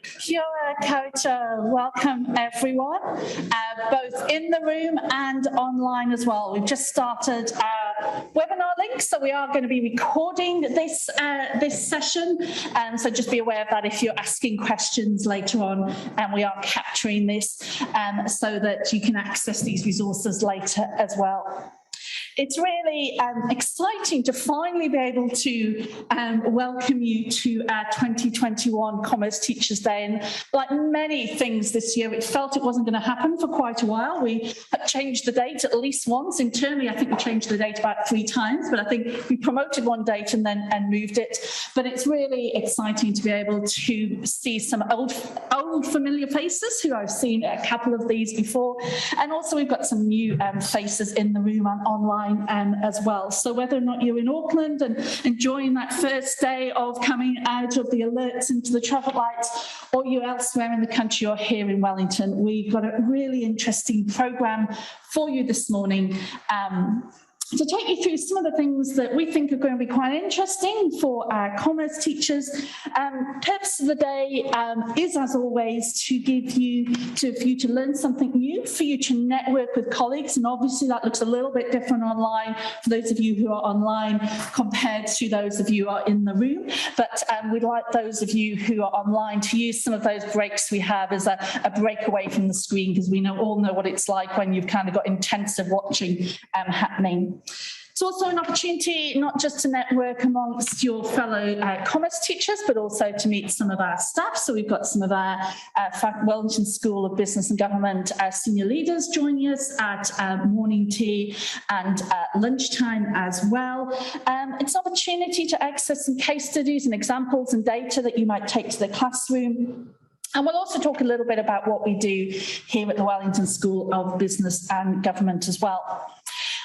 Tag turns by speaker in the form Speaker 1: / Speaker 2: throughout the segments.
Speaker 1: Kia ora koutou. Welcome everyone, both in the room and online as well. We've just started our webinar link, so we are going to be recording this session, so just be aware of that if you're asking questions later on, and we are capturing this so that you can access these resources later as well. It's really exciting to finally be able to welcome you to our 2021 Commerce Teachers Day. And like many things this year, it felt it wasn't going to happen for quite a while. We had changed the date at least once. Internally, I think we changed the date about 3 times, but I think we promoted one date and then moved it. But it's really exciting to be able to see some old familiar faces who I've seen a couple of these before. And also we've got some new faces in the room and online as well. So whether or not you're in Auckland and enjoying that first day of coming out of the alerts into the traffic lights, or you're elsewhere in the country or here in Wellington, we've got a really interesting programme for you this morning. To take you through some of the things that we think are going to be quite interesting for our commerce teachers. Purpose of the day is, as always, to give you, for you to learn something new, for you to network with colleagues, and obviously that looks a little bit different online for those of you who are online compared to those of you who are in the room. But we'd like those of you who are online to use some of those breaks we have as a break away from the screen, because we all know what it's like when you've kind of got intensive watching happening. It's also an opportunity not just to network amongst your fellow commerce teachers, but also to meet some of our staff. So we've got some of our Wellington School of Business and Government senior leaders joining us at morning tea and lunchtime as well. It's an opportunity to access some case studies and examples and data that you might take to the classroom. And we'll also talk a little bit about what we do here at the Wellington School of Business and Government as well.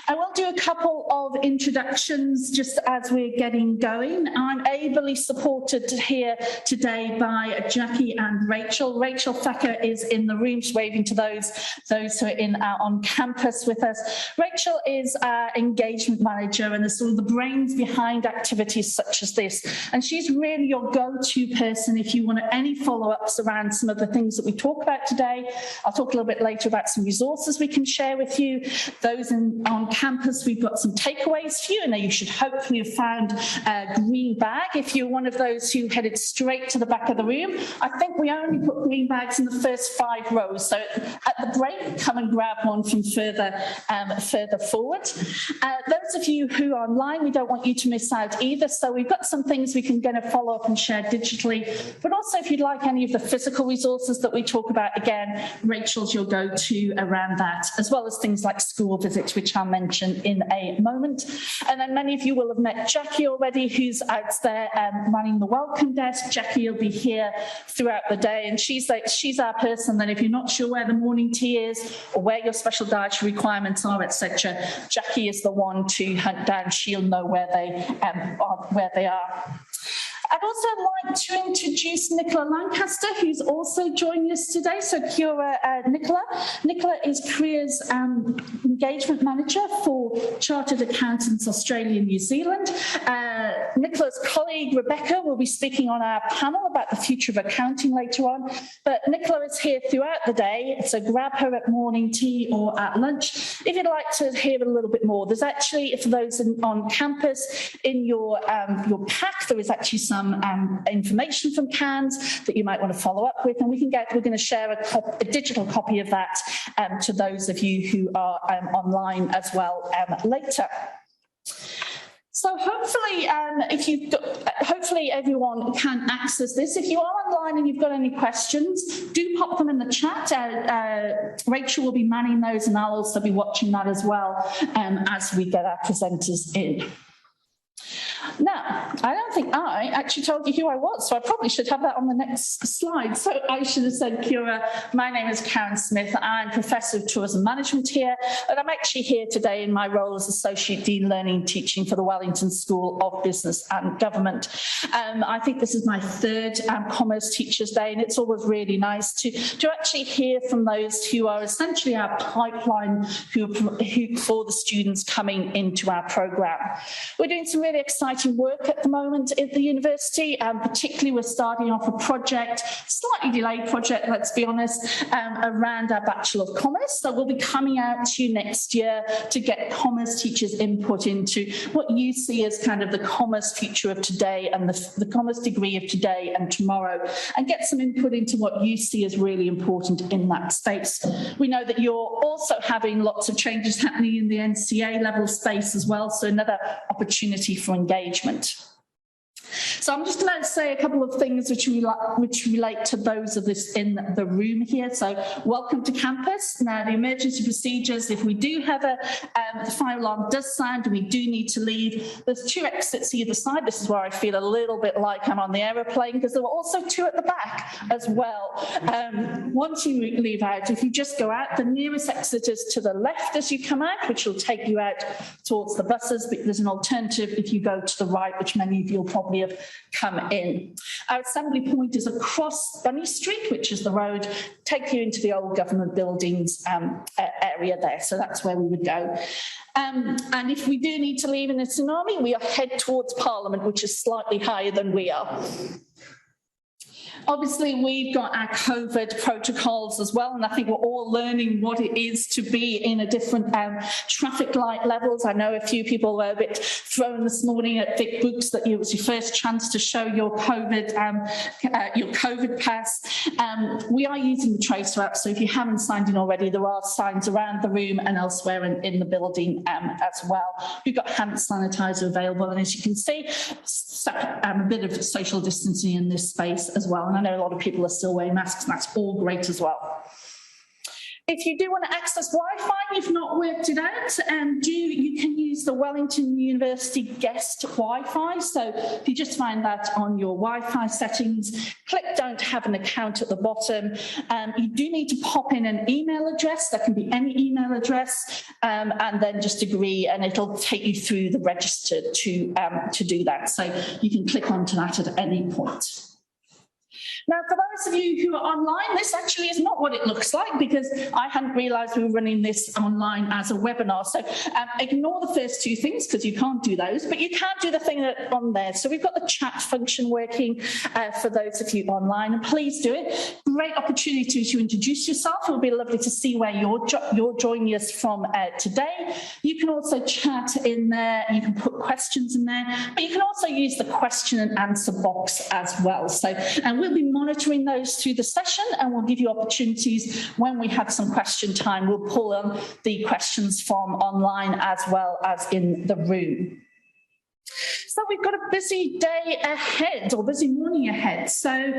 Speaker 1: I will do a couple of introductions just as we're getting going. I'm ably supported here today by Jackie and Rachel. Rachel Thacker is in the room. She's waving to those who are on campus with us. Rachel is our engagement manager and is sort of the brains behind activities such as this. And she's really your go-to person if you want any follow-ups around some of the things that we talk about today. I'll talk a little bit later about some resources we can share with you. Those on campus, we've got some takeaways for you, and you should hopefully have found a green bag if you're one of those who headed straight to the back of the room. I think we only put green bags in the first 5 rows, so at the break, come and grab one from further forward. Those of you who are online, we don't want you to miss out either, so we've got some things we can going to follow up and share digitally, but also if you'd like any of the physical resources that we talk about, again, Rachel's your go-to around that, as well as things like school visits, which I'll mention in a moment. And then many of you will have met Jackie already, who's out there running the welcome desk. Jackie will be here throughout the day, and she's our person that if you're not sure where the morning tea is or where your special dietary requirements are, etc., Jackie is the one to hunt down. She'll know where they are. I'd also like to introduce Nicola Lancaster, who's also joining us today. So kia ora, Nicola. Nicola is Careers Engagement Manager for Chartered Accountants Australia and New Zealand. Nicola's colleague Rebecca will be speaking on our panel about the future of accounting later on. But Nicola is here throughout the day, so grab her at morning tea or at lunch. If you'd like to hear a little bit more, there's actually, for those on campus, in your pack, there is actually some information from CANS that you might want to follow up with, and we're going to share a digital copy of that to those of you who are online as well later. So hopefully, hopefully everyone can access this. If you are online and you've got any questions, do pop them in the chat. Rachel will be manning those, and I'll also be watching that as well as we get our presenters in. Now, I don't think I actually told you who I was, so I probably should have that on the next slide. So I should have said, kia ora, my name is Karen Smith. I'm Professor of Tourism Management here, and I'm actually here today in my role as Associate Dean Learning and Teaching for the Wellington School of Business and Government. I think this is my 3rd Commerce Teachers Day, and it's always really nice to actually hear from those who are essentially our pipeline who for the students coming into our programme. We're doing some really exciting exciting work at the moment at the university. Particularly, we're starting off a project, slightly delayed project, let's be honest, around our Bachelor of Commerce. So we'll be coming out to you next year to get commerce teachers' input into what you see as kind of the commerce future of today and the commerce degree of today and tomorrow, and get some input into what you see as really important in that space. We know that you're also having lots of changes happening in the NCA level space as well, so another opportunity for engagement. So I'm just going to say a couple of things which relate to those of us in the room here. So welcome to campus. Now, the emergency procedures, if we do have the fire alarm does sound and we do need to leave, there's 2 exits either side. This is where I feel a little bit like I'm on the aeroplane, because there were also 2 at the back as well. Once you leave out, if you just go out, the nearest exit is to the left as you come out, which will take you out towards the buses, but there's an alternative if you go to the right, which many of you will probably have come in. Our assembly point is across Bunny Street, which is the road, take you into the old government buildings area there. So that's where we would go. And if we do need to leave in a tsunami, we are head towards Parliament, which is slightly higher than we are. Obviously, we've got our COVID protocols as well, and I think we're all learning what it is to be in a different traffic light levels. I know a few people were a bit thrown this morning at Vic Books that it was your first chance to show your COVID pass. We are using the Tracer app, so if you haven't signed in already, there are signs around the room and elsewhere in the building as well. We've got hand sanitizer available, and as you can see, a bit of social distancing in this space as well. And I know a lot of people are still wearing masks, and that's all great as well. If you do want to access Wi-Fi, you've not worked it out, you can use the Wellington University guest Wi-Fi. So if you just find that on your Wi-Fi settings, click don't have an account at the bottom. You do need to pop in an email address. That can be any email address, and then just agree, and it'll take you through the register to do that. So you can click onto that at any point. Now, for those of you who are online, this actually is not what it looks like, because I hadn't realised we were running this online as a webinar. So ignore the first 2 things, because you can't do those, but you can do the thing on there. So we've got the chat function working for those of you online, and please do it. Great opportunity to introduce yourself. It will be lovely to see where you're joining us from today. You can also chat in there. You can put questions in there, but you can also use the question and answer box as well. So, and we'll be monitoring those through the session, and we'll give you opportunities when we have some question time. We'll pull on the questions from online as well as in the room. So we've got a busy day ahead, or busy morning ahead. So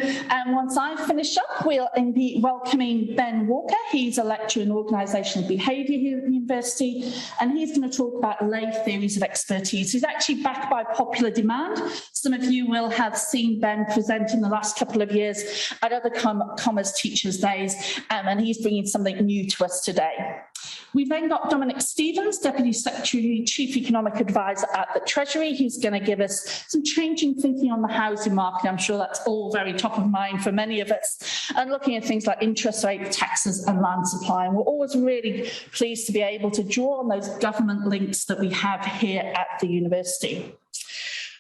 Speaker 1: once I finish up, we'll be welcoming Ben Waka. He's a lecturer in Organisational Behaviour here at the university, and he's going to talk about lay theories of expertise. He's actually backed by popular demand. Some of you will have seen Ben present in the last couple of years at other Commerce Teachers' Days, and he's bringing something new to us today. We've then got Dominick Stephens, Deputy Secretary, Chief Economic Advisor at the Treasury. He's going to give us some changing thinking on the housing market. I'm sure that's all very top of mind for many of us, and looking at things like interest rate, taxes and land supply. And we're always really pleased to be able to draw on those government links that we have here at the university.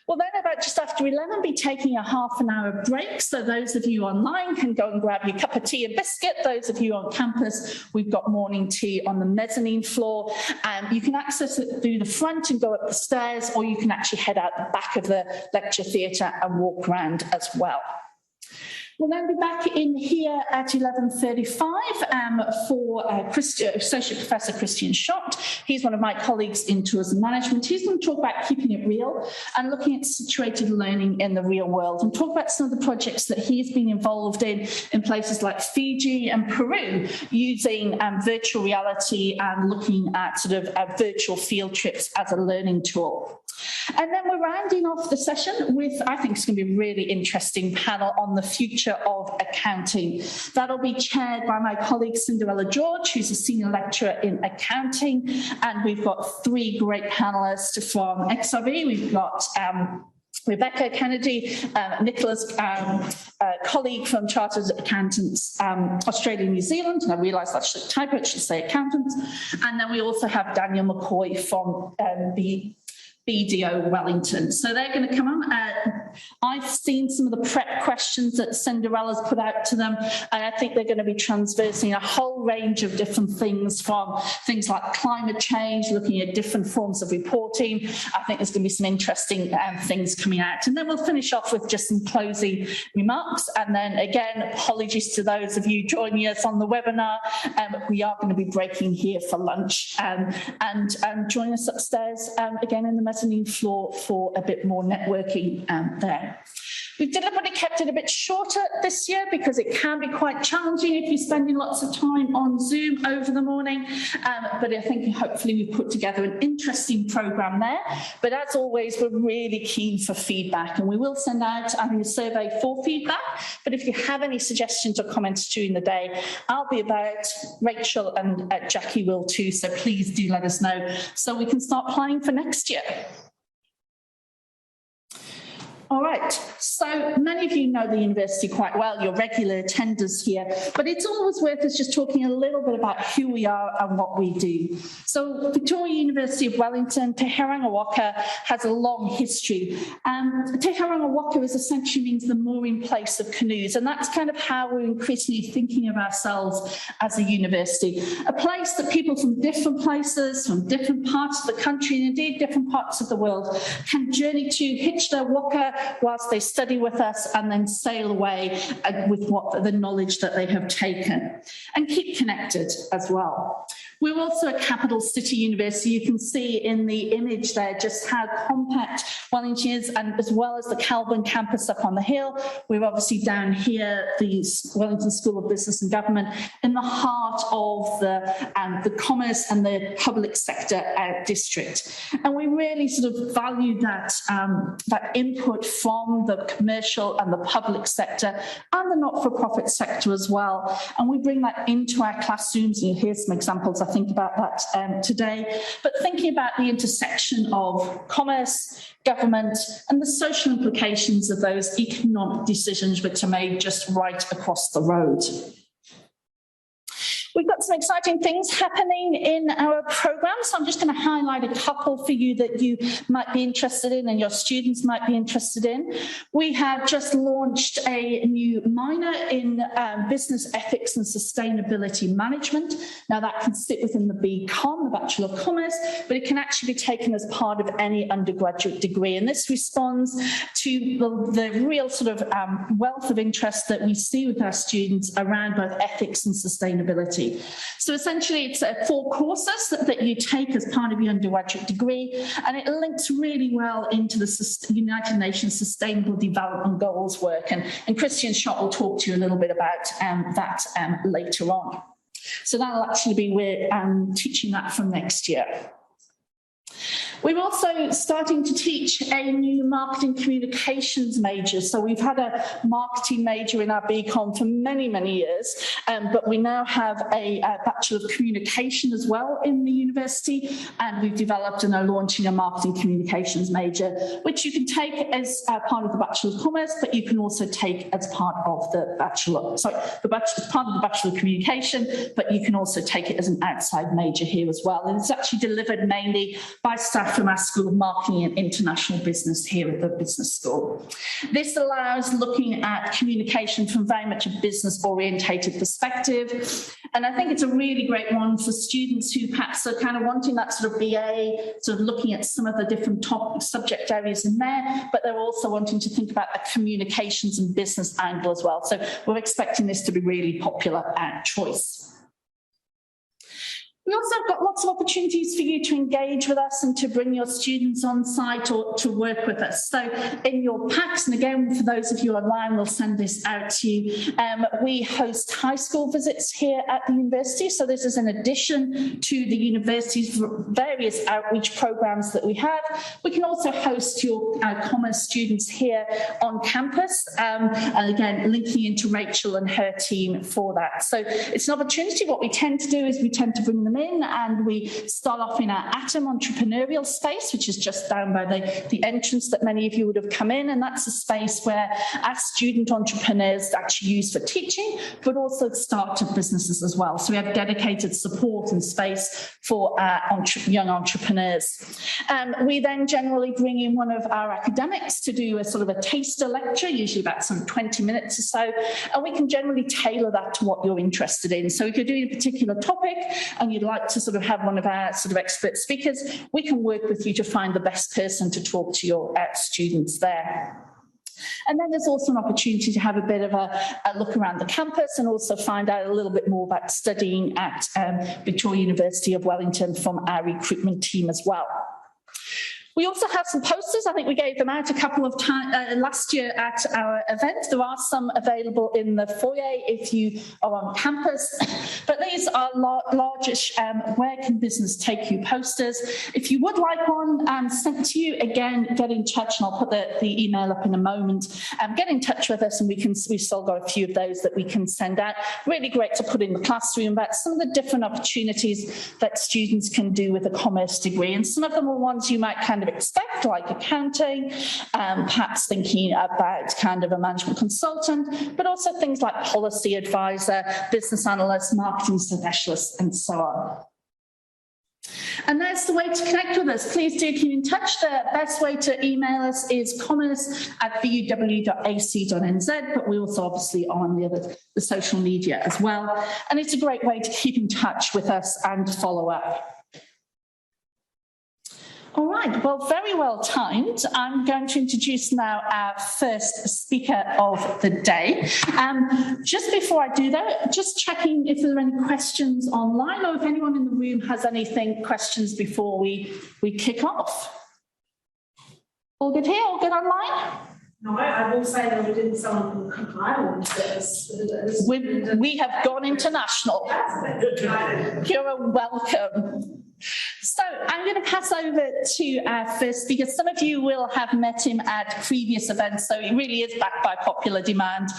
Speaker 1: Well, then about just after 11, be taking a half-an-hour break. So those of you online can go and grab your cup of tea and biscuit. Those of you on campus, we've got morning tea on the mezzanine floor. You can access it through the front and go up the stairs, or you can actually head out the back of the lecture theatre and walk around as well. We'll then be back in here at 11:35 for Associate Professor Christian Schott. He's one of my colleagues in tourism management. He's going to talk about keeping it real and looking at situated learning in the real world, and talk about some of the projects that he's been involved in places like Fiji and Peru, using virtual reality and looking at sort of virtual field trips as a learning tool. And then we're rounding off the session with, I think it's going to be a really interesting panel on the future of accounting. That'll be chaired by my colleague Sendirella George, who's a senior lecturer in accounting. And we've got 3 great panellists from XRB. We've got Rebecca Kennedy, Nicola's colleague from Chartered Accountants Australia and New Zealand, and I realised I should typo it, should say accountants. And then we also have Daniell McCoy from the BDO Wellington. So they're going to come on. I've seen some of the prep questions that Sendirella's put out to them, and I think they're going to be transversing a whole range of different things, from things like climate change, looking at different forms of reporting. I think there's going to be some interesting things coming out. And then we'll finish off with just some closing remarks. And then again, apologies to those of you joining us on the webinar. We are going to be breaking here for lunch, and join us upstairs again in the mezzanine floor for a bit more networking there. We've deliberately kept it a bit shorter this year because it can be quite challenging if you're spending lots of time on Zoom over the morning, but I think hopefully we've put together an interesting programme there. But as always, we're really keen for feedback, and we will send out a survey for feedback. But if you have any suggestions or comments during the day, I'll be about, Rachel and Jackie will too, so please do let us know so we can start planning for next year. All right, so many of you know the university quite well, you're regular attenders here, but it's always worth us just talking a little bit about who we are and what we do. So Victoria University of Wellington, Te Herenga Waka, has a long history. Te Herenga Waka essentially means the mooring place of canoes, and that's kind of how we're increasingly thinking of ourselves as a university, a place that people from different places, from different parts of the country, and indeed different parts of the world, can journey to, hitch their waka whilst they study with us, and then sail away with the knowledge that they have taken, and keep connected as well. We're also a capital city university. You can see in the image there just how compact Wellington is, and as well as the Calburn campus up on the hill. We're obviously down here, the Wellington School of Business and Government, in the heart of the commerce and the public sector district. And we really sort of value that input from the commercial and the public sector and the not-for-profit sector as well. And we bring that into our classrooms, and you'll hear some examples, I think, about that today. But thinking about the intersection of commerce, government, and the social implications of those economic decisions which are made just right across the road. We've got some exciting things happening in our programme, so I'm just going to highlight a couple for you that you might be interested in and your students might be interested in. We have just launched a new minor in Business Ethics and Sustainability Management. Now that can sit within the BCom, the Bachelor of Commerce, but it can actually be taken as part of any undergraduate degree. And this responds to the real sort of wealth of interest that we see with our students around both ethics and sustainability. So essentially it's 4 courses that you take as part of your undergraduate degree, and it links really well into the United Nations Sustainable Development Goals work, and Christian Schott will talk to you a little bit about that later on. So that'll actually be, we're teaching that from next year. We're also starting to teach a new marketing communications major. So we've had a marketing major in our BCom for many, many years, but we now have a Bachelor of Communication as well in the university, and we've developed and are launching a marketing communications major, which you can take as part of the Bachelor of Commerce, but you can also take as part of the Bachelor, sorry, part of the Bachelor of Communication, but you can also take it as an outside major here as well. And it's actually delivered mainly by staff from our School of Marketing and International Business here at the Business School. This allows looking at communication from very much a business-orientated perspective, and I think it's a really great one for students who perhaps are kind of wanting that sort of BA, sort of looking at some of the different top subject areas in there, but they're also wanting to think about a communications and business angle as well. So we're expecting this to be really popular choice. We also have got lots of opportunities for you to engage with us and to bring your students on site or to work with us. So in your packs, and again, for those of you online, we'll send this out to you. We host high school visits here at the university. So this is in addition to the university's various outreach programs that we have. We can also host your commerce students here on campus. And again, linking into Rachel and her team for that. So it's an opportunity. What we tend to do is we tend to bring them in, and we start off in our Atom entrepreneurial space, which is just down by the entrance that many of you would have come in, and that's a space where our student entrepreneurs actually use for teaching, but also startup businesses as well. So we have dedicated support and space for our young entrepreneurs. We then generally bring in one of our academics to do a sort of a taster lecture, usually about some 20 minutes or so, and we can generally tailor that to what you're interested in. So if you're doing a particular topic and you'd like to sort of have one of our sort of expert speakers, we can work with you to find the best person to talk to your students there. And then there's also an opportunity to have a bit of a look around the campus and also find out a little bit more about studying at Victoria University of Wellington from our recruitment team as well. We also have some posters. I think we gave them out a couple of times last year at our event. There are some available in the foyer if you are on campus. But these are largish where can business take you posters. If you would like one sent to you, again, get in touch, and I'll put the email up in a moment. Get in touch with us, and we've still got a few of those that we can send out. Really great to put in the classroom about some of the different opportunities that students can do with a commerce degree. And some of them are ones you might kind of expect, like accounting, perhaps thinking about kind of a management consultant, but also things like policy advisor, business analyst, marketing specialist, and so on. And that's the way to connect with us. Please do keep in touch. The best way to email us is commerce@vuw.ac.nz, but we also obviously are on the social media as well. And it's a great way to keep in touch with us and follow up. All right, well, very well timed. I'm going to introduce now our first speaker of the day. Just before I do that, just checking if there are any questions online or if anyone in the room has questions before we kick off. All good here? All good online?
Speaker 2: No, I will say that we didn't someone from Ireland.
Speaker 1: We have gone international. You're welcome. So I'm going to pass over to our first speaker. Some of you will have met him at previous events, so he really is back by popular demand.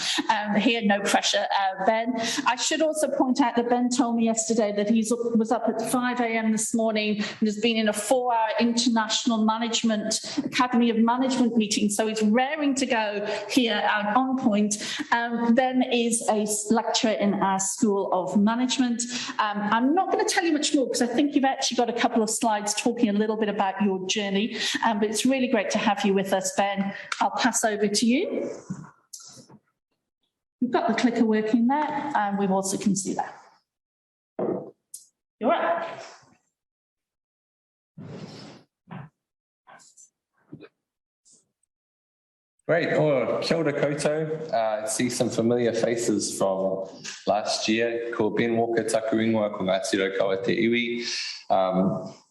Speaker 1: Here, no pressure, Ben. I should also point out that Ben told me yesterday that he was up at 5 a.m. this morning and has been in a 4-hour International Management Academy of Management meeting, so he's raring to go here and on point. Ben is a lecturer in our School of Management. I'm not going to tell you much more because I think you've actually got a couple of slides talking a little bit about your journey, but it's really great to have you with us, Ben. I'll pass over to you. We've got the clicker working there, and we also can see that. You're right.
Speaker 3: Great. Oh, kia ora koutou. I see some familiar faces from last year. Ko Ben Waka taku ingoa ko ngā tiro kaua te iwi.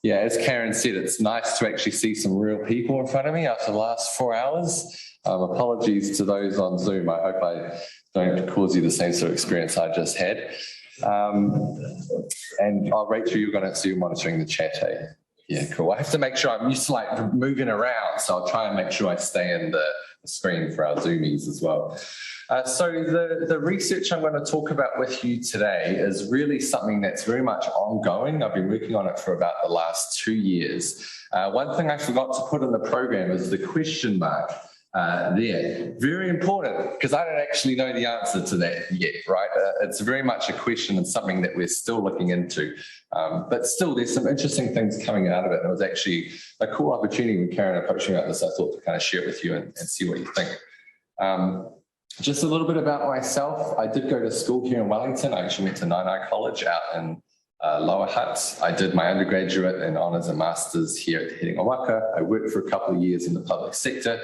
Speaker 3: Yeah, as Karen said, it's nice to actually see some real people in front of me after the last 4 hours. Apologies to those on Zoom. I hope I don't cause you the same sort of experience I just had. And Rachel, you're going to see you monitoring the chat, eh? Yeah, cool. I have to make sure I'm used to like moving around, so I'll try and make sure I stay in the screen for our Zoomies as well. So the research I'm going to talk about with you today is really something that's very much ongoing. I've been working on it for about the last 2 years. One thing I forgot to put in the program is the question mark there. Very important, because I don't actually know the answer to that yet, right? It's very much a question and something that we're still looking into. But still, there's some interesting things coming out of it. And it was actually a cool opportunity when Karen approached me about this. I thought to kind of share it with you and see what you think. Just a little bit about myself. I did go to school here in Wellington. I actually went to Nainai College out in Lower Hutt. I did my undergraduate and honours and masters here at Herenga Waka. I worked for a couple of years in the public sector.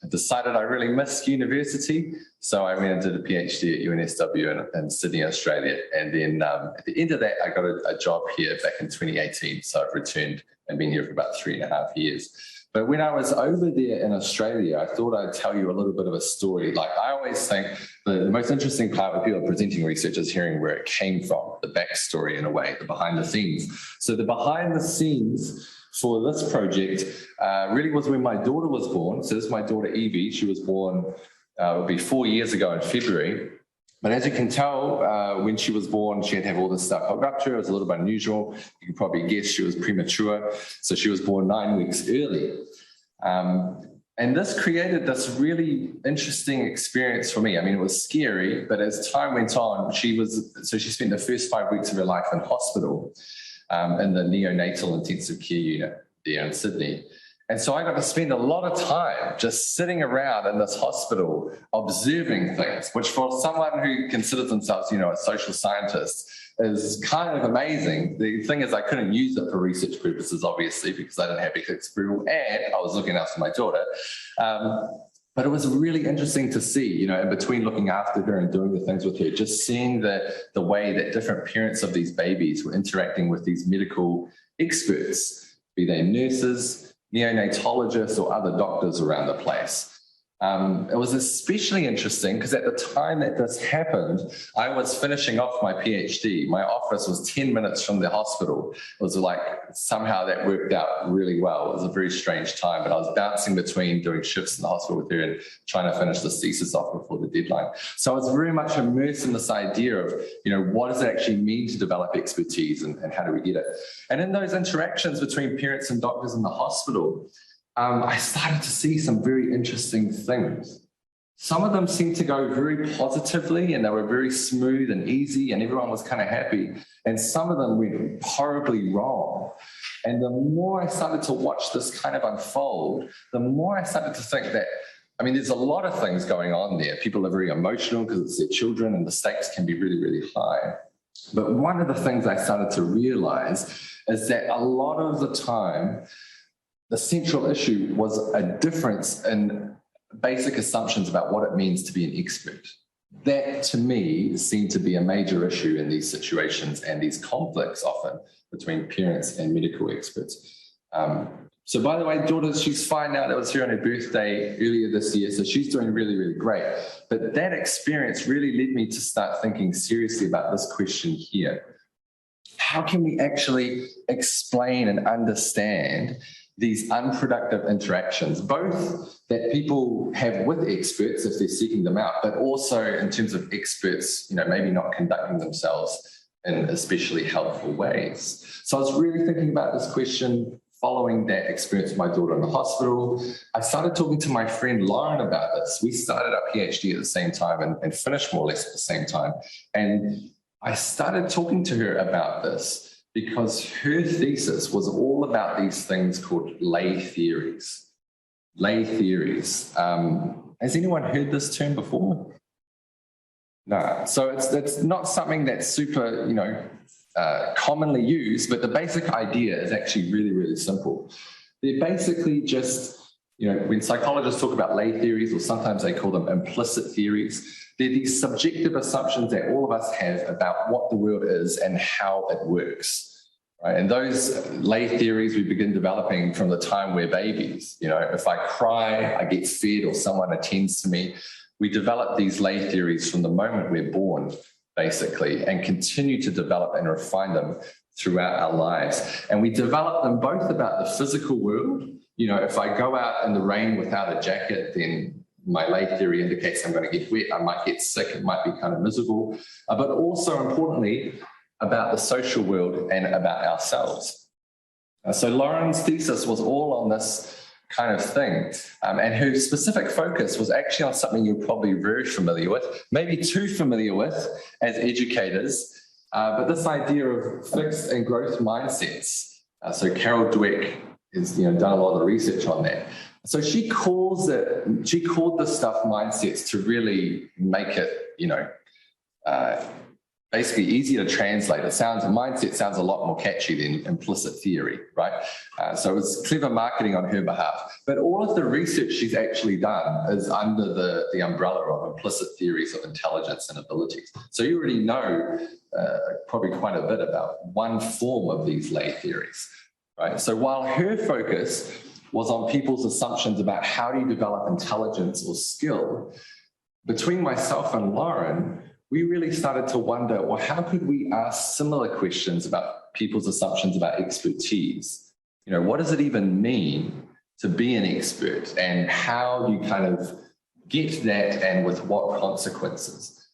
Speaker 3: I decided I really missed university, so I went and did a PhD at UNSW in Sydney, Australia. And then at the end of that, I got a job here back in 2018. So I've returned and been here for about 3.5 years. But when I was over there in Australia, I thought I'd tell you a little bit of a story. Like I always think the most interesting part when people are presenting research is hearing where it came from, the backstory in a way, the behind the scenes. So the behind the scenes for this project really was when my daughter was born. So this is my daughter Evie. She was born, it would be 4 years ago in February. But as you can tell, when she was born, she had to have all this stuff hooked up to her. It was a little bit unusual. You can probably guess she was premature. So she was born 9 weeks early. And this created this really interesting experience for me. I mean, it was scary, but as time went on, she spent the first 5 weeks of her life in hospital in the neonatal intensive care unit. there in Sydney. And so I got to spend a lot of time just sitting around in this hospital observing things, which for someone who considers themselves, a social scientist is kind of amazing. The thing is I couldn't use it for research purposes, obviously, because I didn't have ethics approval and I was looking after my daughter. But it was really interesting to see, in between looking after her and doing the things with her, just seeing the way that different parents of these babies were interacting with these medical experts, be they nurses, neonatologists, or other doctors around the place. It was especially interesting because at the time that this happened, I was finishing off my PhD. My office was 10 minutes from the hospital. It was like somehow that worked out really well. It was a very strange time, but I was bouncing between doing shifts in the hospital with her and trying to finish the thesis off before the deadline. So I was very much immersed in this idea of, what does it actually mean to develop expertise and how do we get it? And in those interactions between parents and doctors in the hospital, I started to see some very interesting things. Some of them seemed to go very positively and they were very smooth and easy and everyone was kind of happy. And some of them went horribly wrong. And the more I started to watch this kind of unfold, the more I started to think that, there's a lot of things going on there. People are very emotional because it's their children and the stakes can be really, really high. But one of the things I started to realize is that a lot of the time, the central issue was a difference in basic assumptions about what it means to be an expert. That, to me, seemed to be a major issue in these situations and these conflicts often between parents and medical experts. So by the way, daughter, she's fine now. That was her on her birthday earlier this year, so she's doing really, really great. But that experience really led me to start thinking seriously about this question here. How can we actually explain and understand these unproductive interactions, both that people have with experts if they're seeking them out, but also in terms of experts, maybe not conducting themselves in especially helpful ways. So I was really thinking about this question following that experience with my daughter in the hospital. I started talking to my friend Lauren about this. We started our PhD at the same time and finished more or less at the same time. And I started talking to her about this because her thesis was all about these things called lay theories. Lay theories. Has anyone heard this term before? No. So it's not something that's super, commonly used, but the basic idea is actually really, really simple. They're basically just, when psychologists talk about lay theories, or sometimes they call them implicit theories, they're these subjective assumptions that all of us have about what the world is and how it works. Right? And those lay theories we begin developing from the time we're babies. If I cry, I get fed or someone attends to me. We develop these lay theories from the moment we're born, basically, and continue to develop and refine them throughout our lives. And we develop them both about the physical world. If I go out in the rain without a jacket, then my lay theory indicates I'm going to get wet, I might get sick, it might be kind of miserable, but also importantly, about the social world and about ourselves. So Lauren's thesis was all on this kind of thing, and her specific focus was actually on something you're probably very familiar with, maybe too familiar with as educators, but this idea of fixed and growth mindsets. So Carol Dweck has done a lot of the research on that. So she called this stuff mindsets to really make it, basically easier to translate. Mindset sounds a lot more catchy than implicit theory, right? So it's clever marketing on her behalf. But all of the research she's actually done is under the umbrella of implicit theories of intelligence and abilities. So you already know probably quite a bit about one form of these lay theories, right? So while her focus was on people's assumptions about how do you develop intelligence or skill, between myself and Lauren, we really started to wonder, well, how could we ask similar questions about people's assumptions about expertise? What does it even mean to be an expert, and how do you kind of get that and with what consequences?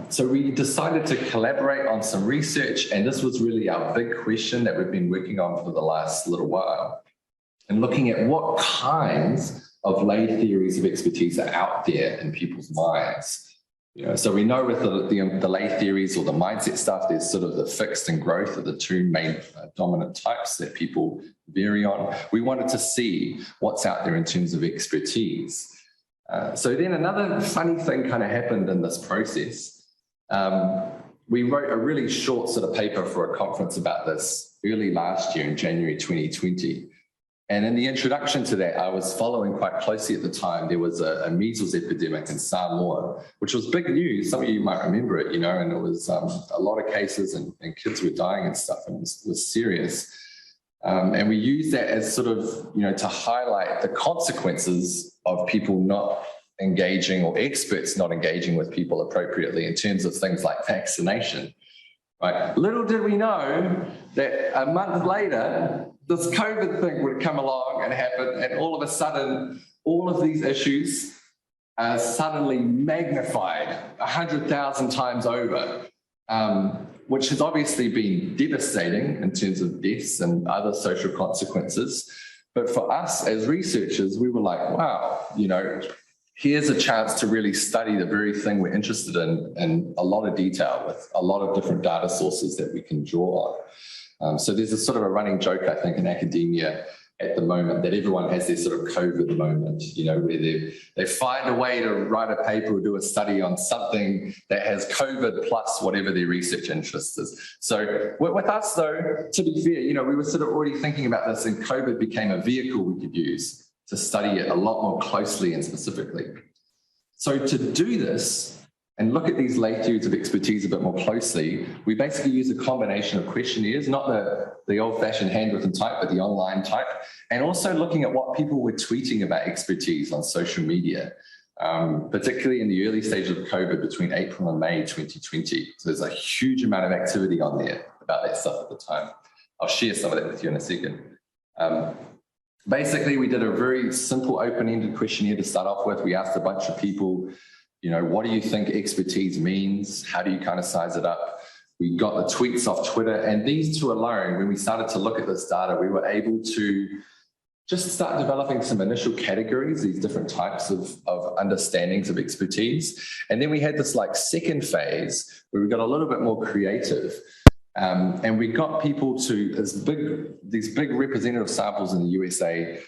Speaker 3: So we decided to collaborate on some research, and this was really our big question that we've been working on for the last little while, and looking at what kinds of lay theories of expertise are out there in people's minds. So we know with the lay theories or the mindset stuff, there's sort of the fixed and growth are the two main dominant types that people vary on. We wanted to see what's out there in terms of expertise. So then another funny thing kind of happened in this process. We wrote a really short sort of paper for a conference about this early last year in January 2020. And in the introduction to that, I was following quite closely at the time. There was a measles epidemic in Samoa, which was big news. Some of you might remember it, and it was a lot of cases and kids were dying and stuff, and it was serious. And we used that as sort of, to highlight the consequences of people not engaging or experts not engaging with people appropriately in terms of things like vaccination. Right. Little did we know that a month later, this COVID thing would come along and happen, and all of a sudden, all of these issues are suddenly magnified 100,000 times over, which has obviously been devastating in terms of deaths and other social consequences. But for us as researchers, we were like, wow, here's a chance to really study the very thing we're interested in a lot of detail with a lot of different data sources that we can draw on. So there's a sort of a running joke, I think, in academia at the moment that everyone has their sort of COVID moment, where they find a way to write a paper or do a study on something that has COVID plus whatever their research interest is. So with us, though, to be fair, we were sort of already thinking about this, and COVID became a vehicle we could use to study it a lot more closely and specifically. So to do this and look at these lay theories of expertise a bit more closely, we basically use a combination of questionnaires, not the old-fashioned handwritten type, but the online type, and also looking at what people were tweeting about expertise on social media, particularly in the early stage of COVID between April and May 2020. So there's a huge amount of activity on there about that stuff at the time. I'll share some of that with you in a second. Basically, we did a very simple open-ended questionnaire to start off with. We asked a bunch of people, what do you think expertise means? How do you kind of size it up? We got the tweets off Twitter, and these two alone, when we started to look at this data, we were able to just start developing some initial categories, these different types of understandings of expertise. And then we had this second phase where we got a little bit more creative. And we got people to, these big representative samples in the USA,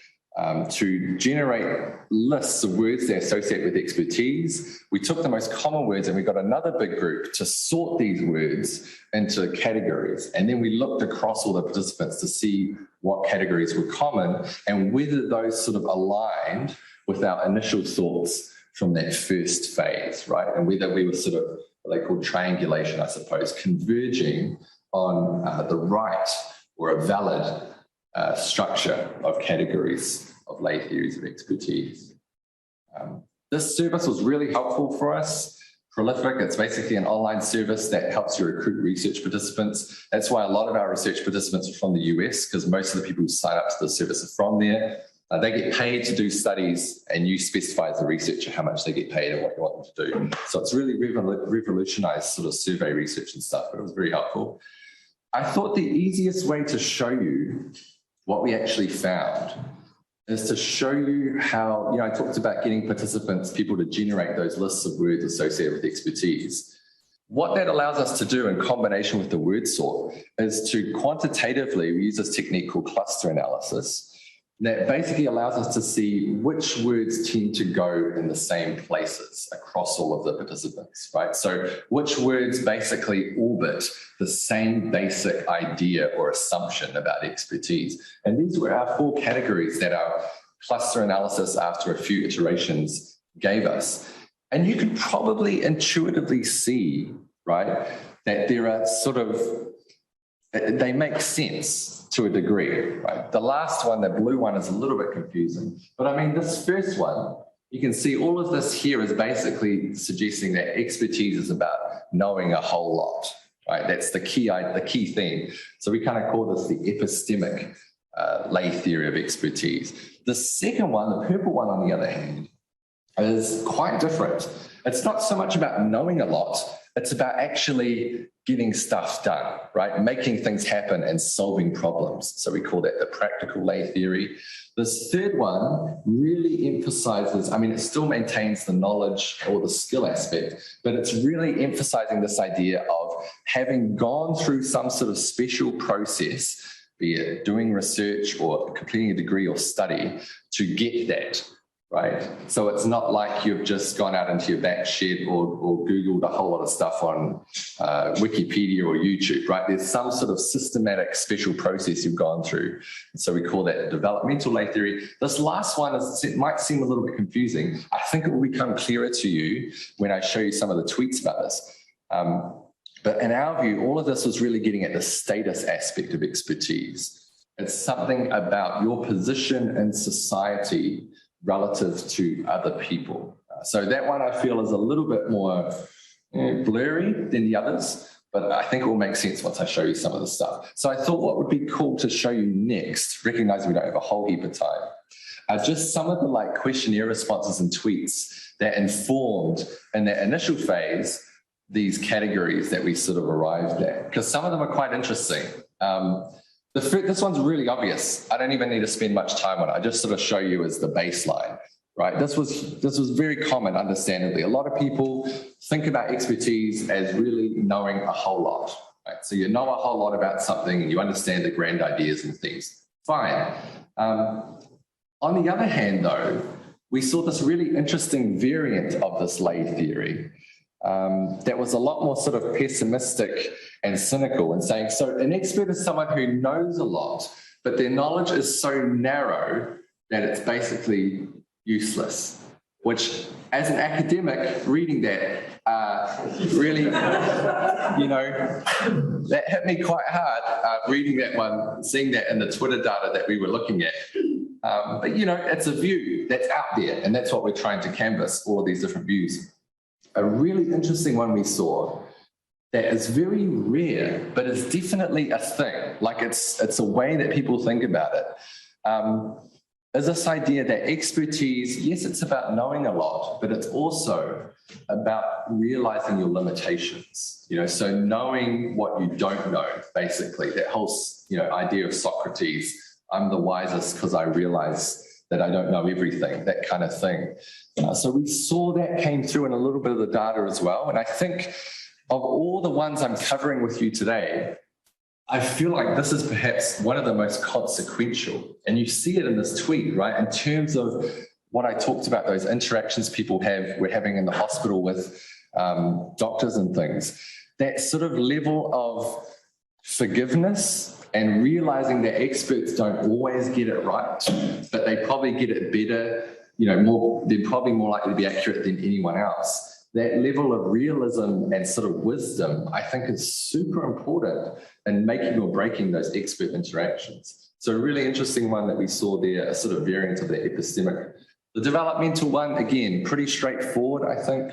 Speaker 3: to generate lists of words they associate with expertise. We took the most common words and we got another big group to sort these words into categories. And then we looked across all the participants to see what categories were common and whether those sort of aligned with our initial thoughts from that first phase, right? And whether we were sort of what they call triangulation, I suppose, converging on the right or a valid structure of categories of lay theories of expertise. This service was really helpful for us. Prolific, it's basically an online service that helps you recruit research participants. That's why a lot of our research participants are from the US, because most of the people who sign up to the service are from there. They get paid to do studies, and you specify as the researcher how much they get paid and what you want them to do. So it's really revolutionized sort of survey research and stuff, but it was very helpful. I thought the easiest way to show you what we actually found is to show you how, I talked about getting participants, people to generate those lists of words associated with expertise. What that allows us to do in combination with the word sort is to quantitatively, we use this technique called cluster analysis, that basically allows us to see which words tend to go in the same places across all of the participants, right? So which words basically orbit the same basic idea or assumption about expertise. And these were our 4 categories that our cluster analysis after a few iterations gave us. And you could probably intuitively see, right, that there are sort of, they make sense to a degree, right? The last one, the blue one, is a little bit confusing. But I mean, this first one, you can see all of this here is basically suggesting that expertise is about knowing a whole lot, right? That's the key theme. So we kind of call this the epistemic lay theory of expertise. The second one, the purple one, on the other hand, is quite different. It's not so much about knowing a lot It's about actually getting stuff done, right? Making things happen and solving problems. So we call that the practical lay theory. This third one really emphasizes, I mean, it still maintains the knowledge or the skill aspect, but it's really emphasizing this idea of having gone through some sort of special process, be it doing research or completing a degree or study, to get that. Right. So it's not like you've just gone out into your back shed or Googled a whole lot of stuff on Wikipedia or YouTube, right? There's some sort of systematic special process you've gone through. So we call that developmental lay theory. This last one it might seem a little bit confusing. I think it will become clearer to you when I show you some of the tweets about this. But in our view, all of this was really getting at the status aspect of expertise. It's something about your position in society relative to other people. So that one I feel is a little bit more blurry than the others, but I think it will make sense once I show you some of the stuff. So I thought what would be cool to show you next, recognizing we don't have a whole heap of time, are just some of the questionnaire responses and tweets that informed in that initial phase these categories that we sort of arrived at, because some of them are quite interesting. This one's really obvious. I don't even need to spend much time on it. I just sort of show you as the baseline, right? This was very common, understandably. A lot of people think about expertise as really knowing a whole lot, right? So you know a whole lot about something and you understand the grand ideas and things. Fine. On the other hand, though, we saw this really interesting variant of this lay theory that was a lot more sort of pessimistic and cynical and saying, so an expert is someone who knows a lot, but their knowledge is so narrow that it's basically useless, which as an academic reading that really, that hit me quite hard reading that one, seeing that in the Twitter data that we were looking at. But, it's a view that's out there, and that's what we're trying to canvass, all of these different views. A really interesting one we saw that is very rare, but it's definitely a thing. Like it's a way that people think about it. Is this idea that expertise, yes, it's about knowing a lot, but it's also about realizing your limitations. So knowing what you don't know, basically, that whole idea of Socrates, I'm the wisest because I realize that I don't know everything, that kind of thing. So we saw that came through in a little bit of the data as well. And I think of all the ones I'm covering with you today, I feel like this is perhaps one of the most consequential. And you see it in this tweet, right? In terms of what I talked about, those interactions we're having in the hospital with doctors and things, that sort of level of forgiveness and realizing that experts don't always get it right, but they probably get it better, they're probably more likely to be accurate than anyone else. That level of realism and sort of wisdom, I think, is super important in making or breaking those expert interactions. So a really interesting one that we saw there, a sort of variant of the epistemic. The developmental one, again, pretty straightforward, I think.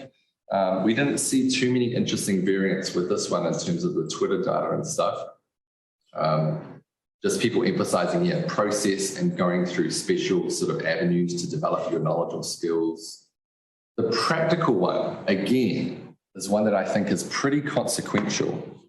Speaker 3: We didn't see too many interesting variants with this one in terms of the Twitter data and stuff. Just people emphasizing process and going through special sort of avenues to develop your knowledge or skills. The practical one, again, is one that I think is pretty consequential.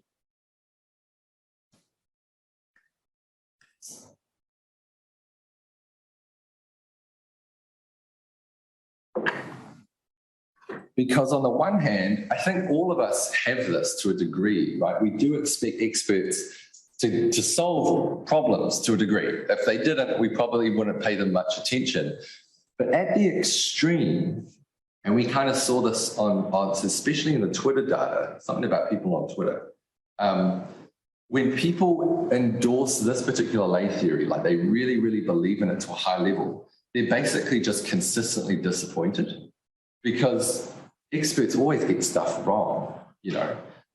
Speaker 3: Because on the one hand, I think all of us have this to a degree, right? We do expect experts to solve problems to a degree. If they didn't, we probably wouldn't pay them much attention. But at the extreme, and we kind of saw this on especially in the Twitter data, something about people on Twitter, when people endorse this particular lay theory, like they really, really believe in it to a high level, they're basically just consistently disappointed because experts always get stuff wrong,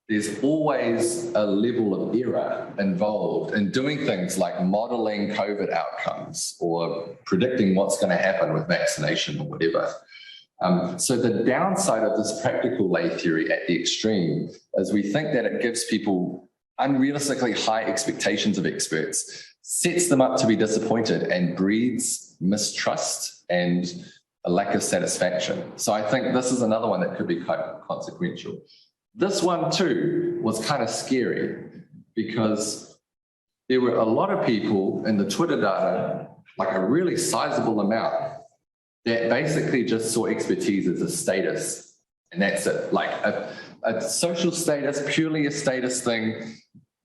Speaker 3: There's always a level of error involved in doing things like modeling COVID outcomes or predicting what's going to happen with vaccination or whatever. So the downside of this practical lay theory at the extreme is we think that it gives people unrealistically high expectations of experts, sets them up to be disappointed, and breeds mistrust and a lack of satisfaction. So I think this is another one that could be quite consequential. This one too was kind of scary because there were a lot of people in the Twitter data, like a really sizable amount, that basically just saw expertise as a status, and that's it, like a social status, purely a status thing,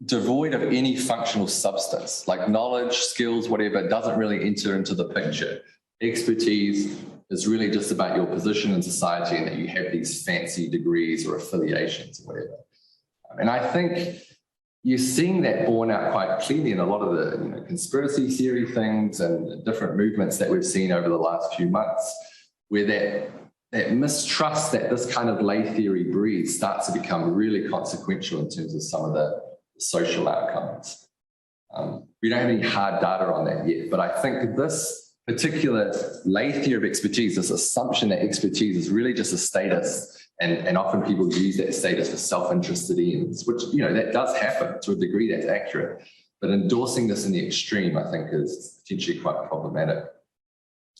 Speaker 3: devoid of any functional substance, like knowledge, skills, whatever, doesn't really enter into the picture. Expertise is really just about your position in society and that you have these fancy degrees or affiliations or whatever. And I think you're seeing that borne out quite clearly in a lot of the conspiracy theory things and different movements that we've seen over the last few months, where that mistrust that this kind of lay theory breeds starts to become really consequential in terms of some of the social outcomes. We don't have any hard data on that yet, but I think this particular lay theory of expertise, this assumption that expertise is really just a status, and often people use that status for self-interested ends, which, that does happen to a degree, that's accurate. But endorsing this in the extreme, I think, is potentially quite problematic.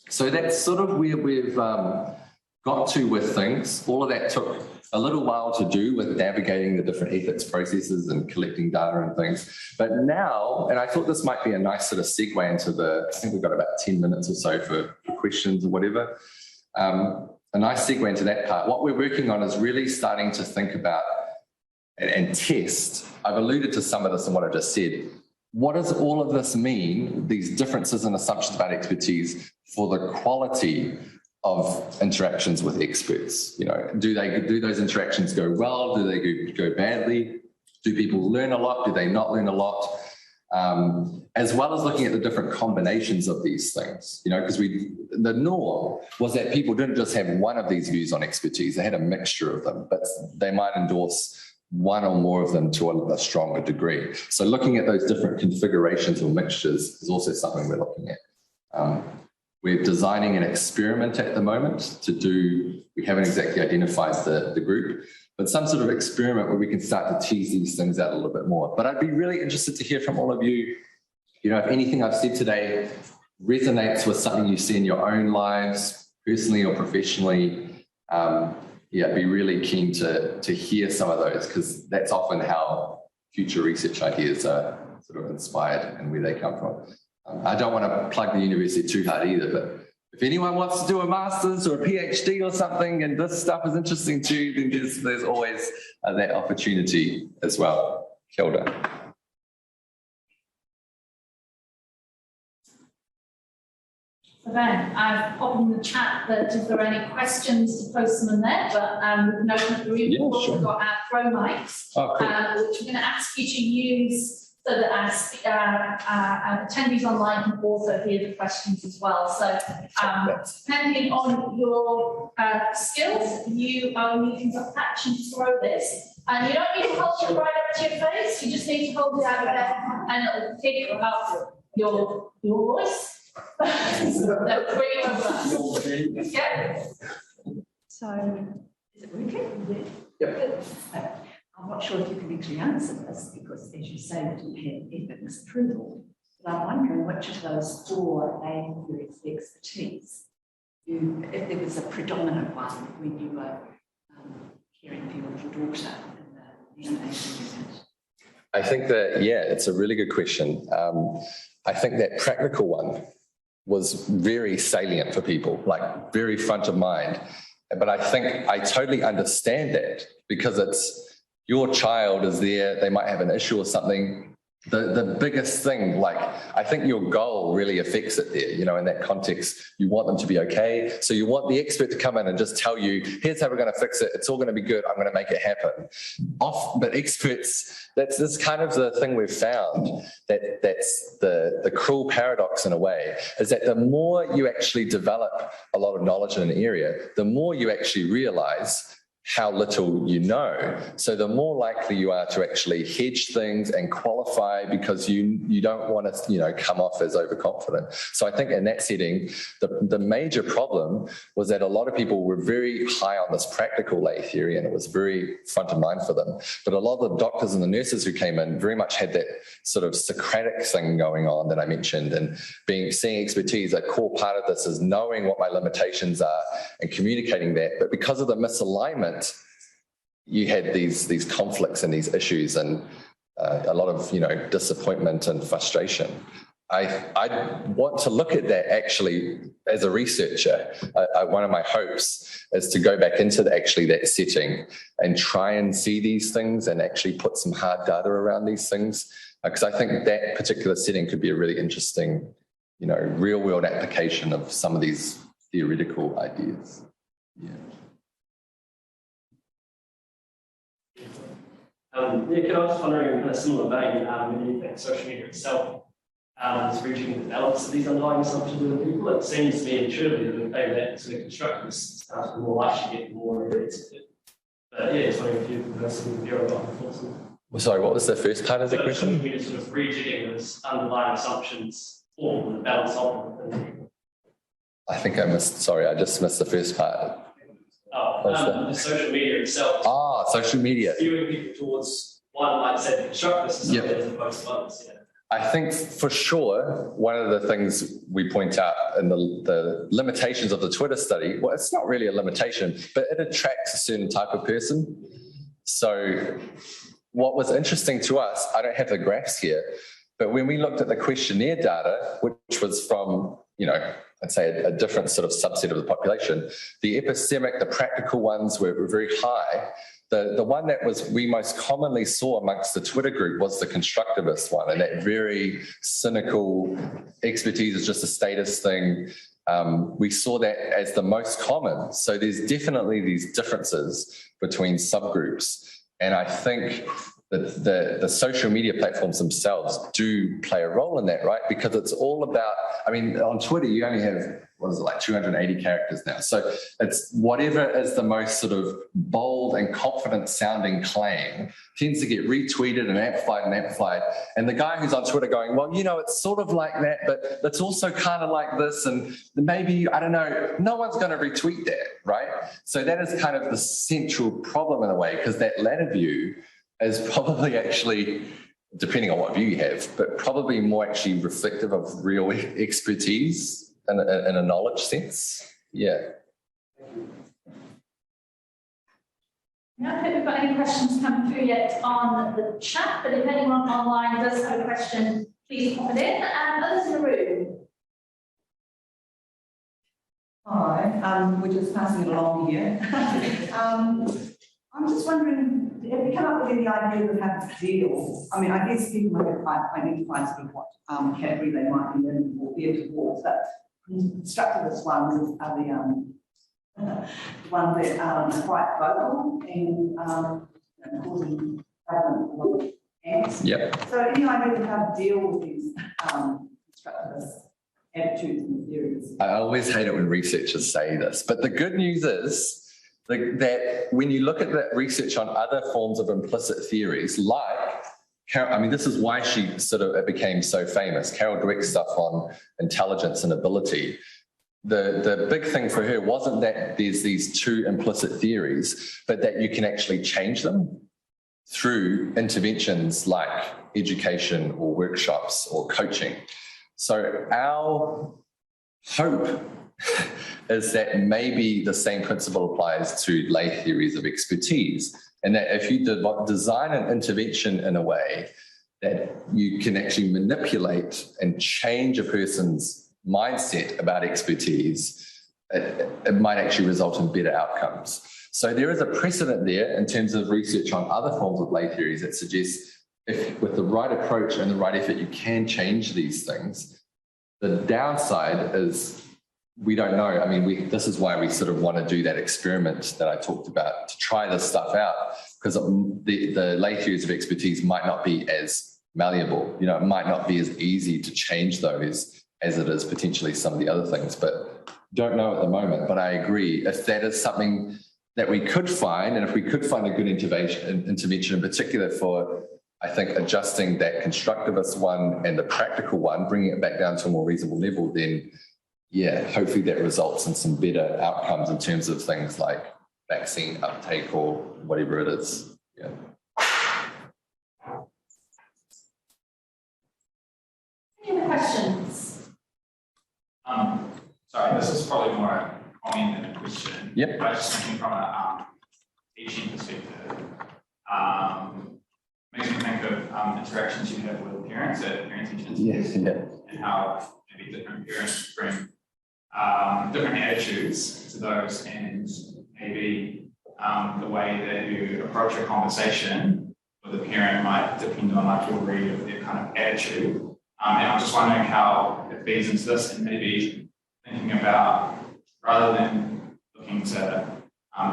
Speaker 3: So that's sort of where we've got to with things. All of that took a little while to do with navigating the different ethics processes and collecting data and things. But now, and I thought this might be a nice sort of segue into I think we've got about 10 minutes or so for questions or whatever. A nice segue into that part. What we're working on is really starting to think about and test. I've alluded to some of this in what I just said. What does all of this mean, these differences and assumptions about expertise, for the quality of interactions with experts? Do those interactions go well? Do they go badly? Do people learn a lot? Do they not learn a lot? As well as looking at the different combinations of these things, because the norm was that people didn't just have one of these views on expertise, they had a mixture of them, but they might endorse one or more of them to a stronger degree. So looking at those different configurations or mixtures is also something we're looking at. We're designing an experiment at the moment we haven't exactly identified the group, but some sort of experiment where we can start to tease these things out a little bit more. But I'd be really interested to hear from all of you, if anything I've said today resonates with something you see in your own lives, personally or professionally. I'd be really keen to hear some of those, because that's often how future research ideas are sort of inspired and where they come from. I don't want to plug the university too hard either, but if anyone wants to do a master's or a PhD or something and this stuff is interesting to you, then there's always that opportunity as well. Kia ora.
Speaker 1: So Ben, I've popped in the chat that if there are any questions to post them in there, but we can open up the room.
Speaker 3: Yeah, sure.
Speaker 1: We've got our throw mics, which we're going to ask you to use so that our attendees online can also hear the questions as well. So depending on your skills, you are needing to action to throw this. And you don't need to hold it right up to your face, you just need to hold it out there and it'll pick up your voice. Yeah.
Speaker 4: So, is it working?
Speaker 3: Yep.
Speaker 4: I'm not sure if you can actually answer this because, as you say, we didn't have ethics approval. But I'm wondering which of those four main areas of expertise, if there was a predominant one when you were caring for your little daughter in the examination unit.
Speaker 3: I think that, it's a really good question. I think that practical one was very salient for people, like very front of mind. But I think I totally understand that, because it's your child is there, they might have an issue or something. The biggest thing, like, I think your goal really affects it there, in that context. You want them to be okay. So you want the expert to come in and just tell you, here's how we're going to fix it. It's all going to be good. I'm going to make it happen. But experts, that's kind of the thing we've found, that's the cruel paradox in a way, is that the more you actually develop a lot of knowledge in an area, the more you actually realize how little you know. So the more likely you are to actually hedge things and qualify, because you don't want to, come off as overconfident. So I think in that setting, the major problem was that a lot of people were very high on this practical lay theory and it was very front of mind for them. But a lot of the doctors and the nurses who came in very much had that sort of Socratic thing going on that I mentioned, and seeing expertise, a core part of this is knowing what my limitations are and communicating that. But because of the misalignment, you had these conflicts and these issues and a lot of, disappointment and frustration. I want to look at that actually as a researcher. One of my hopes is to go back into that setting and try and see these things and actually put some hard data around these things, because I think that particular setting could be a really interesting, real world application of some of these theoretical ideas. Yeah.
Speaker 5: Can I was just wondering, in kind of similar vein, when you think social media itself is reaching the balance of these underlying assumptions of the people, it seems to me intuitively that maybe that sort of constructivist stuff is more likely to get more evidence. But yeah, just wondering if you have some view about the thoughts.
Speaker 3: Sorry, what was the first part of the question?
Speaker 5: Social media sort of rejigging those underlying assumptions or the balance of them.
Speaker 3: I think I just missed the first part.
Speaker 5: The social media itself.
Speaker 3: Social media.
Speaker 5: Skewing people towards one, like say, constructivist as opposed to others. Yeah.
Speaker 3: I think for sure, one of the things we point out in the limitations of the Twitter study, well, it's not really a limitation, but it attracts a certain type of person. So what was interesting to us, I don't have the graphs here, but when we looked at the questionnaire data, which was from, I'd say a different sort of subset of the population, the epistemic, the practical ones were very high. The one that we most commonly saw amongst the Twitter group was the constructivist one, and that very cynical expertise is just a status thing. We saw that as the most common. So there's definitely these differences between subgroups. And I think that the social media platforms themselves do play a role in that, right? Because it's all about, on Twitter, you only have, 280 characters now. So it's whatever is the most sort of bold and confident sounding claim tends to get retweeted and amplified. And the guy who's on Twitter going, well, it's sort of like that, but it's also kind of like this. And maybe, I don't know, no one's going to retweet that, right? So that is kind of the central problem in a way, because that latter view is probably actually, depending on what view you have, but probably more actually reflective of real expertise in a knowledge sense. Yeah.
Speaker 1: I don't think we've got any questions come through yet on the chat, but if anyone online does have a question, please pop it in. And others in the room.
Speaker 4: Hi, we're just passing it along here. I'm just wondering, have you come up with any idea of how to deal? I guess people might identify sort of what category they might be in or veer towards, but constructivist ones are the ones that are quite vocal and causing a lot of angst.
Speaker 3: Yep.
Speaker 4: So any idea of how to deal with these constructivist attitudes and theories?
Speaker 3: I always hate it when researchers say this, but the good news is that when you look at the research on other forms of implicit theories, this is why it became so famous, Carol Dweck's stuff on intelligence and ability. The big thing for her wasn't that there's these two implicit theories, but that you can actually change them through interventions like education or workshops or coaching. So our hope is that maybe the same principle applies to lay theories of expertise, and that if you design an intervention in a way that you can actually manipulate and change a person's mindset about expertise, it might actually result in better outcomes. So there is a precedent there in terms of research on other forms of lay theories that suggests if with the right approach and the right effort, you can change these things. The downside is we don't know. This is why we sort of want to do that experiment that I talked about, to try this stuff out, because the lay theories of expertise might not be as malleable. It might not be as easy to change those as it is potentially some of the other things, but don't know at the moment. But I agree, if that is something that we could find, and if we could find a good intervention in particular for, I think, adjusting that constructivist one and the practical one, bringing it back down to a more reasonable level, then yeah, hopefully that results in some better outcomes in terms of things like vaccine uptake or whatever it is. Yeah.
Speaker 1: Any other questions?
Speaker 6: Sorry, this is probably more a comment than a question.
Speaker 3: Yep.
Speaker 6: I was just thinking from a teaching perspective, makes me think of interactions you have with parents at parent-teacher interviews, and how maybe different parents bring different attitudes to those, and maybe the way that you approach a conversation with a parent might depend on like your read of their kind of attitude. And I'm just wondering how it feeds into this, and maybe thinking about, rather than looking to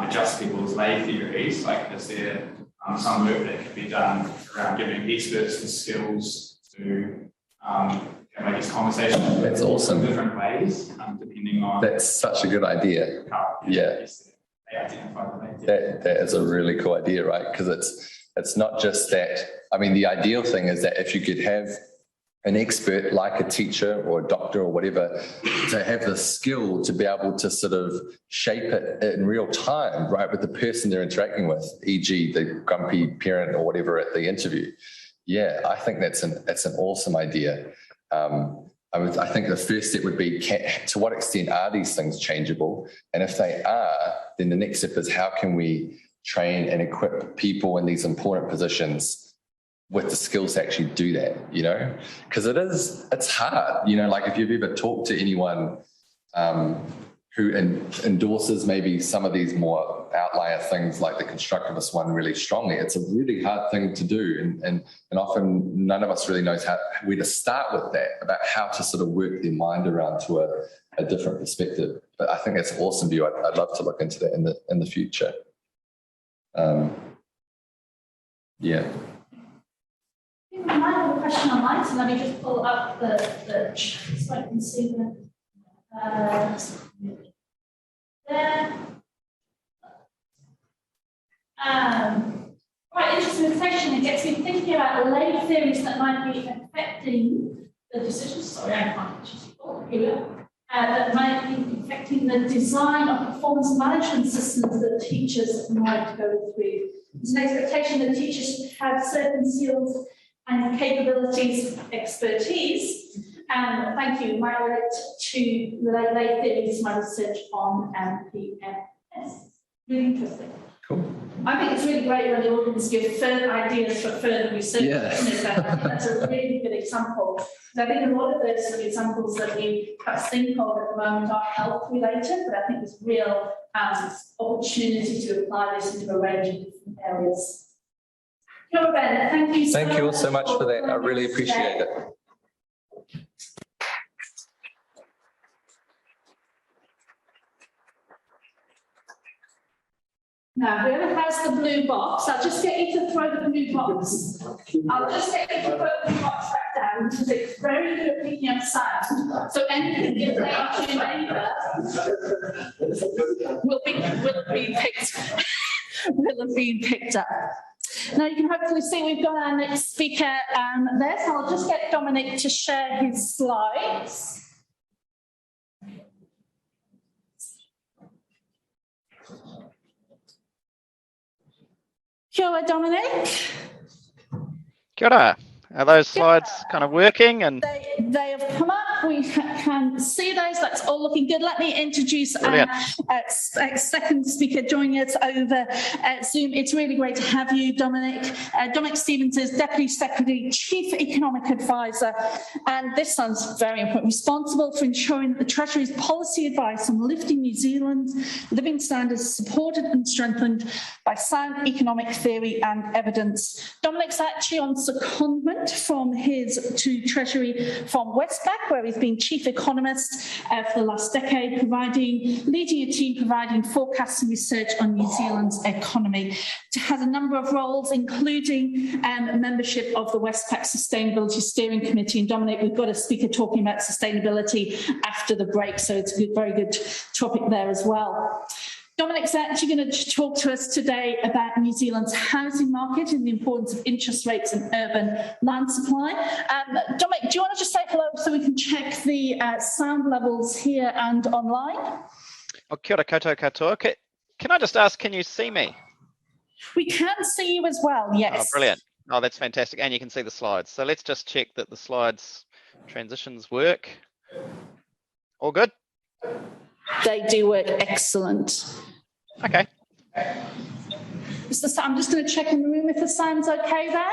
Speaker 6: adjust people's lay theories, like is there some work that can be done around giving experts the skills to have these conversations.
Speaker 3: That's awesome.
Speaker 6: In different ways, depending on.
Speaker 3: That's such a good idea.
Speaker 6: How
Speaker 3: Yeah.
Speaker 6: They identify the lay theory.
Speaker 3: That is a really cool idea, right? Because it's not just that. I mean, the ideal thing is that if you could have an expert like a teacher or a doctor or whatever to have the skill to be able to sort of shape it in real time, right, with the person they're interacting with, e.g. the grumpy parent or whatever at the interview. Yeah, I think that's an awesome idea. I think the first step would be, to what extent are these things changeable? And if they are, then the next step is how can we train and equip people in these important positions with the skills to actually do that, you know? Because it's hard, you know, like if you've ever talked to anyone who endorses maybe some of these more outlier things like the constructivist one really strongly, it's a really hard thing to do. And often none of us really knows where to start with that, about how to sort of work their mind around to a different perspective. But I think that's an awesome view. I'd love to look into that in the future. Yeah.
Speaker 1: I might have a question online, so let me just pull up the chat so I can see there. Quite interesting section. It gets me thinking about lay theories that might be affecting the decisions. Sorry, I can't just here we are. That might be affecting the design of performance management systems that teachers might go through. There's an expectation that teachers should have certain skills and capabilities, expertise. And thank you, my relate to lay theories, my research on MPMS. Really interesting.
Speaker 3: Cool.
Speaker 1: I think it's really great when the audience give further ideas for further research.
Speaker 3: Yeah.
Speaker 1: I think that's a really good example. I think a lot of those examples that we perhaps think of at the moment are health related, but I think there's real opportunity to apply this into a range of different areas. Ben, thank you so much.
Speaker 3: Thank you all so much for that. I really appreciate it.
Speaker 1: Now, whoever has the blue box, I'll just get you to throw the blue box. I'll just get you to throw the blue box back down because it's very good at picking up sound. So anything you say to your neighbour will have been picked up. Now you can hopefully see we've got our next speaker there. So I'll just get Dominick to share his slides. Kia ora, Dominick.
Speaker 7: Kia ora. Are those slides kind of working? And
Speaker 1: they have come up. We can see those. That's all looking good. Let me introduce our second speaker joining us over Zoom. It's really great to have you, Dominick. Dominick Stephens is Deputy Secretary, Chief Economic Advisor, and this sounds very important, responsible for ensuring that the Treasury's policy advice on lifting New Zealand's living standards is supported and strengthened by sound economic theory and evidence. Dominick's actually on secondment to Treasury from Westpac, where he's been Chief Economist for the last decade, leading a team providing forecasting research on New Zealand's economy. Has a number of roles, including membership of the Westpac Sustainability Steering Committee. And Dominick, we've got a speaker talking about sustainability after the break, so it's a very good topic there as well. Dominick's actually going to talk to us today about New Zealand's housing market and the importance of interest rates and urban land supply. Dominick, do you want to just say hello so we can check the sound levels here and online?
Speaker 7: oh, kia ora koutou katoa. Can I just ask, can you see me?
Speaker 1: We can see you as well, yes.
Speaker 7: Oh, brilliant. Oh, that's fantastic. And you can see the slides. So let's just check that the slides transitions work. All good?
Speaker 1: They do work excellent.
Speaker 7: Okay.
Speaker 1: I'm just going to check in the room if the sound's okay there.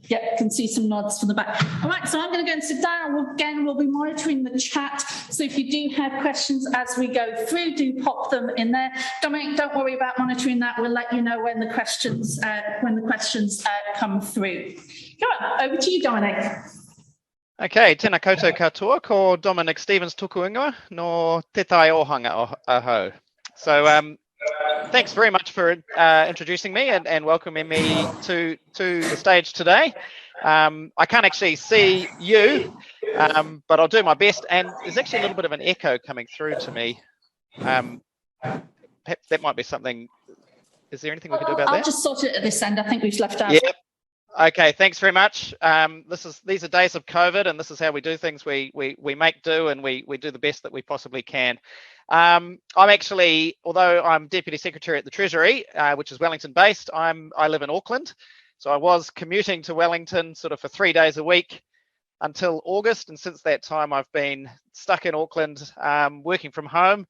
Speaker 1: Yep, can see some nods from the back. All right, so I'm going to go and sit down. Again, we'll be monitoring the chat. So if you do have questions as we go through, do pop them in there. Dominic, don't worry about monitoring that. We'll let you know when the questions come through. Go on, over to you, Dominic.
Speaker 7: Okay, tēnā koutou katoa, ko Dominick Stephens tuku ingoa, no te tai ohanga aho. So thanks very much for introducing me and welcoming me to the stage today. I can't actually see you, but I'll do my best. And there's actually a little bit of an echo coming through to me. Perhaps that might be something. Is there anything we can do about that?
Speaker 1: I'll just sort it at this end. I think we've left out.
Speaker 7: Yeah. Okay, thanks very much. These are days of COVID, and this is how we do things. We make do, and we do the best that we possibly can. I'm actually, although I'm Deputy Secretary at the Treasury, which is Wellington based, I live in Auckland. So I was commuting to Wellington sort of for 3 days a week until August, and since that time I've been stuck in Auckland, working from home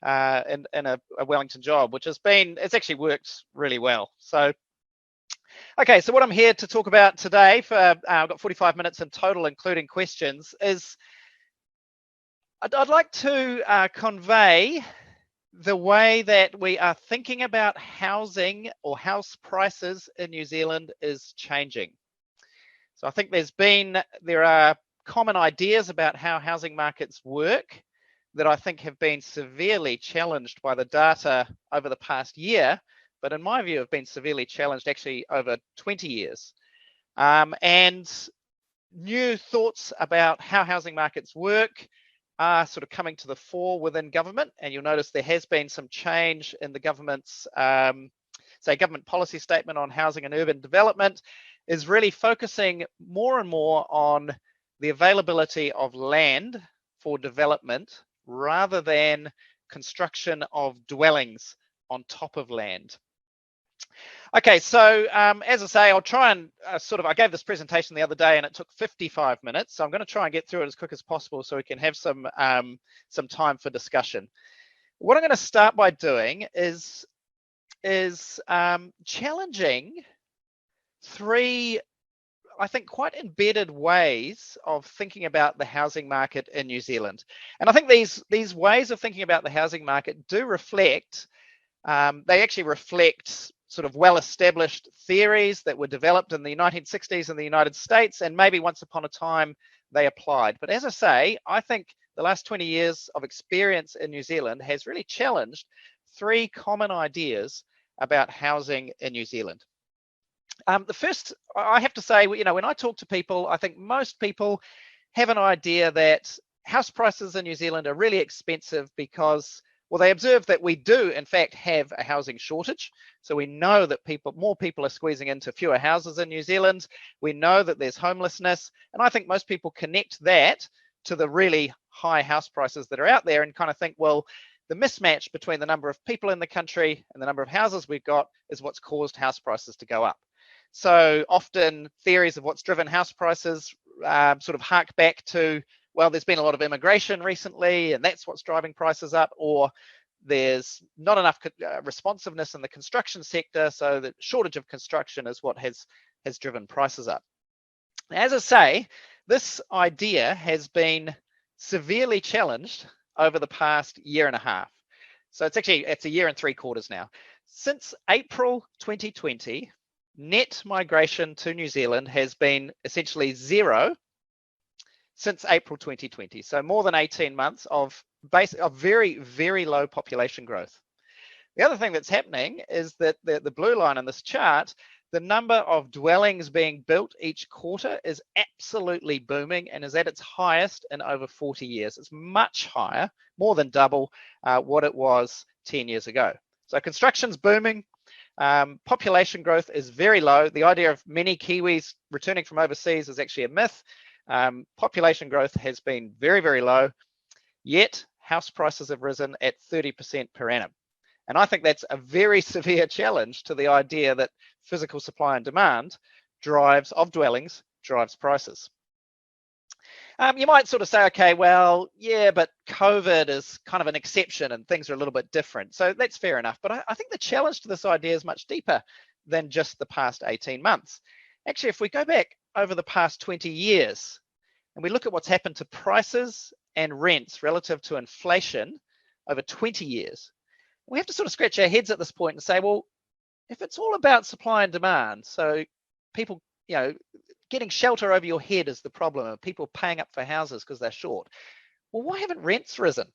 Speaker 7: in a Wellington job, which it's actually worked really well. So. Okay, so what I'm here to talk about today, I've got 45 minutes in total, including questions, is I'd like to convey the way that we are thinking about housing or house prices in New Zealand is changing. So I think there are common ideas about how housing markets work that I think have been severely challenged by the data over the past year, but in my view have been severely challenged actually over 20 years. And new thoughts about how housing markets work are sort of coming to the fore within government. And you'll notice there has been some change in the government's, government policy statement on housing and urban development is really focusing more and more on the availability of land for development rather than construction of dwellings on top of land. Okay, so as I say, I'll try and I gave this presentation the other day and it took 55 minutes. So I'm going to try and get through it as quick as possible so we can have some time for discussion. What I'm going to start by doing is challenging three, I think, quite embedded ways of thinking about the housing market in New Zealand. And I think these ways of thinking about the housing market do reflect, they actually reflect sort of well-established theories that were developed in the 1960s in the United States, and maybe once upon a time they applied. But as I say, I think the last 20 years of experience in New Zealand has really challenged three common ideas about housing in New Zealand. The first, I have to say, when I talk to people, I think most people have an idea that house prices in New Zealand are really expensive because, well, they observe that we do, in fact, have a housing shortage. So we know that more people are squeezing into fewer houses in New Zealand. We know that there's homelessness. And I think most people connect that to the really high house prices that are out there and kind of think, well, the mismatch between the number of people in the country and the number of houses we've got is what's caused house prices to go up. So often theories of what's driven house prices sort of hark back to, well, there's been a lot of immigration recently and that's what's driving prices up, or there's not enough responsiveness in the construction sector, so the shortage of construction is what has driven prices up. As I say, this idea has been severely challenged over the past year and a half. So it's a year and 3 quarters now. Since April 2020, net migration to New Zealand has been essentially zero since April 2020. So more than 18 months of very, very low population growth. The other thing that's happening is that the blue line on this chart, the number of dwellings being built each quarter is absolutely booming and is at its highest in over 40 years. It's much higher, more than double what it was 10 years ago. So construction's booming. Population growth is very low. The idea of many Kiwis returning from overseas is actually a myth. Population growth has been very, very low, yet house prices have risen at 30% per annum. And I think that's a very severe challenge to the idea that physical supply and demand of dwellings drives prices. You might sort of say, okay, well, yeah, but COVID is kind of an exception and things are a little bit different. So that's fair enough. But I think the challenge to this idea is much deeper than just the past 18 months. Actually, if we go back over the past 20 years and we look at what's happened to prices and rents relative to inflation over 20 years, we have to sort of scratch our heads at this point and say, well, if it's all about supply and demand, so people, getting shelter over your head is the problem, and people paying up for houses because they're short, well, why haven't rents risen?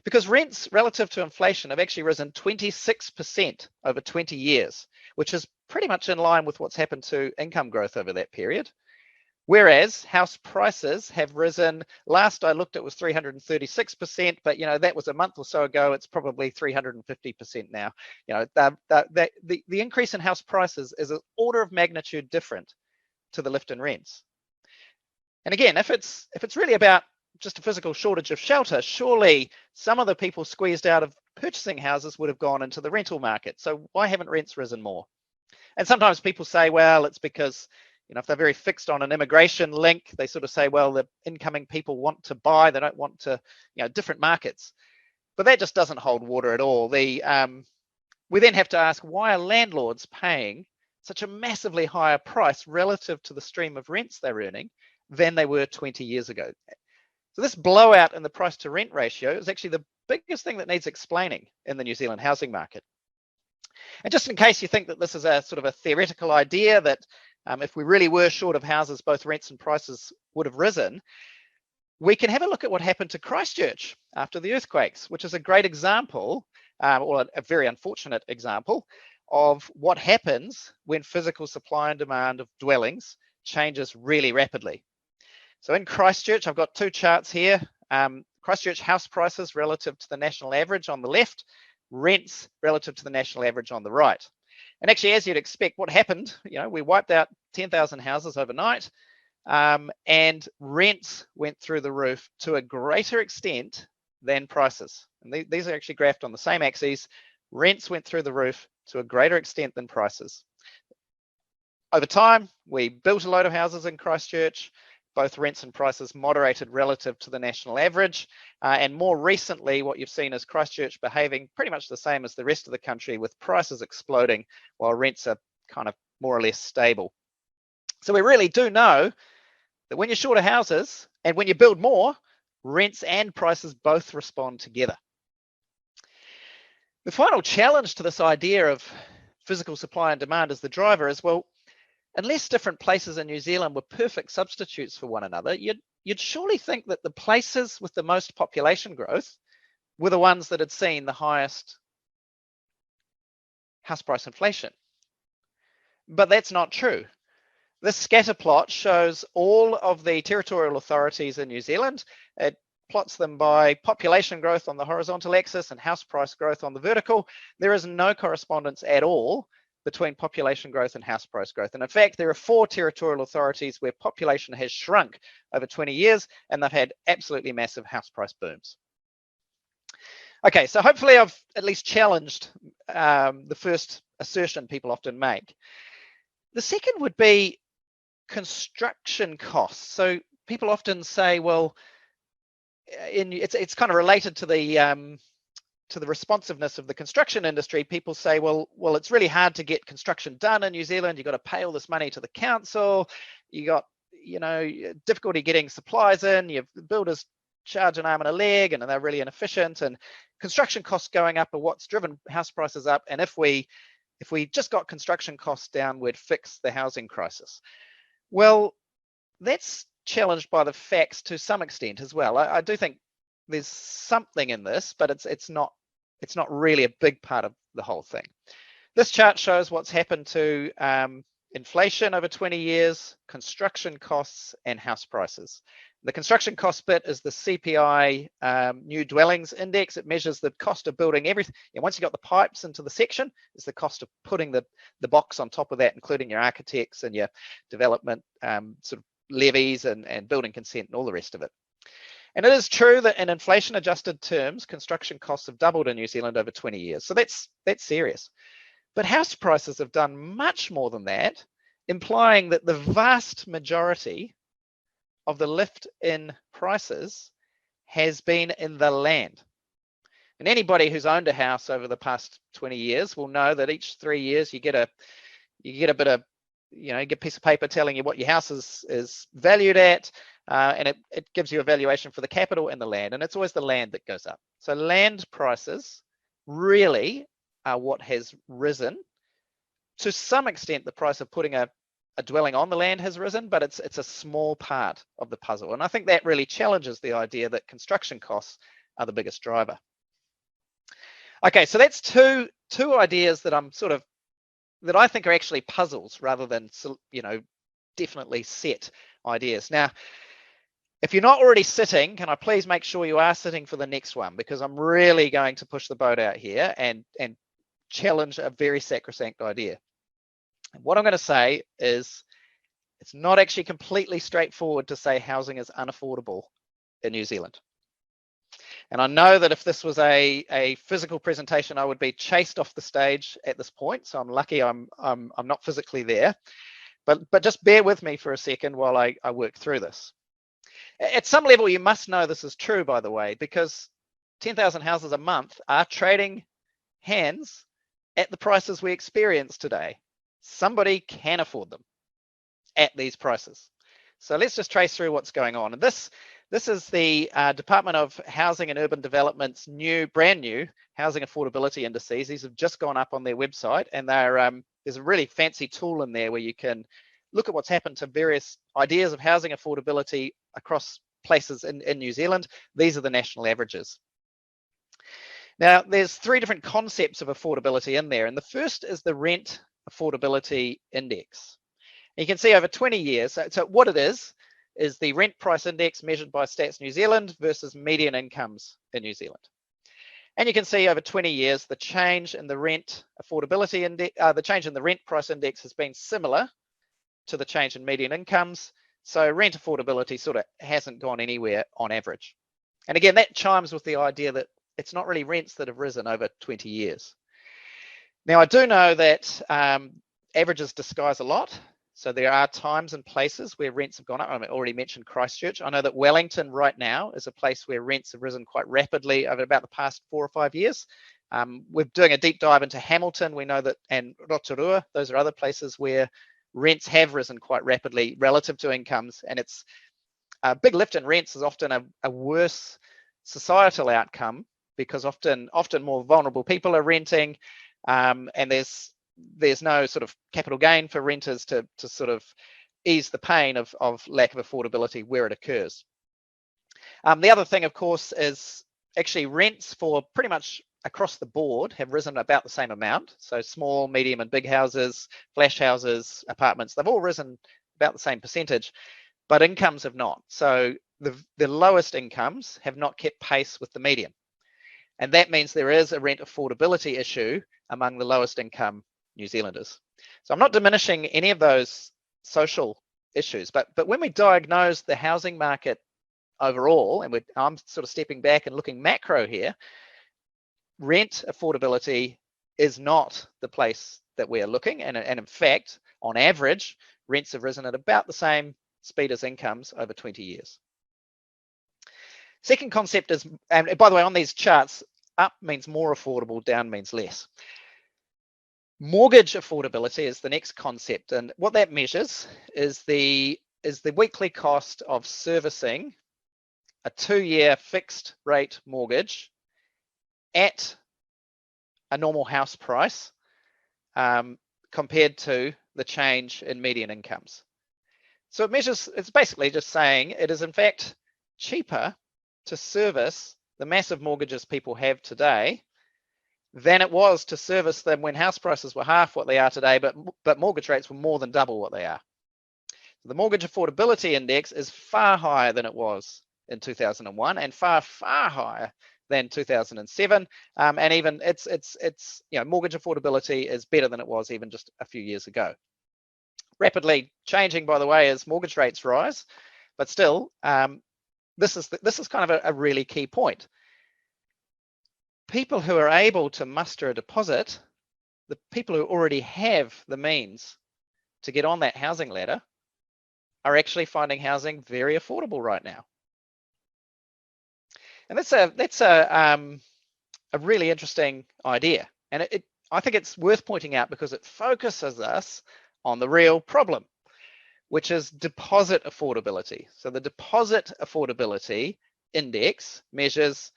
Speaker 7: Because rents relative to inflation have actually risen 26% over 20 years, which is pretty much in line with what's happened to income growth over that period. Whereas house prices have risen, last I looked it was 336%, but that was a month or so ago, it's probably 350% now. The increase in house prices is an order of magnitude different to the lift in rents. And again, if it's really about just a physical shortage of shelter, surely some of the people squeezed out of purchasing houses would have gone into the rental market. So why haven't rents risen more? And sometimes people say, well, it's because if they're very fixed on an immigration link, they sort of say, well, the incoming people want to buy, they don't want to, different markets. But that just doesn't hold water at all. We then have to ask, why are landlords paying such a massively higher price relative to the stream of rents they're earning than they were 20 years ago? So this blowout in the price to rent ratio is actually the biggest thing that needs explaining in the New Zealand housing market. And just in case you think that this is a sort of a theoretical idea that if we really were short of houses, both rents and prices would have risen, we can have a look at what happened to Christchurch after the earthquakes, which is a great example, or a very unfortunate example, of what happens when physical supply and demand of dwellings changes really rapidly. So in Christchurch, I've got two charts here. Christchurch house prices relative to the national average on the left, rents relative to the national average on the right. And actually, as you'd expect, what happened, we wiped out 10,000 houses overnight, and rents went through the roof to a greater extent than prices. And these are actually graphed on the same axes. Rents went through the roof to a greater extent than prices. Over time, we built a load of houses in Christchurch. Both rents and prices moderated relative to the national average. And more recently, what you've seen is Christchurch behaving pretty much the same as the rest of the country, with prices exploding while rents are kind of more or less stable. So we really do know that when you're short of houses and when you build more, rents and prices both respond together. The final challenge to this idea of physical supply and demand as the driver is, well, unless different places in New Zealand were perfect substitutes for one another, you'd surely think that the places with the most population growth were the ones that had seen the highest house price inflation. But that's not true. This scatter plot shows all of the territorial authorities in New Zealand. It plots them by population growth on the horizontal axis and house price growth on the vertical. There is no correspondence at all between population growth and house price growth. And in fact, there are 4 territorial authorities where population has shrunk over 20 years, and they've had absolutely massive house price booms. Okay, so hopefully I've at least challenged the first assertion people often make. The second would be construction costs. So people often say, well, it's kind of related to the responsiveness of the construction industry. People say, well, it's really hard to get construction done in New Zealand. You've got to pay all this money to the council. You got, difficulty getting supplies in. Your builders charge an arm and a leg, and they're really inefficient. And construction costs going up are what's driven house prices up. And if we just got construction costs down, we'd fix the housing crisis. Well, that's challenged by the facts to some extent as well. I do think there's something in this, but it's not really a big part of the whole thing. This chart shows what's happened to inflation over 20 years, construction costs, and house prices. The construction cost bit is the CPI new dwellings index. It measures the cost of building everything. And once you got the pipes into the section, it's the cost of putting the box on top of that, including your architects and your development sort of levies and building consent and all the rest of it. And it is true that in inflation-adjusted terms, construction costs have doubled in New Zealand over 20 years. So that's serious. But house prices have done much more than that, implying that the vast majority of the lift in prices has been in the land. And anybody who's owned a house over the past 20 years will know that each 3 years you get a bit of, you get a piece of paper telling you what your house is valued at, and it gives you a valuation for the capital and the land, and it's always the land that goes up. So land prices really are what has risen. To some extent, the price of putting a dwelling on the land has risen, but it's a small part of the puzzle. And I think that really challenges the idea that construction costs are the biggest driver. Okay, so that's two ideas that that I think are actually puzzles rather than, definitely set ideas. Now, if you're not already sitting, can I please make sure you are sitting for the next one, because I'm really going to push the boat out here and challenge a very sacrosanct idea. What I'm going to say is it's not actually completely straightforward to say housing is unaffordable in New Zealand. And I know that if this was a physical presentation, I would be chased off the stage at this point. So I'm lucky I'm not physically there. But just bear with me for a second while I work through this. At some level, you must know this is true, by the way, because 10,000 houses a month are trading hands at the prices we experience today. Somebody can afford them at these prices. So let's just trace through what's going on. And this is the Department of Housing and Urban Development's brand new housing affordability indices. These have just gone up on their website, and there's a really fancy tool in there where you can look at what's happened to various ideas of housing affordability across places in New Zealand. These are the national averages. Now, there's 3 different concepts of affordability in there, and the first is the Rent Affordability Index. And you can see over 20 years, so what it is the rent price index measured by Stats New Zealand versus median incomes in New Zealand. And you can see over 20 years, the change in the rent affordability index, the change in the rent price index has been similar to the change in median incomes. So rent affordability sort of hasn't gone anywhere on average. And again, that chimes with the idea that it's not really rents that have risen over 20 years. Now, I do know that averages disguise a lot. So there are times and places where rents have gone up. I already mentioned Christchurch. I know that Wellington right now is a place where rents have risen quite rapidly over about the past 4 or 5 years. We're doing a deep dive into Hamilton. We know that, and Rotorua, those are other places where rents have risen quite rapidly relative to incomes. And it's a big lift in rents is often a worse societal outcome, because often more vulnerable people are renting, and there's no sort of capital gain for renters to sort of ease the pain of lack of affordability where it occurs. The other thing, of course, is actually rents for pretty much across the board have risen about the same amount. So small, medium and big houses, flash houses, apartments, they've all risen about the same percentage, but incomes have not. So the lowest incomes have not kept pace with the median. And that means there is a rent affordability issue among the lowest income New Zealanders. So I'm not diminishing any of those social issues, but when we diagnose the housing market overall, and I'm sort of stepping back and looking macro here, rent affordability is not the place that we are looking. And in fact, on average, rents have risen at about the same speed as incomes over 20 years. Second concept is, and by the way, on these charts, up means more affordable, down means less. Mortgage affordability is the next concept, and what that measures is the weekly cost of servicing a 2-year fixed rate mortgage at a normal house price compared to the change in median incomes. So it's basically just saying it is in fact cheaper to service the massive mortgages people have today than it was to service them when house prices were half what they are today, but mortgage rates were more than double what they are. The mortgage affordability index is far higher than it was in 2001 and far higher than 2007. And even it's mortgage affordability is better than it was even just a few years ago. Rapidly changing, by the way, as mortgage rates rise, but still, this is kind of a really key point. People who are able to muster a deposit, the people who already have the means to get on that housing ladder, are actually finding housing very affordable right now. And that's a really interesting idea. And I think it's worth pointing out because it focuses us on the real problem, which is deposit affordability. So the deposit affordability index measures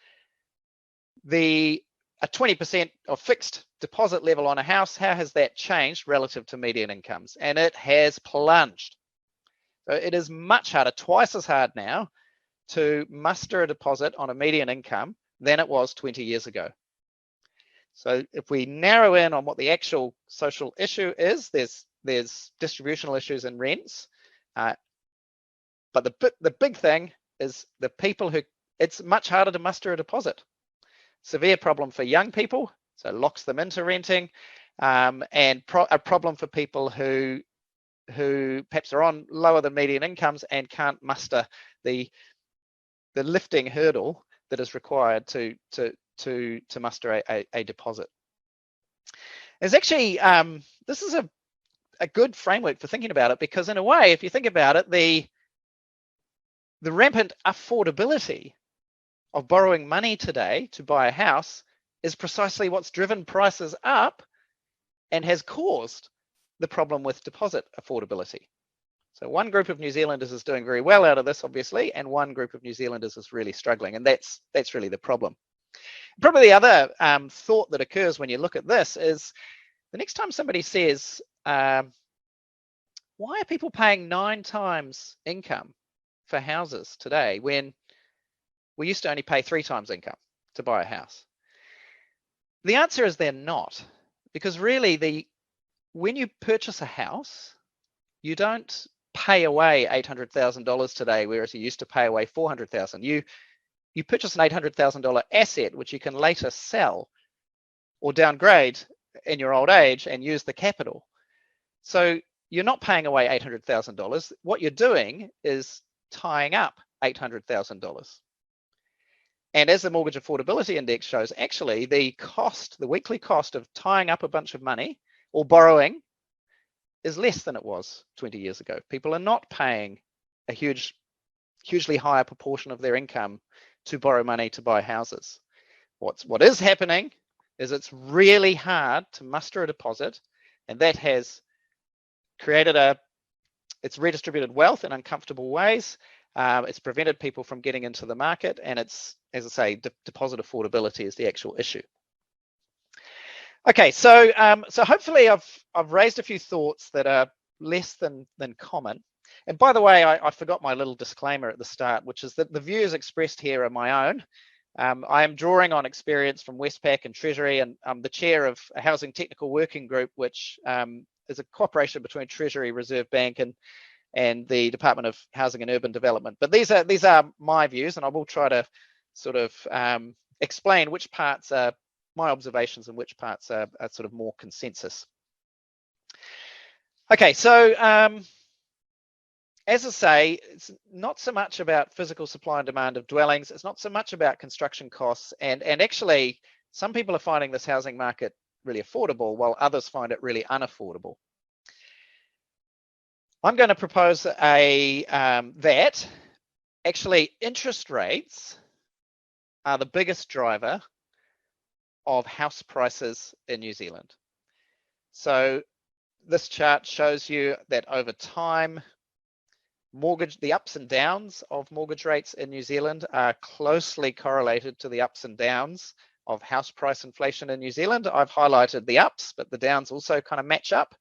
Speaker 7: a 20% of fixed deposit level on a house. How has that changed relative to median incomes? And it has plunged. So it is much harder, twice as hard now, to muster a deposit on a median income than it was 20 years ago. So if we narrow in on what the actual social issue is, there's distributional issues and rents. But the big thing is the people who, it's much harder to muster a deposit. Severe problem for young people, so locks them into renting, and a problem for people who perhaps are on lower than median incomes and can't muster the lifting hurdle that is required to muster a deposit. There's actually this is a good framework for thinking about it, because in a way, if you think about it, the rampant affordability of borrowing money today to buy a house is precisely what's driven prices up and has caused the problem with deposit affordability. So one group of New Zealanders is doing very well out of this, obviously, and one group of New Zealanders is really struggling, and that's really the problem. Probably the other thought that occurs when you look at this is the next time somebody says, why are people paying 9 times income for houses today when we used to only pay 3 times income to buy a house? The answer is they're not, because really when you purchase a house, you don't pay away $800,000 today, whereas you used to pay away $400,000. You purchase an $800,000 asset, which you can later sell or downgrade in your old age and use the capital. So you're not paying away $800,000. What you're doing is tying up $800,000. And as the Mortgage Affordability Index shows, actually the weekly cost of tying up a bunch of money or borrowing is less than it was 20 years ago. People are not paying a hugely higher proportion of their income to borrow money to buy houses. What is happening is it's really hard to muster a deposit, and that has created it's redistributed wealth in uncomfortable ways. It's prevented people from getting into the market, and it's, as I say, deposit affordability is the actual issue. Okay, so hopefully I've raised a few thoughts that are less than common. And by the way, I forgot my little disclaimer at the start, which is that the views expressed here are my own. I am drawing on experience from Westpac and Treasury, and I'm the chair of a housing technical working group, which is a cooperation between Treasury, Reserve Bank, and the Department of Housing and Urban Development. But these are my views, and I will try to sort of explain which parts are my observations and which parts are sort of more consensus. Okay, so as I say, it's not so much about physical supply and demand of dwellings. It's not so much about construction costs. And actually, some people are finding this housing market really affordable, while others find it really unaffordable. I'm going to propose that actually interest rates are the biggest driver of house prices in New Zealand. So this chart shows you that over time, the ups and downs of mortgage rates in New Zealand are closely correlated to the ups and downs of house price inflation in New Zealand. I've highlighted the ups, but the downs also kind of match up.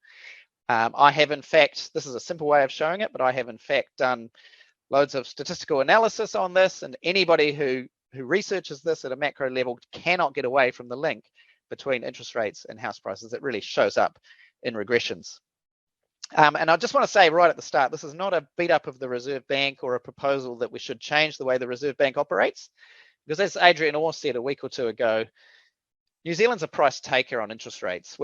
Speaker 7: I have, in fact, this is a simple way of showing it, but I have in fact done loads of statistical analysis on this, and anybody who researches this at a macro level cannot get away from the link between interest rates and house prices. It really shows up in regressions. And I just want to say right at the start, this is not a beat up of the Reserve Bank or a proposal that we should change the way the Reserve Bank operates, because as Adrian Orr said a week or two ago, New Zealand's a price taker on interest rates.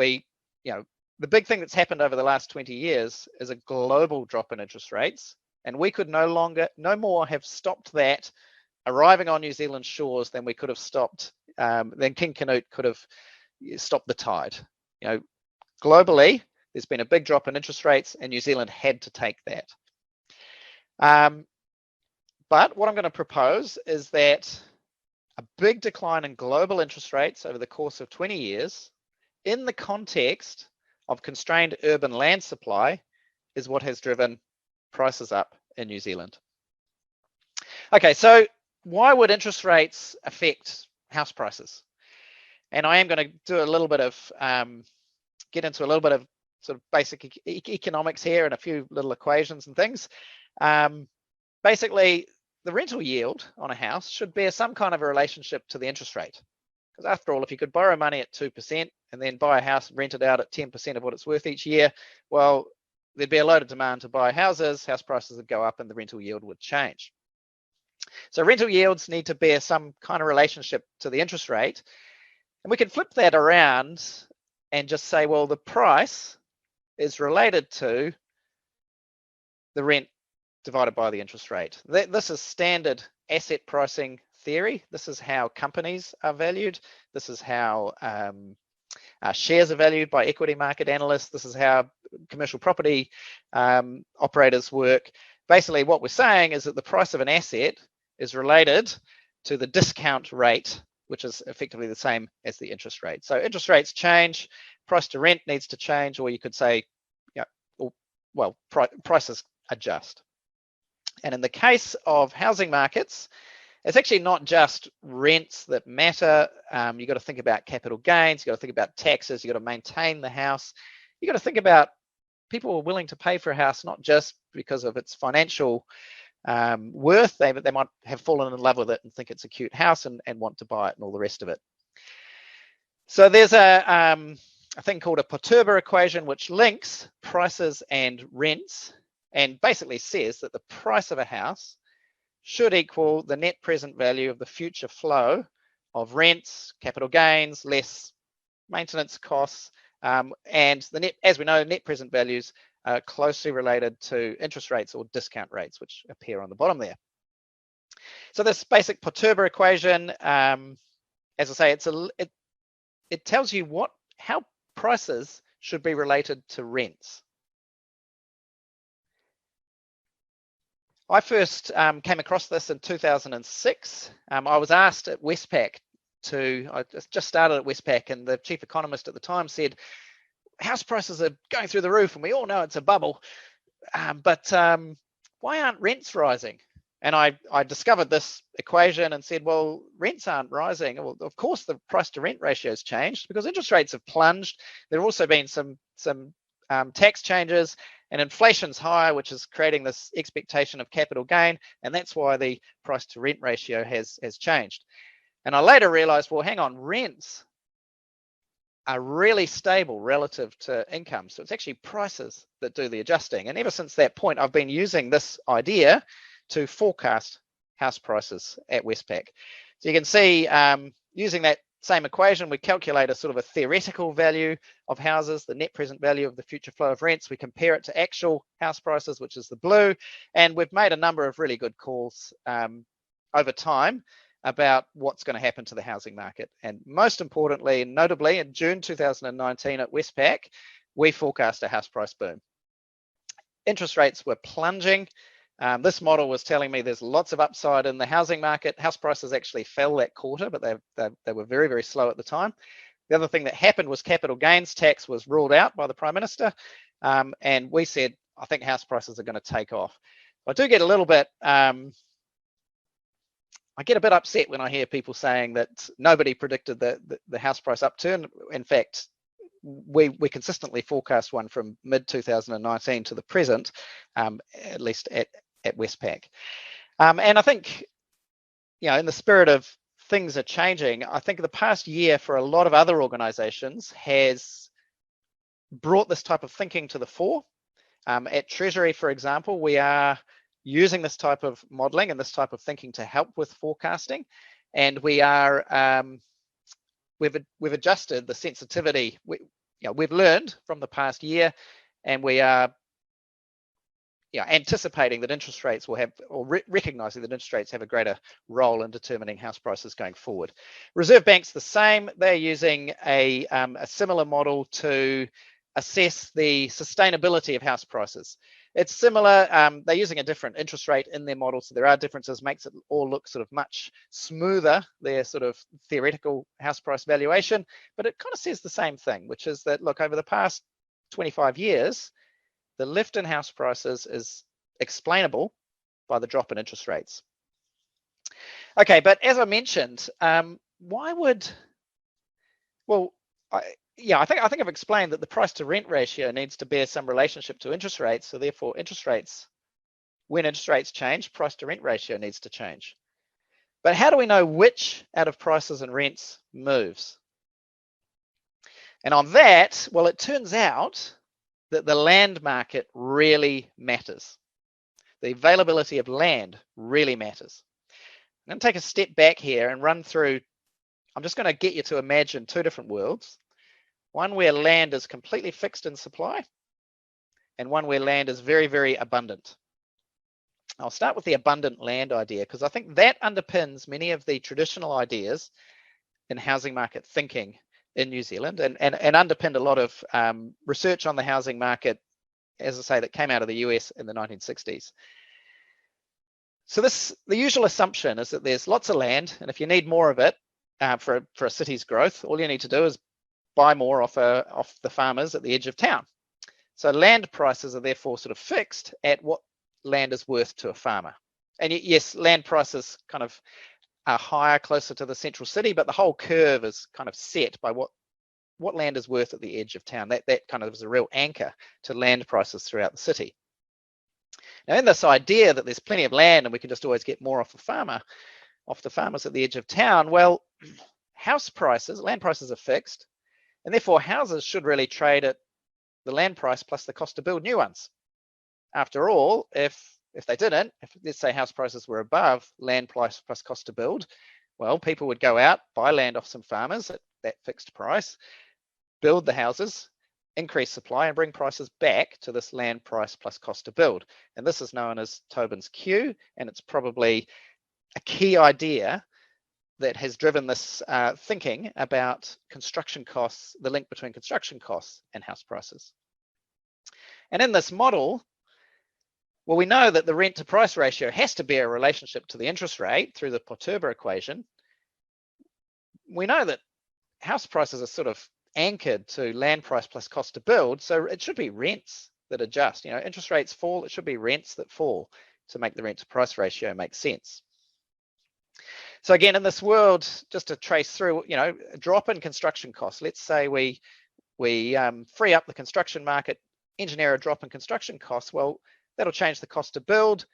Speaker 7: The big thing that's happened over the last 20 years is a global drop in interest rates, and we could no more have stopped that arriving on New Zealand's shores than we could have stopped, than King Canute could have stopped the tide. Globally, there's been a big drop in interest rates, and New Zealand had to take that. But what I'm going to propose is that a big decline in global interest rates over the course of 20 years in the context of constrained urban land supply is what has driven prices up in New Zealand. Okay, so why would interest rates affect house prices? And I am going to do a little bit of, get into a little bit of sort of basic economics here and a few little equations and things. Basically, the rental yield on a house should bear some kind of a relationship to the interest rate. Because after all, if you could borrow money at 2% and then buy a house, rent it out at 10% of what it's worth each year, well, there'd be a load of demand to buy houses, house prices would go up and the rental yield would change. So rental yields need to bear some kind of relationship to the interest rate. And we can flip that around and just say, well, the price is related to the rent divided by the interest rate. This is standard asset pricing theory. This is how companies are valued. This is how shares are valued by equity market analysts. This is how commercial property operators work. Basically, what we're saying is that the price of an asset is related to the discount rate, which is effectively the same as the interest rate. So interest rates change, price to rent needs to change, or you could say, well, prices adjust. And in the case of housing markets, it's actually not just rents that matter. You've got to think about capital gains, you've got to think about taxes, you've got to maintain the house. You've got to think about people who are willing to pay for a house, not just because of its financial worth, they might have fallen in love with it and think it's a cute house and want to buy it and all the rest of it. So there's a thing called a perturber equation, which links prices and rents and basically says that the price of a house should equal the net present value of the future flow of rents, capital gains, less maintenance costs, and the net, as we know, net present values are closely related to interest rates or discount rates, which appear on the bottom there. So this basic perturber equation, as I say, it tells you how prices should be related to rents. I first came across this in 2006. I was asked at Westpac I just started at Westpac, and the chief economist at the time said, house prices are going through the roof and we all know it's a bubble, but why aren't rents rising? And I discovered this equation and said, well, rents aren't rising. Well, of course, the price to rent ratio has changed because interest rates have plunged. There have also been some tax changes, and inflation's higher, which is creating this expectation of capital gain, and that's why the price to rent ratio has changed. And I later realized, well, hang on, rents are really stable relative to income. So it's actually prices that do the adjusting. And ever since that point, I've been using this idea to forecast house prices at Westpac. So you can see, using that same equation, we calculate a sort of a theoretical value of houses, the net present value of the future flow of rents. We compare it to actual house prices, which is the blue. And we've made a number of really good calls over time about what's going to happen to the housing market. And most importantly, and notably, in June 2019 at Westpac, we forecast a house price boom. Interest rates were plunging. This model was telling me there's lots of upside in the housing market. House prices actually fell that quarter, but they were very, very slow at the time. The other thing that happened was capital gains tax was ruled out by the Prime Minister. And we said, I think house prices are going to take off. I do get a little bit, I get a bit upset when I hear people saying that nobody predicted the house price upturn. In fact, we consistently forecast one from mid-2019 to the present, at least at Westpac. And I think, in the spirit of things are changing, I think the past year for a lot of other organisations has brought this type of thinking to the fore. At Treasury, for example, we are using this type of modelling and this type of thinking to help with forecasting, and we are we've adjusted the sensitivity. We've learned from the past year, and we are anticipating that interest rates will have, or recognising that interest rates have a greater role in determining house prices going forward. Reserve Bank's the same. They're using a similar model to assess the sustainability of house prices. It's similar. They're using a different interest rate in their model, so there are differences, makes it all look sort of much smoother, their sort of theoretical house price valuation, but it kind of says the same thing, which is that, look, over the past 25 years, the lift in house prices is explainable by the drop in interest rates. Okay, but as I mentioned, why would, well, I think I've explained that the price to rent ratio needs to bear some relationship to interest rates. So therefore interest rates, when interest rates change, price to rent ratio needs to change. But how do we know which out of prices and rents moves? And on that, well, it turns out that the land market really matters. The availability of land really matters. I'm going to take a step back here and run through, I'm just going to get you to imagine two different worlds. One where land is completely fixed in supply, and one where land is very, very abundant. I'll start with the abundant land idea, because I think that underpins many of the traditional ideas in housing market thinking in New Zealand, and underpinned a lot of research on the housing market, as I say, that came out of the US in the 1960s. So the usual assumption is that there's lots of land, and if you need more of it for a city's growth, all you need to do is buy more off the farmers at the edge of town. So land prices are therefore sort of fixed at what land is worth to a farmer. And yes, land prices kind of are higher closer to the central city, but the whole curve is kind of set by what land is worth at the edge of town. That kind of is a real anchor to land prices throughout the city. Now, in this idea that there's plenty of land and we can just always get more off the farmers at the edge of town, well, house prices, land prices are fixed, and therefore houses should really trade at the land price plus the cost to build new ones. After all, if they didn't, if let's say house prices were above land price plus cost to build, well, people would go out, buy land off some farmers at that fixed price, build the houses, increase supply, and bring prices back to this land price plus cost to build. And this is known as Tobin's Q, and it's probably a key idea that has driven this thinking about construction costs, the link between construction costs and house prices. And in this model, well, we know that the rent to price ratio has to bear a relationship to the interest rate through the Poturba equation. We know that house prices are sort of anchored to land price plus cost to build, so it should be rents that adjust. You know, interest rates fall, it should be rents that fall to make the rent to price ratio make sense. So again, in this world, just to trace through, you know, a drop in construction costs. Let's say we free up the construction market, engineer a drop in construction costs. Well, that'll change the cost to build.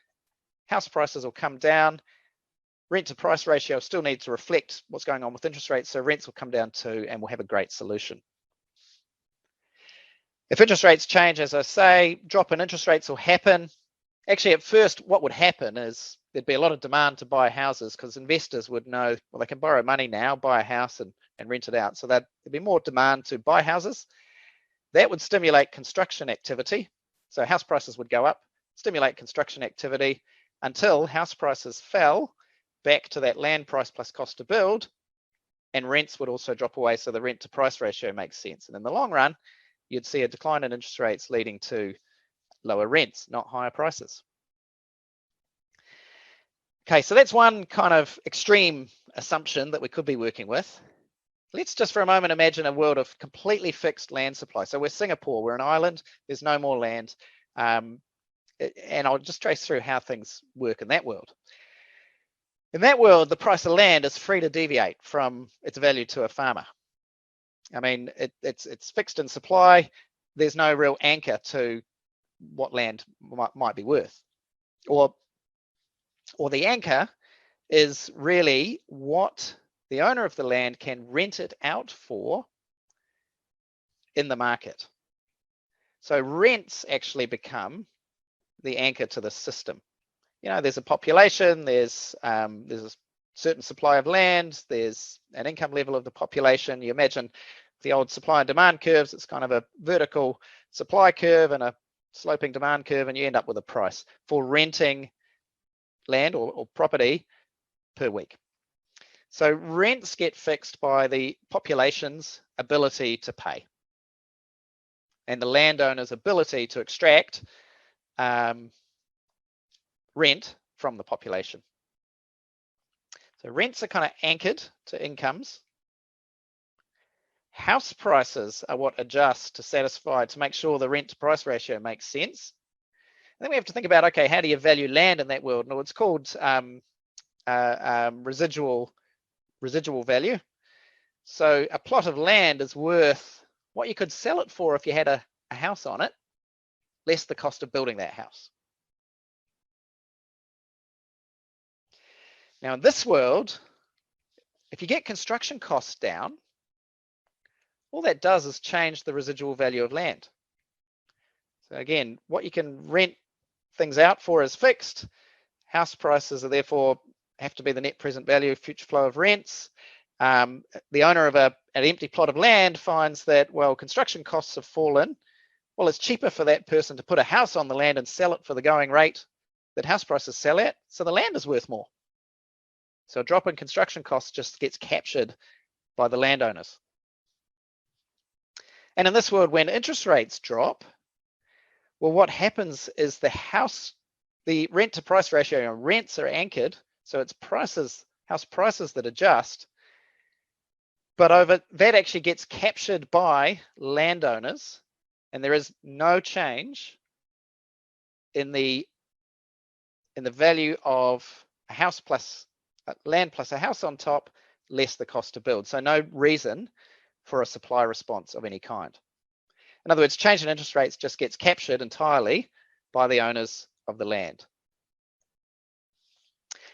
Speaker 7: House prices will come down. Rent to price ratio still needs to reflect what's going on with interest rates, so rents will come down too, and we'll have a great solution. If interest rates change, as I say, drop in interest rates will happen. Actually, at first, what would happen is there'd be a lot of demand to buy houses because investors would know, well, they can borrow money now, buy a house and rent it out. So there'd be more demand to buy houses. That would stimulate construction activity. So house prices would go up, stimulate construction activity until house prices fell back to that land price plus cost to build, and rents would also drop away. So the rent to price ratio makes sense. And in the long run, you'd see a decline in interest rates leading to lower rents, not higher prices. Okay, so that's one kind of extreme assumption that we could be working with. Let's just for a moment imagine a world of completely fixed land supply. So we're Singapore, we're an island, there's no more land. And I'll just trace through how things work in that world. In that world, the price of land is free to deviate from its value to a farmer. I mean, it's fixed in supply. There's no real anchor to what land might be worth. Or the anchor is really what the owner of the land can rent it out for in the market. So rents actually become the anchor to the system. You know, there's a population, there's a certain supply of land, there's an income level of the population. You imagine the old supply and demand curves, it's kind of a vertical supply curve and a sloping demand curve, and you end up with a price for renting land or property per week. So rents get fixed by the population's ability to pay and the landowner's ability to extract rent from the population. So rents are kind of anchored to incomes. House prices are what adjust to make sure the rent to price ratio makes sense. And then we have to think about, okay, how do you value land in that world? No, it's called residual value. So a plot of land is worth what you could sell it for if you had a house on it, less the cost of building that house. Now in this world, if you get construction costs down, all that does is change the residual value of land. So again, what you can rent things out for is fixed. House prices are therefore have to be the net present value of future flow of rents. The owner of an empty plot of land finds that, well, construction costs have fallen. Well, it's cheaper for that person to put a house on the land and sell it for the going rate that house prices sell at, so the land is worth more. So a drop in construction costs just gets captured by the landowners. And in this world, when interest rates drop, well, what happens is the rent to price ratio, rents are anchored, so it's house prices that adjust, but that actually gets captured by landowners, and there is no change in the value of a house plus land plus a house on top, less the cost to build. So no reason for a supply response of any kind. In other words, change in interest rates just gets captured entirely by the owners of the land.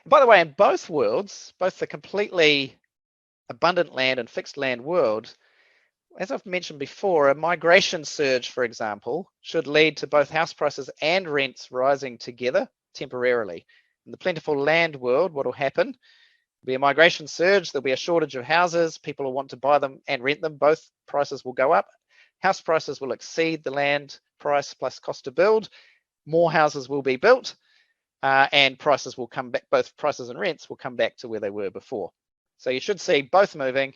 Speaker 7: And by the way, in both worlds, both the completely abundant land and fixed land world, as I've mentioned before, a migration surge, for example, should lead to both house prices and rents rising together temporarily. In the plentiful land world, what will happen? There'll be a migration surge, there'll be a shortage of houses, people will want to buy them and rent them, both prices will go up. House prices will exceed the land price plus cost to build, more houses will be built, and prices will come back, both prices and rents will come back to where they were before. So you should see both moving,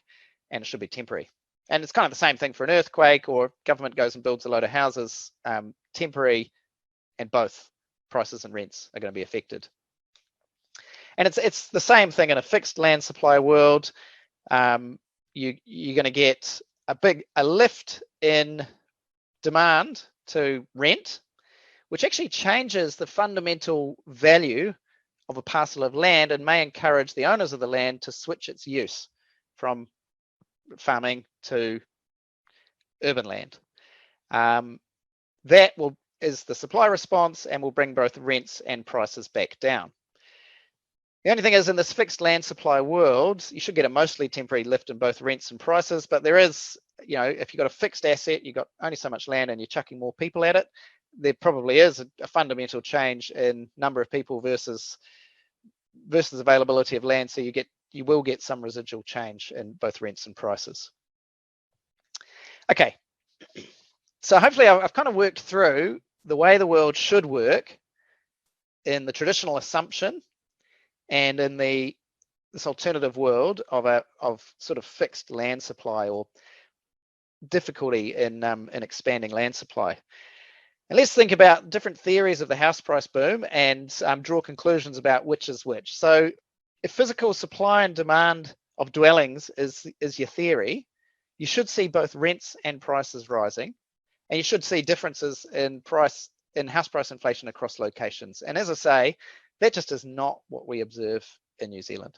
Speaker 7: and it should be temporary. And it's kind of the same thing for an earthquake, or government goes and builds a load of houses, temporary, and both prices and rents are going to be affected. And it's the same thing in a fixed land supply world. You're going to get a lift in demand to rent, which actually changes the fundamental value of a parcel of land and may encourage the owners of the land to switch its use from farming to urban land. That is the supply response and will bring both rents and prices back down. The only thing is, in this fixed land supply world, you should get a mostly temporary lift in both rents and prices, but there is, if you've got a fixed asset, you've got only so much land and you're chucking more people at it, there probably is a fundamental change in number of people versus availability of land, so you will get some residual change in both rents and prices. Okay, so hopefully I've kind of worked through the way the world should work in the traditional assumption and in this alternative world of sort of fixed land supply or difficulty in expanding land supply. And let's think about different theories of the house price boom and draw conclusions about which is which. So if physical supply and demand of dwellings is your theory, you should see both rents and prices rising, and you should see differences in house price inflation across locations. And as I say, that just is not what we observe in New Zealand.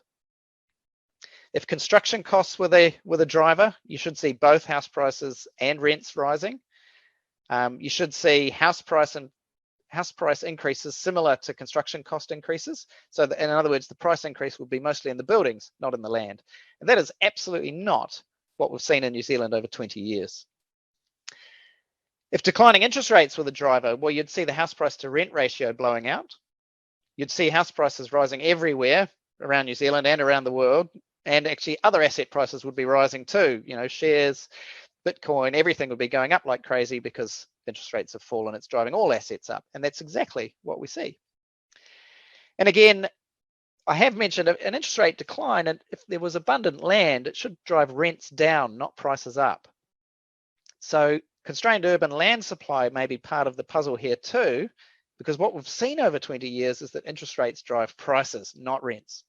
Speaker 7: If construction costs were the driver, you should see both house prices and rents rising. You should see house price increases similar to construction cost increases. So in other words, the price increase would be mostly in the buildings, not in the land. And that is absolutely not what we've seen in New Zealand over 20 years. If declining interest rates were the driver, well, you'd see the house price to rent ratio blowing out. You'd see house prices rising everywhere around New Zealand and around the world. And actually other asset prices would be rising too. Shares, Bitcoin, everything would be going up like crazy because interest rates have fallen. It's driving all assets up. And that's exactly what we see. And again, I have mentioned an interest rate decline, and if there was abundant land, it should drive rents down, not prices up. So constrained urban land supply may be part of the puzzle here too, because what we've seen over 20 years is that interest rates drive prices, not rents.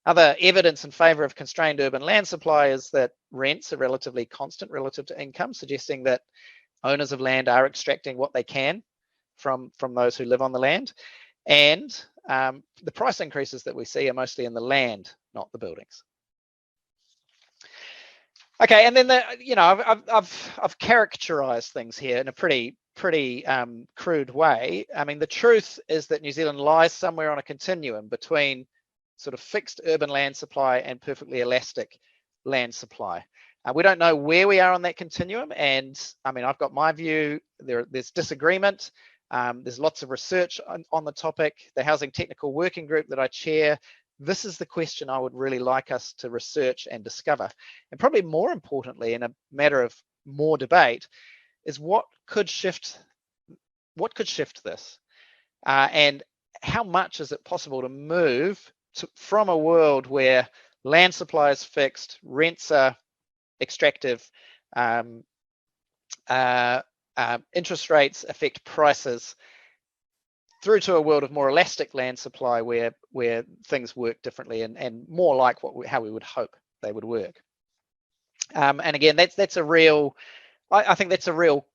Speaker 7: Other evidence in favour of constrained urban land supply is that rents are relatively constant relative to income, suggesting that owners of land are extracting what they can from those who live on the land. And the price increases that we see are mostly in the land, not the buildings. Okay, and then I've characterised things here in a pretty crude way. I mean, the truth is that New Zealand lies somewhere on a continuum between sort of fixed urban land supply and perfectly elastic land supply. We don't know where we are on that continuum, and I mean, I've got my view. There's disagreement. There's lots of research on the topic. The Housing Technical Working Group that I chair, this is the question I would really like us to research and discover. And probably more importantly, in a matter of more debate, is what could shift this? And how much is it possible to move from a world where land supply is fixed, rents are extractive, interest rates affect prices, through to a world of more elastic land supply where things work differently and more like how we would hope they would work. And again, that's a real, I think that's a real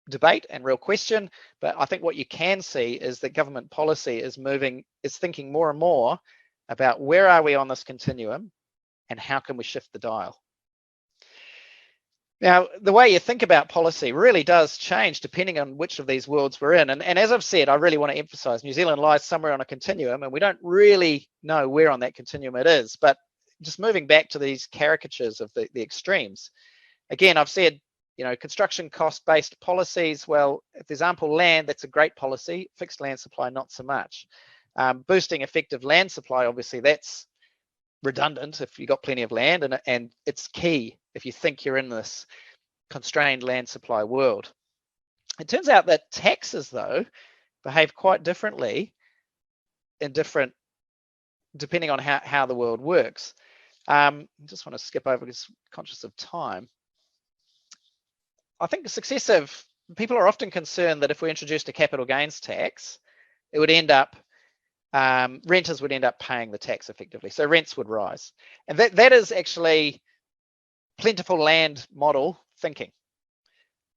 Speaker 7: debate and real question, but I think what you can see is that government policy is thinking more and more about where are we on this continuum and how can we shift the dial. Now, the way you think about policy really does change depending on which of these worlds we're in. And as I've said, I really want to emphasize New Zealand lies somewhere on a continuum, and we don't really know where on that continuum it is. But just moving back to these caricatures of the extremes, again, I've said, construction cost-based policies, well, if there's ample land, that's a great policy. Fixed land supply, not so much. Boosting effective land supply, obviously, that's redundant if you've got plenty of land, and it's key if you think you're in this constrained land supply world. It turns out that taxes, though, behave quite differently depending on how the world works. I just want to skip over because I'm conscious of time. I think people are often concerned that if we introduced a capital gains tax, it would end up renters would end up paying the tax effectively. So rents would rise. And that is actually plentiful land model thinking.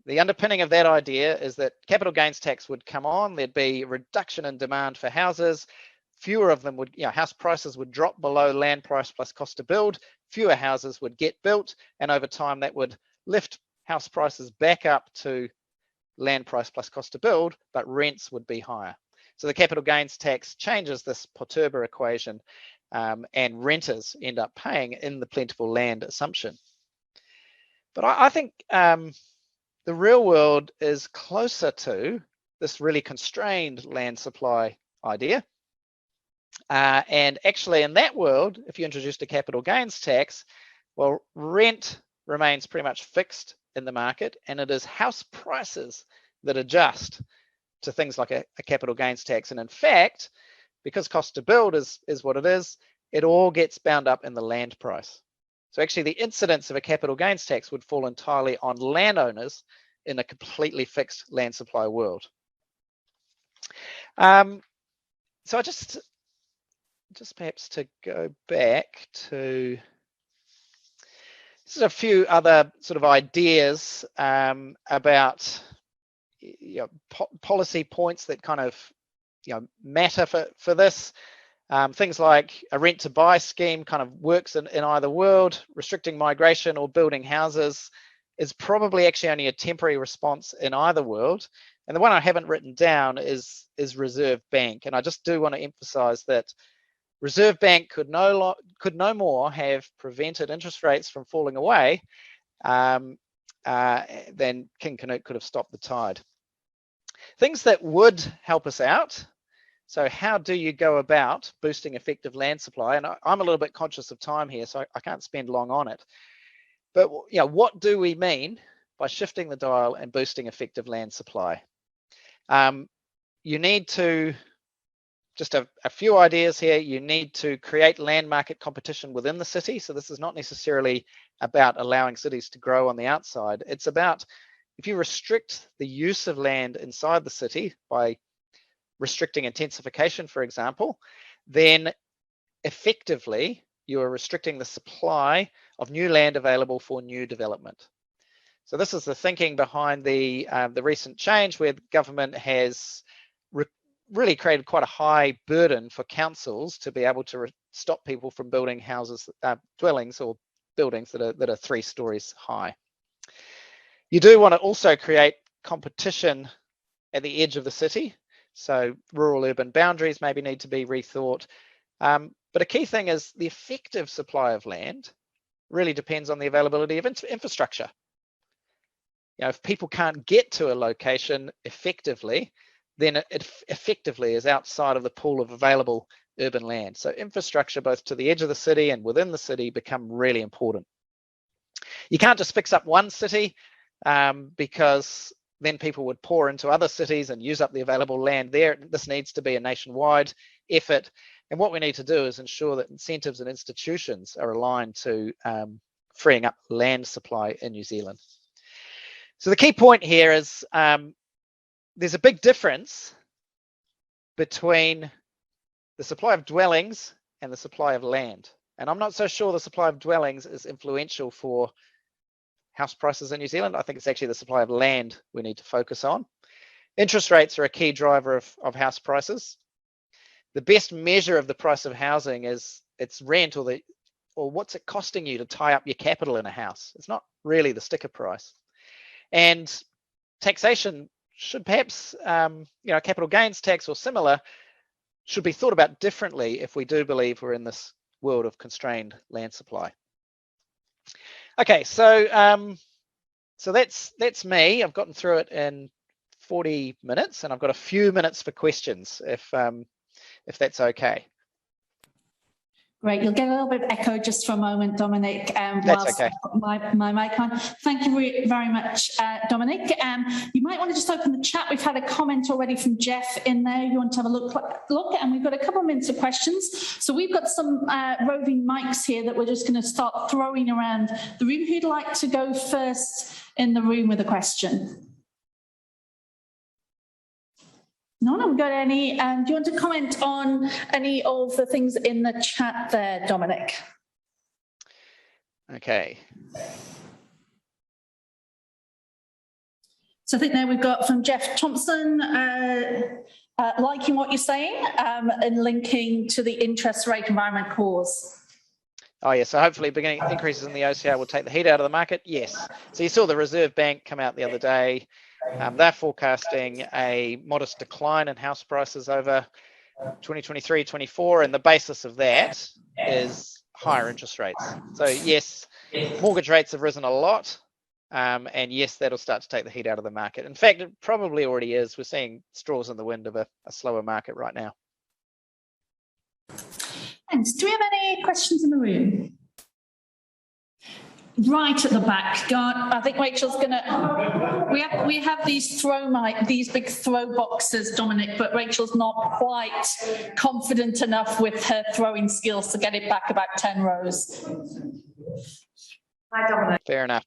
Speaker 7: The underpinning of that idea is that capital gains tax would come on, there'd be a reduction in demand for houses, fewer of them would, house prices would drop below land price plus cost to build, fewer houses would get built, and over time that would lift house prices back up to land price plus cost to build, but rents would be higher. So the capital gains tax changes this perturber equation, and renters end up paying in the plentiful land assumption. But I think the real world is closer to this really constrained land supply idea. And actually in that world, if you introduced a capital gains tax, well, rent remains pretty much fixed in the market, and it is house prices that adjust to things like a capital gains tax. And in fact, because cost to build is what it is, it all gets bound up in the land price. So actually the incidence of a capital gains tax would fall entirely on landowners in a completely fixed land supply world. So I just perhaps to go back to, this is a few other sort of ideas about policy points that kind of matter for this. Things like a rent to buy scheme kind of works in either world. Restricting migration or building houses is probably actually only a temporary response in either world. And the one I haven't written down is Reserve Bank. And I just do want to emphasize that Reserve Bank could no more have prevented interest rates from falling away than King Canute could have stopped the tide. Things that would help us out. So how do you go about boosting effective land supply? And I'm a little bit conscious of time here, so I can't spend long on it. But what do we mean by shifting the dial and boosting effective land supply? You need to, just a few ideas here, you need to create land market competition within the city. So this is not necessarily about allowing cities to grow on the outside. It's about, if you restrict the use of land inside the city by restricting intensification, for example, then effectively you are restricting the supply of new land available for new development. So this is the thinking behind the recent change, where the government has really created quite a high burden for councils to be able to stop people from building houses, dwellings or buildings that are 3 stories high. You do want to also create competition at the edge of the city. So rural urban boundaries maybe need to be rethought. But a key thing is the effective supply of land really depends on the availability of infrastructure. You know, if people can't get to a location effectively, then it effectively is outside of the pool of available urban land. So infrastructure, both to the edge of the city and within the city, become really important. You can't just fix up one city because then people would pour into other cities and use up the available land there. This needs to be a nationwide effort. And what we need to do is ensure that incentives and institutions are aligned to freeing up land supply in New Zealand. So the key point here is there's a big difference between the supply of dwellings and the supply of land. And I'm not so sure the supply of dwellings is influential for house prices in New Zealand. I think it's actually the supply of land we need to focus on. Interest rates are a key driver of house prices. The best measure of the price of housing is its rent or what's it costing you to tie up your capital in a house. It's not really the sticker price. And taxation should perhaps, capital gains tax or similar should be thought about differently if we do believe we're in this world of constrained land supply. Okay, so that's me. I've gotten through it in 40 minutes, and I've got a few minutes for questions if that's okay.
Speaker 1: Great. You'll get a little bit of echo just for a moment, Dominic,
Speaker 7: That's
Speaker 1: whilst
Speaker 7: okay.
Speaker 1: I put my mic on. Thank you very much, Dominic. You might want to just open the chat. We've had a comment already from Jeff in there. You want to have a look, and we've got a couple of minutes of questions. So we've got some roving mics here that we're just going to start throwing around the room. Who'd like to go first in the room with a question? No, I've got any. Do you want to comment on any of the things in the chat there, Dominic?
Speaker 7: Okay.
Speaker 1: So I think there we've got from Jeff Thompson, liking what you're saying and linking to the interest rate environment cause.
Speaker 7: Oh, yeah, so hopefully beginning increases in the OCR will take the heat out of the market. Yes. So you saw the Reserve Bank come out the other day. They're forecasting a modest decline in house prices over 2023-24, and the basis of that is higher interest rates. So yes, mortgage rates have risen a lot, and yes, that'll start to take the heat out of the market. In fact, it probably already is. We're seeing straws in the wind of a slower market right now.
Speaker 1: Thanks. Do we have any questions in the room? Right at the back, God, I think Rachel's gonna. We have these big throw boxes, Dominic, but Rachel's not quite confident enough with her throwing skills to get it back about 10 rows.
Speaker 4: Hi, Dominic.
Speaker 7: Fair enough.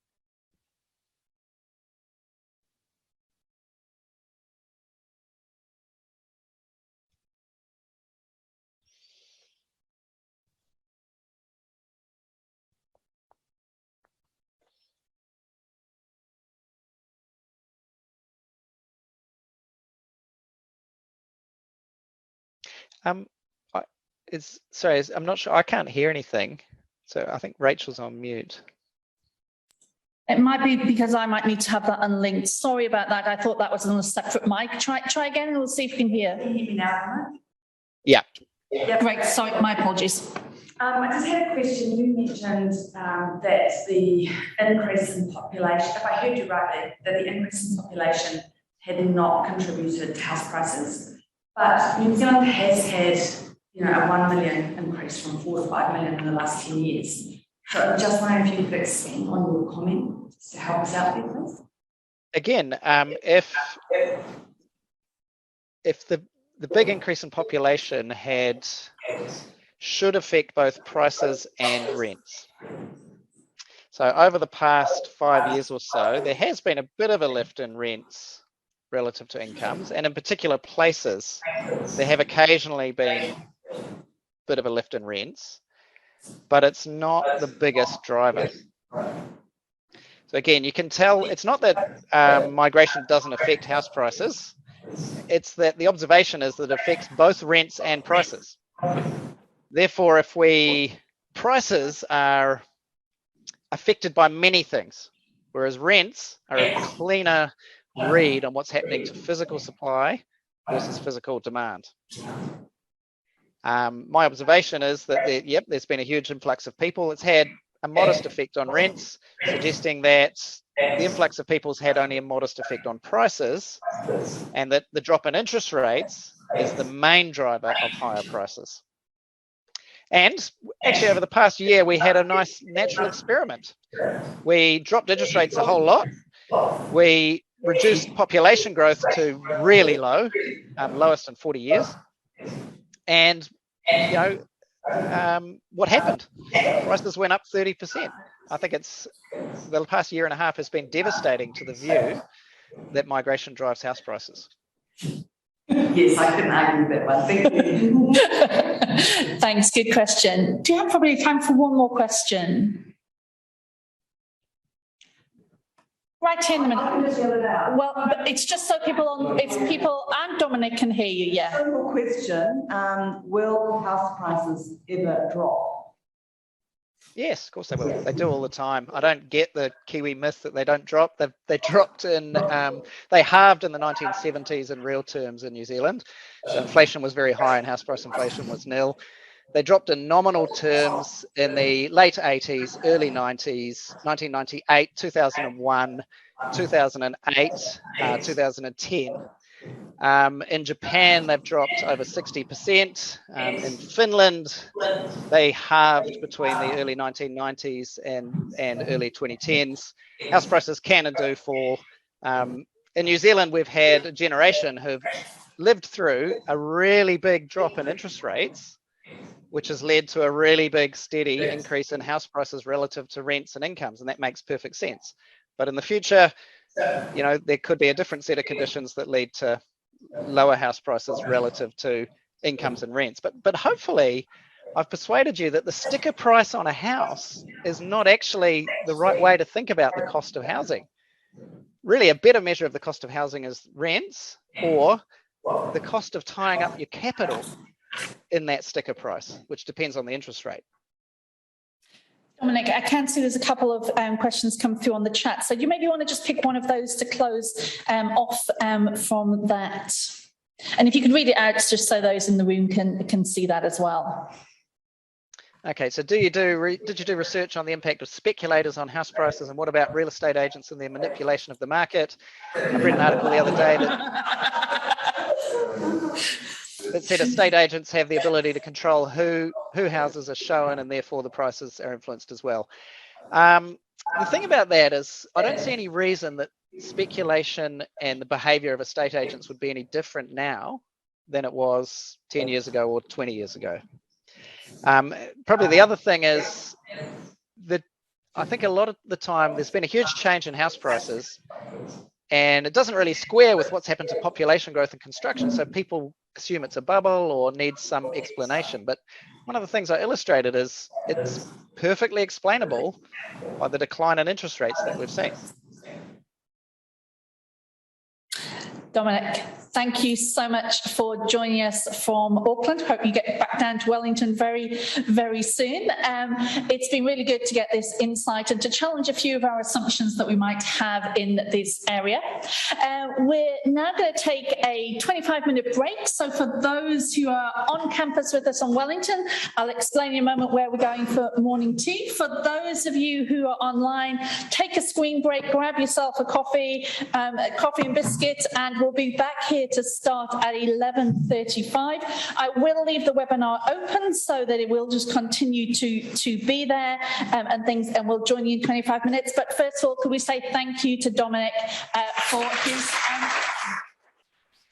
Speaker 7: I'm not sure. I can't hear anything, so I think Rachel's on mute.
Speaker 1: It might be because I might need to have that unlinked. Sorry about that. I thought that was on a separate mic. Try again, and we'll see if we can hear.
Speaker 4: Can you hear me now, Dominic?
Speaker 7: Yeah.
Speaker 1: Yeah. Great. Sorry, my apologies.
Speaker 4: I just had a question. You mentioned that the increase in population, if I heard you rightly, that the increase in population had not contributed to house prices, but New Zealand has had, a 1 million increase from 4 to 5 million in the last 10 years. So I'm just wondering if you could expand on your comment just to help us out there, please.
Speaker 7: Again, if the big increase in population should affect both prices and rents. So over the past 5 years or so, there has been a bit of a lift in rents relative to incomes, and in particular places, there have occasionally been a bit of a lift in rents, but it's not the biggest driver. So again, you can tell it's not that migration doesn't affect house prices, it's that the observation is that it affects both rents and prices. Therefore, prices are affected by many things, whereas rents are a cleaner read on what's happening to physical supply versus physical demand. My observation is that there's been a huge influx of people. It's had a modest effect on rents, suggesting that the influx of people's had only a modest effect on prices, and that the drop in interest rates is the main driver of higher prices. And actually, over the past year, we had a nice natural experiment. We dropped interest rates a whole lot. We reduced population growth to really low, lowest in 40 years. And, what happened? Prices went up 30%. I think the past year and a half has been devastating to the view that migration drives house prices.
Speaker 4: Yes, I couldn't argue with that one. Thank you.
Speaker 1: Thanks, good question. Do you have probably time for one more question? Right here in a minute. Well, but it's just so people and Dominic can hear you, yeah.
Speaker 4: Simple question, will house prices ever drop?
Speaker 7: Yes, of course they will. They do all the time. I don't get the Kiwi myth that they don't drop. They dropped they halved in the 1970s in real terms in New Zealand. So inflation was very high and house price inflation was nil. They dropped in nominal terms in the late 80s, early 90s, 1998, 2001, 2008, 2010. In Japan, they've dropped over 60%. In Finland, they halved between the early 1990s and early 2010s. House prices can and do fall. In New Zealand, we've had a generation who've lived through a really big drop in interest rates, which has led to a really big steady increase in house prices relative to rents and incomes, and that makes perfect sense. But in the future, there could be a different set of conditions that lead to lower house prices relative to incomes and rents. But hopefully, I've persuaded you that the sticker price on a house is not actually the right way to think about the cost of housing. Really, a better measure of the cost of housing is rents or the cost of tying up your capital in that sticker price, which depends on the interest rate.
Speaker 1: Dominic, I can see there's a couple of questions come through on the chat. So you maybe want to just pick one of those to close off from that. And if you could read it out just so those in the room can see that as well.
Speaker 7: Okay, so did you do research on the impact of speculators on house prices, and what about real estate agents and their manipulation of the market? I read an article the other day that said estate agents have the ability to control who houses are shown, and therefore the prices are influenced as well. The thing about that is I don't see any reason that speculation and the behaviour of estate agents would be any different now than it was 10 years ago or 20 years ago. Probably the other thing is that I think a lot of the time there's been a huge change in house prices, and it doesn't really square with what's happened to population growth and construction. So people assume it's a bubble or needs some explanation. But one of the things I illustrated is it's perfectly explainable by the decline in interest rates that we've seen.
Speaker 1: Dominic, thank you so much for joining us from Auckland. Hope you get back down to Wellington very, very soon. It's been really good to get this insight and to challenge a few of our assumptions that we might have in this area. We're now going to take a 25-minute break. So for those who are on campus with us on Wellington, I'll explain in a moment where we're going for morning tea. For those of you who are online, take a screen break, grab yourself a coffee and biscuit, and we'll be back here to start at 11:35. I will leave the webinar open so that it will just continue to be there and we'll join you in 25 minutes. But first of all, could we say thank you to Dominic for his...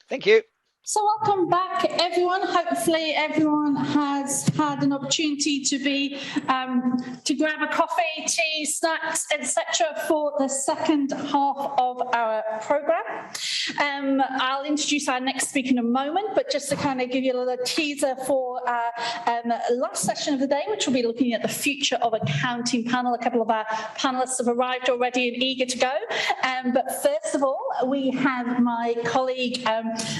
Speaker 7: Thank you.
Speaker 1: So welcome back, everyone. Hopefully everyone has had an opportunity to grab a coffee, tea, snacks, etc. for the second half of our programme. I'll introduce our next speaker in a moment, but just to kind of give you a little teaser for our last session of the day, which will be looking at the future of accounting panel. A couple of our panellists have arrived already and eager to go. But first of all, we have my colleague,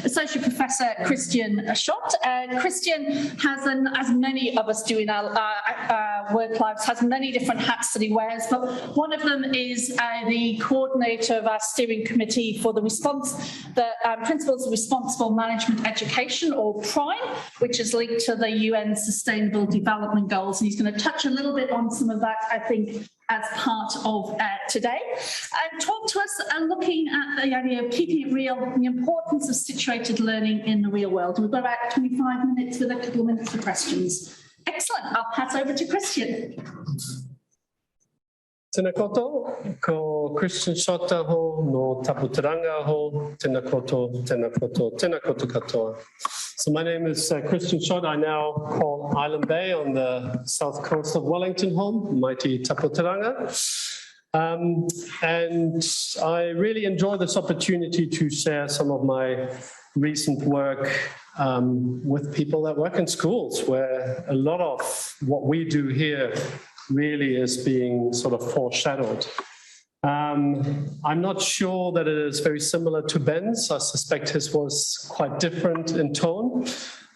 Speaker 1: Associate Professor Christian Schott. Christian has, as many of us do in our work lives, has many different hats that he wears, but one of them is the coordinator of our steering committee for the Principles of Responsible Management Education, or PRIME, which is linked to the UN Sustainable Development Goals. And he's going to touch a little bit on some of that, I think, as part of today, and talk to us looking at the idea of keeping it real, the importance of situated learning in the real world. We've got about 25 minutes with a couple of minutes for questions. Excellent. I'll pass over to Christian.
Speaker 8: Tēnā koutou, ko Christian Schott ho no taputeranga ho, tēnā koutou, tēnā koutou, tēnā koutou katoa. So my name is Christian Schott. I now call Island Bay on the south coast of Wellington home, mighty taputeranga. And I really enjoy this opportunity to share some of my recent work with people that work in schools, where a lot of what we do here really is being sort of foreshadowed. I'm not sure that it is very similar to Ben's. I suspect his was quite different in tone.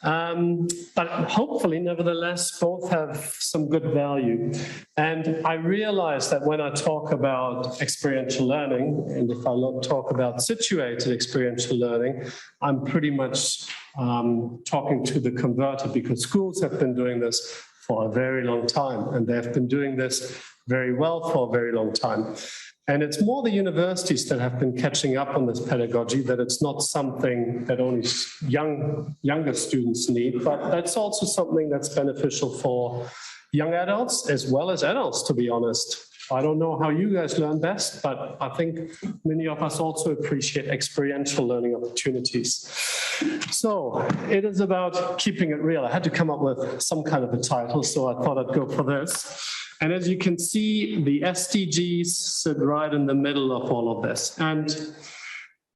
Speaker 8: But hopefully, nevertheless, both have some good value. And I realize that when I talk about experiential learning, and if I talk about situated experiential learning, I'm pretty much talking to the converter, because schools have been doing this for a very long time, and they've been doing this very well for a very long time. And it's more the universities that have been catching up on this pedagogy, that it's not something that only younger students need, but that's also something that's beneficial for young adults as well as adults, to be honest. I don't know how you guys learn best, but I think many of us also appreciate experiential learning opportunities. So it is about keeping it real. I had to come up with some kind of a title, so I thought I'd go for this. And as you can see, the SDGs sit right in the middle of all of this. And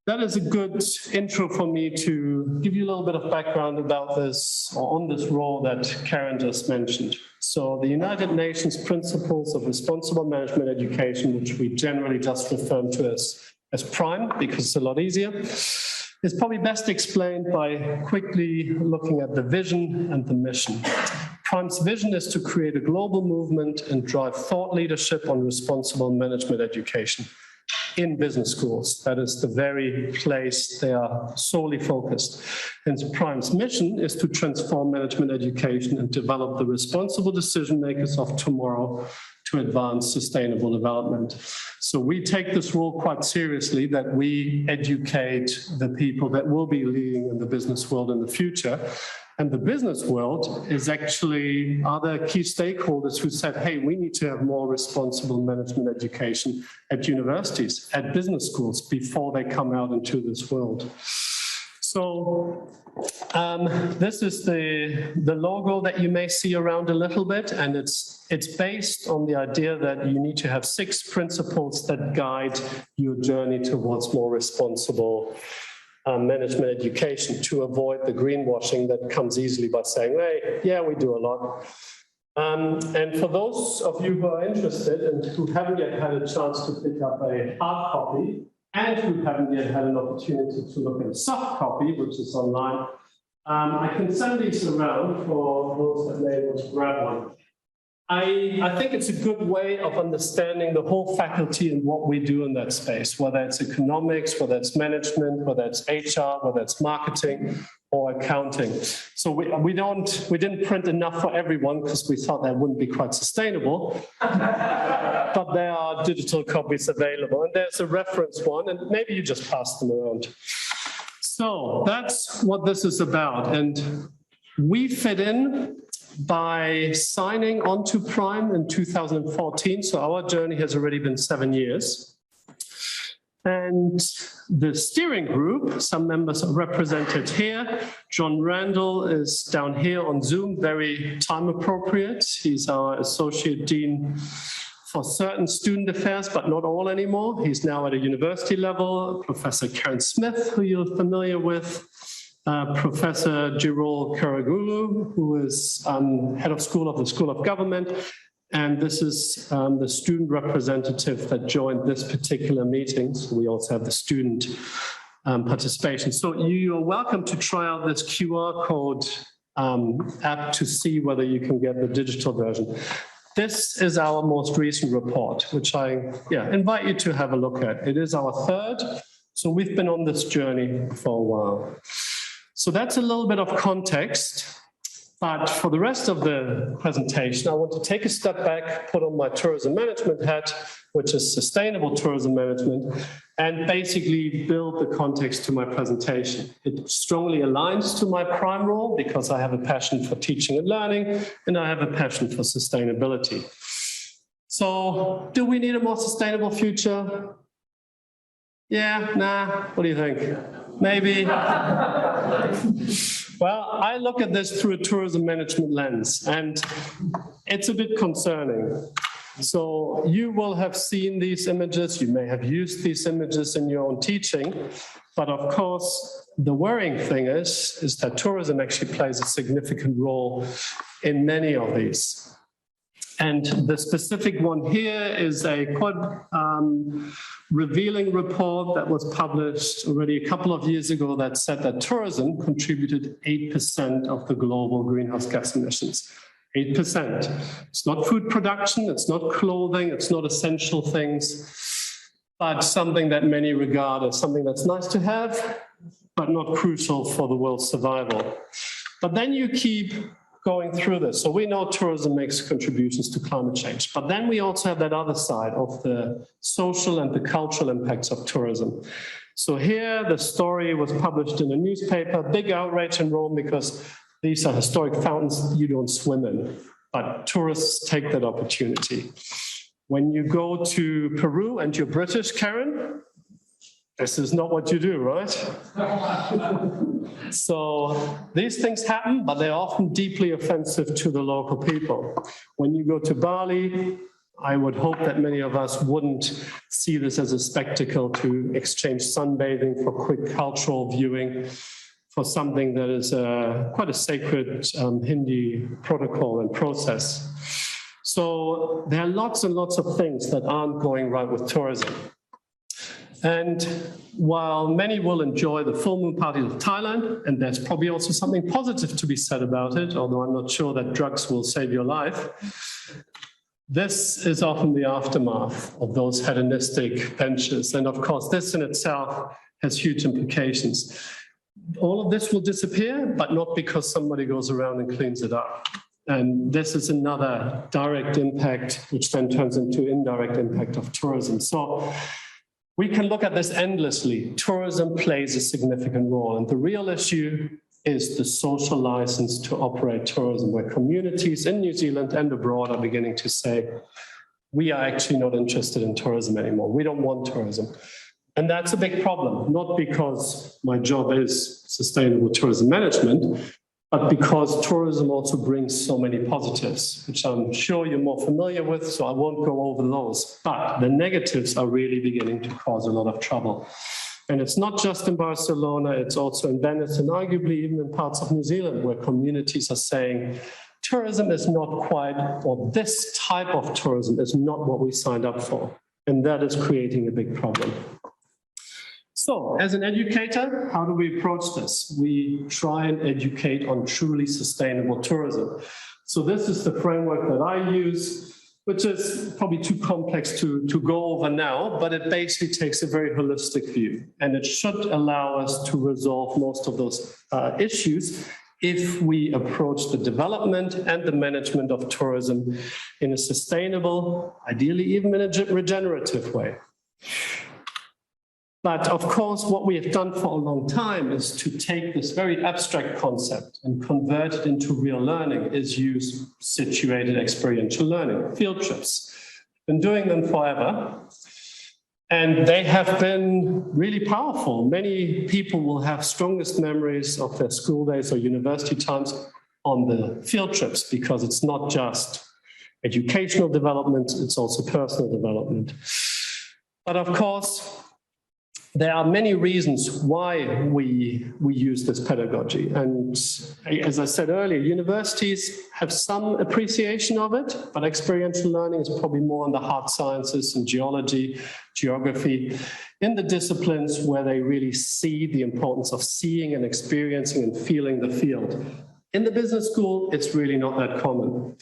Speaker 8: that is a good intro for me to give you a little bit of background about this, or on this role that Karen just mentioned. So the United Nations Principles of Responsible Management Education, which we generally just refer to as PRIME, because it's a lot easier, is probably best explained by quickly looking at the vision and the mission. PRIME's vision is to create a global movement and drive thought leadership on responsible management education in business schools. That is the very place they are solely focused. And PRIME's mission is to transform management education and develop the responsible decision makers of tomorrow to advance sustainable development. So we take this role quite seriously, that we educate the people that will be leading in the business world in the future. And the business world is actually other key stakeholders who said, hey, we need to have more responsible management education at universities, at business schools, before they come out into this world. So this is the logo that you may see around a little bit, and it's based on the idea that you need to have 6 principles that guide your journey towards more responsible management education, to avoid the greenwashing that comes easily by saying, hey, yeah, we do a lot. And for those of you who are interested and who haven't yet had a chance to pick up a hard copy, and who haven't yet had an opportunity to look at a soft copy, which is online, I can send these around for those that may want to grab one. I think it's a good way of understanding the whole faculty and what we do in that space, whether it's economics, whether it's management, whether it's HR, whether it's marketing or accounting. So we didn't print enough for everyone because we thought that wouldn't be quite sustainable. But there are digital copies available, and there's a reference one, and maybe you just pass them around. So that's what this is about. And we fit in by signing onto PRIME in 2014. So our journey has already been 7 years. And the steering group, some members are represented here. John Randall is down here on Zoom, very time appropriate. He's our Associate Dean for certain student affairs, but not all anymore. He's now at a university level. Professor Karen Smith, who you're familiar with. Professor Jirol Karagulu, who is head of the School of Government. And this is the student representative that joined this particular meeting. So we also have the student participation. So you are welcome to try out this QR code app to see whether you can get the digital version. This is our most recent report, which I invite you to have a look at. It is our third, so we've been on this journey for a while. So that's a little bit of context, but for the rest of the presentation, I want to take a step back, put on my tourism management hat, which is sustainable tourism management, and basically build the context to my presentation. It strongly aligns to my prime role because I have a passion for teaching and learning, and I have a passion for sustainability. So, do we need a more sustainable future? Yeah, nah, what do you think? Maybe. Well, I look at this through a tourism management lens, and it's a bit concerning. So you will have seen these images, you may have used these images in your own teaching, but of course, the worrying thing is that tourism actually plays a significant role in many of these. And the specific one here is a quite revealing report that was published already a couple of years ago that said that tourism contributed 8% of the global greenhouse gas emissions. 8%. It's not food production, it's not clothing, it's not essential things, but something that many regard as something that's nice to have, but not crucial for the world's survival. But then you keep going through this. So we know tourism makes contributions to climate change, but then we also have that other side of the social and the cultural impacts of tourism. So here the story was published in a newspaper, big outrage in Rome because these are historic fountains you don't swim in, but tourists take that opportunity. When you go to Peru and you're British, Karen, this is not what you do, right? So these things happen, but they're often deeply offensive to the local people. When you go to Bali, I would hope that many of us wouldn't see this as a spectacle to exchange sunbathing for quick cultural viewing for something that is quite a sacred Hindi protocol and process. So there are lots and lots of things that aren't going right with tourism. And while many will enjoy the full moon parties of Thailand, and there's probably also something positive to be said about it, although I'm not sure that drugs will save your life, this is often the aftermath of those hedonistic ventures. And of course, this in itself has huge implications. All of this will disappear, but not because somebody goes around and cleans it up. And this is another direct impact, which then turns into indirect impact of tourism. So we can look at this endlessly. Tourism plays a significant role, and the real issue is the social license to operate tourism, where communities in New Zealand and abroad are beginning to say, we are actually not interested in tourism anymore. We don't want tourism. And that's a big problem, not because my job is sustainable tourism management, but because tourism also brings so many positives, which I'm sure you're more familiar with, so I won't go over those. But the negatives are really beginning to cause a lot of trouble. And it's not just in Barcelona, it's also in Venice and arguably even in parts of New Zealand where communities are saying, tourism is not quite, or this type of tourism is not what we signed up for. And that is creating a big problem. So, as an educator, how do we approach this? We try and educate on truly sustainable tourism. So this is the framework that I use, which is probably too complex to go over now, but it basically takes a very holistic view. And it should allow us to resolve most of those issues if we approach the development and the management of tourism in a sustainable, ideally even in a regenerative way. But of course, what we have done for a long time is to take this very abstract concept and convert it into real learning, is use situated experiential learning, field trips. Been doing them forever, and they have been really powerful. Many people will have strongest memories of their school days or university times on the field trips, because it's not just educational development, it's also personal development. But of course, there are many reasons why we use this pedagogy. And as I said earlier, universities have some appreciation of it, but experiential learning is probably more on the hard sciences and geology, geography, in the disciplines where they really see the importance of seeing and experiencing and feeling the field. In the business school, it's really not that common.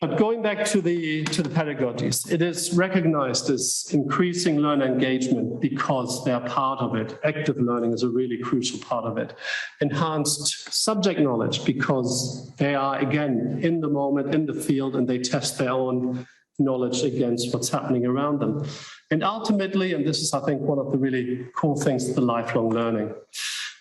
Speaker 8: But going back to the pedagogies, it is recognized as increasing learner engagement because they are part of it. Active learning is a really crucial part of it. Enhanced subject knowledge because they are, again, in the moment, in the field, and they test their own knowledge against what's happening around them. And ultimately, and this is, I think, one of the really cool things, the lifelong learning.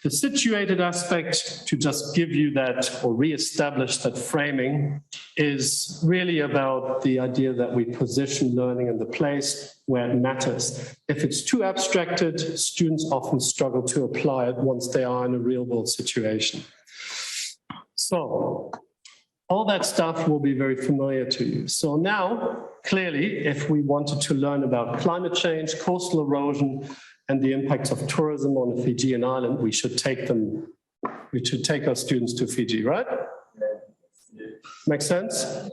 Speaker 8: The situated aspect, to just give you that or re-establish that framing, is really about the idea that we position learning in the place where it matters. If it's too abstracted, students often struggle to apply it once they are in a real-world situation. So all that stuff will be very familiar to you. So now, clearly, if we wanted to learn about climate change, coastal erosion, and the impacts of tourism on the Fijian island, we should take our students to Fiji, right? Make sense?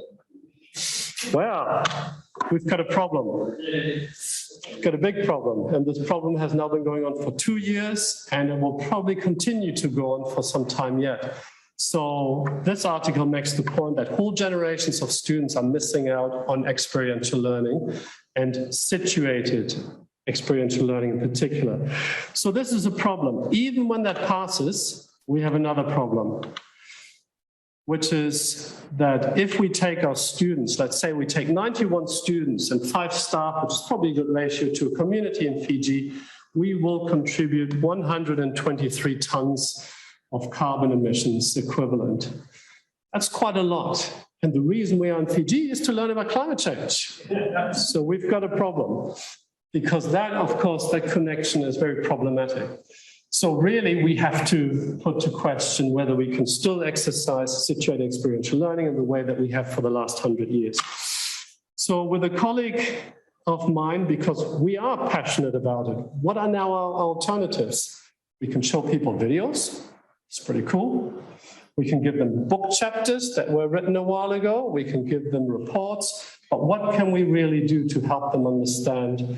Speaker 8: Well, we've got a problem. We've got a big problem, and this problem has now been going on for 2 years, and it will probably continue to go on for some time yet. So this article makes the point that whole generations of students are missing out on experiential learning and situated experiential learning in particular. So this is a problem. Even when that passes, we have another problem, which is that if we take our students, let's say we take 91 students and 5 staff, which is probably a good ratio to a community in Fiji, we will contribute 123 tons of carbon emissions equivalent. That's quite a lot. And the reason we are in Fiji is to learn about climate change. So we've got a problem. Because that, of course, that connection is very problematic. So really, we have to put to question whether we can still exercise situated experiential learning in the way that we have for the last 100 years. So with a colleague of mine, because we are passionate about it, what are now our alternatives? We can show people videos. It's pretty cool. We can give them book chapters that were written a while ago. We can give them reports. But what can we really do to help them understand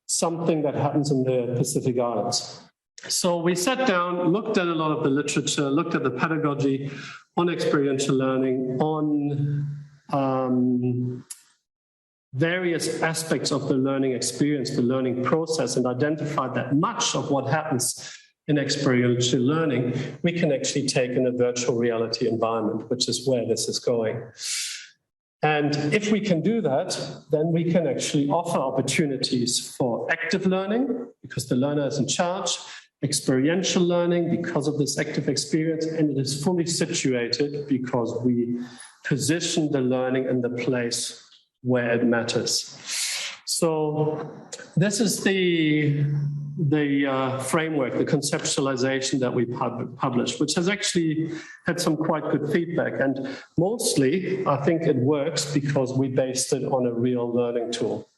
Speaker 8: something that happens in the Pacific Islands? So we sat down, looked at a lot of the literature, looked at the pedagogy on experiential learning, on various aspects of the learning experience, the learning process, and identified that much of what happens in experiential learning, we can actually take in a virtual reality environment, which is where this is going. And if we can do that, then we can actually offer opportunities for active learning, because the learner is in charge, experiential learning because of this active experience, and it is fully situated because we position the learning in the place where it matters. So this is the framework, the conceptualization that we published, which has actually had some quite good feedback. And mostly, I think it works because we based it on a real learning tool.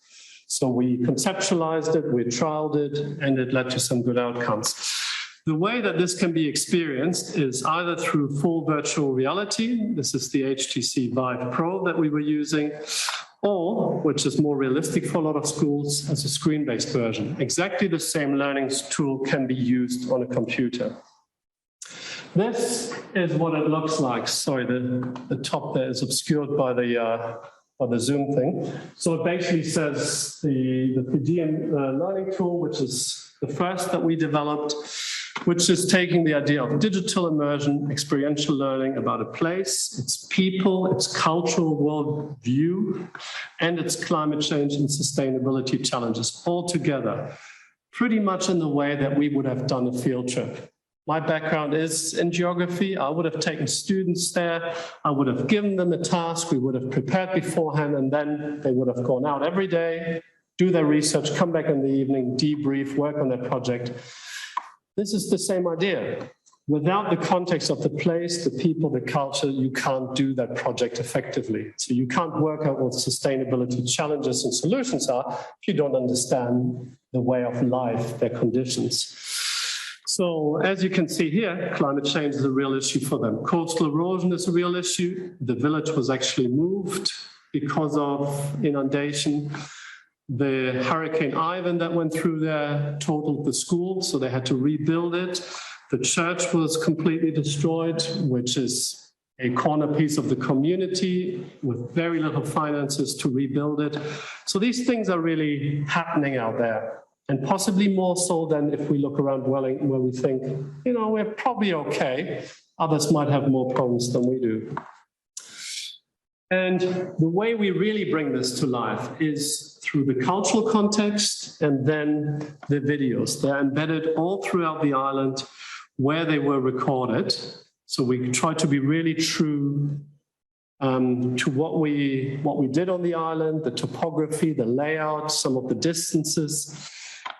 Speaker 8: So we conceptualized it, we trialed it, and it led to some good outcomes. The way that this can be experienced is either through full virtual reality. This is the HTC Vive Pro that we were using, or, which is more realistic for a lot of schools, as a screen-based version. Exactly the same learning tool can be used on a computer. This is what it looks like. Sorry, the top there is obscured by the Zoom thing. So it basically says the Fijian learning tool, which is the first that we developed, which is taking the idea of digital immersion, experiential learning about a place, its people, its cultural world view, and its climate change and sustainability challenges all together, pretty much in the way that we would have done a field trip. My background is in geography. I would have taken students there. I would have given them a task. We would have prepared beforehand, and then they would have gone out every day, do their research, come back in the evening, debrief, work on their project. This is the same idea. without the context of the place, the people, the culture, you can't do that project effectively. So you can't work out what sustainability challenges and solutions are if you don't understand the way of life, their conditions. So as you can see here, climate change is a real issue for them. Coastal erosion is a real issue. The village was actually moved because of inundation. The Hurricane Ivan that went through there totaled the school, so they had to rebuild it. The church was completely destroyed, which is a corner piece of the community with very little finances to rebuild it. So these things are really happening out there. And possibly more so than if we look around Wellington, where we think, you know, we're probably okay. Others might have more problems than we do. And the way we really bring this to life is through the cultural context and then the videos. They're embedded all throughout the island where they were recorded. So we try to be really true to what we did on the island, the topography, the layout, some of the distances.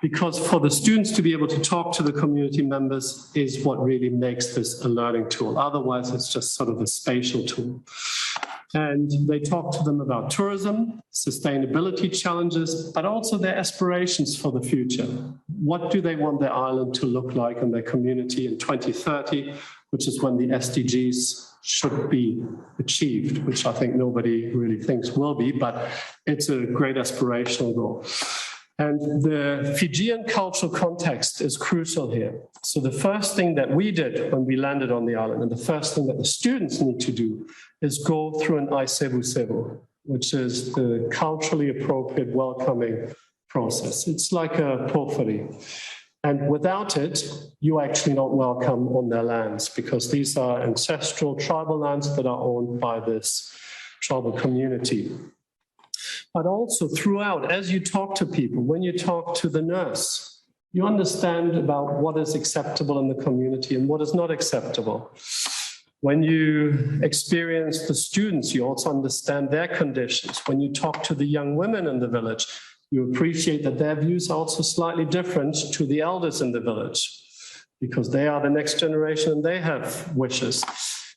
Speaker 8: Because for the students to be able to talk to the community members is what really makes this a learning tool. Otherwise, it's just sort of a spatial tool. And they talk to them about tourism, sustainability challenges, but also their aspirations for the future. What do they want their island to look like and their community in 2030, which is when the SDGs should be achieved, which I think nobody really thinks will be, but it's a great aspirational goal. And the Fijian cultural context is crucial here. So the first thing that we did when we landed on the island, and the first thing that the students need to do, is go through an aisebu-sebu, which is the culturally appropriate welcoming process. It's like a porphyry. And without it, you're actually not welcome on their lands, because these are ancestral tribal lands that are owned by this tribal community. But also throughout, as you talk to people, when you talk to the nurse, you understand about what is acceptable in the community and what is not acceptable. When you experience the students, you also understand their conditions. When you talk to the young women in the village, you appreciate that their views are also slightly different to the elders in the village, because they are the next generation and they have wishes.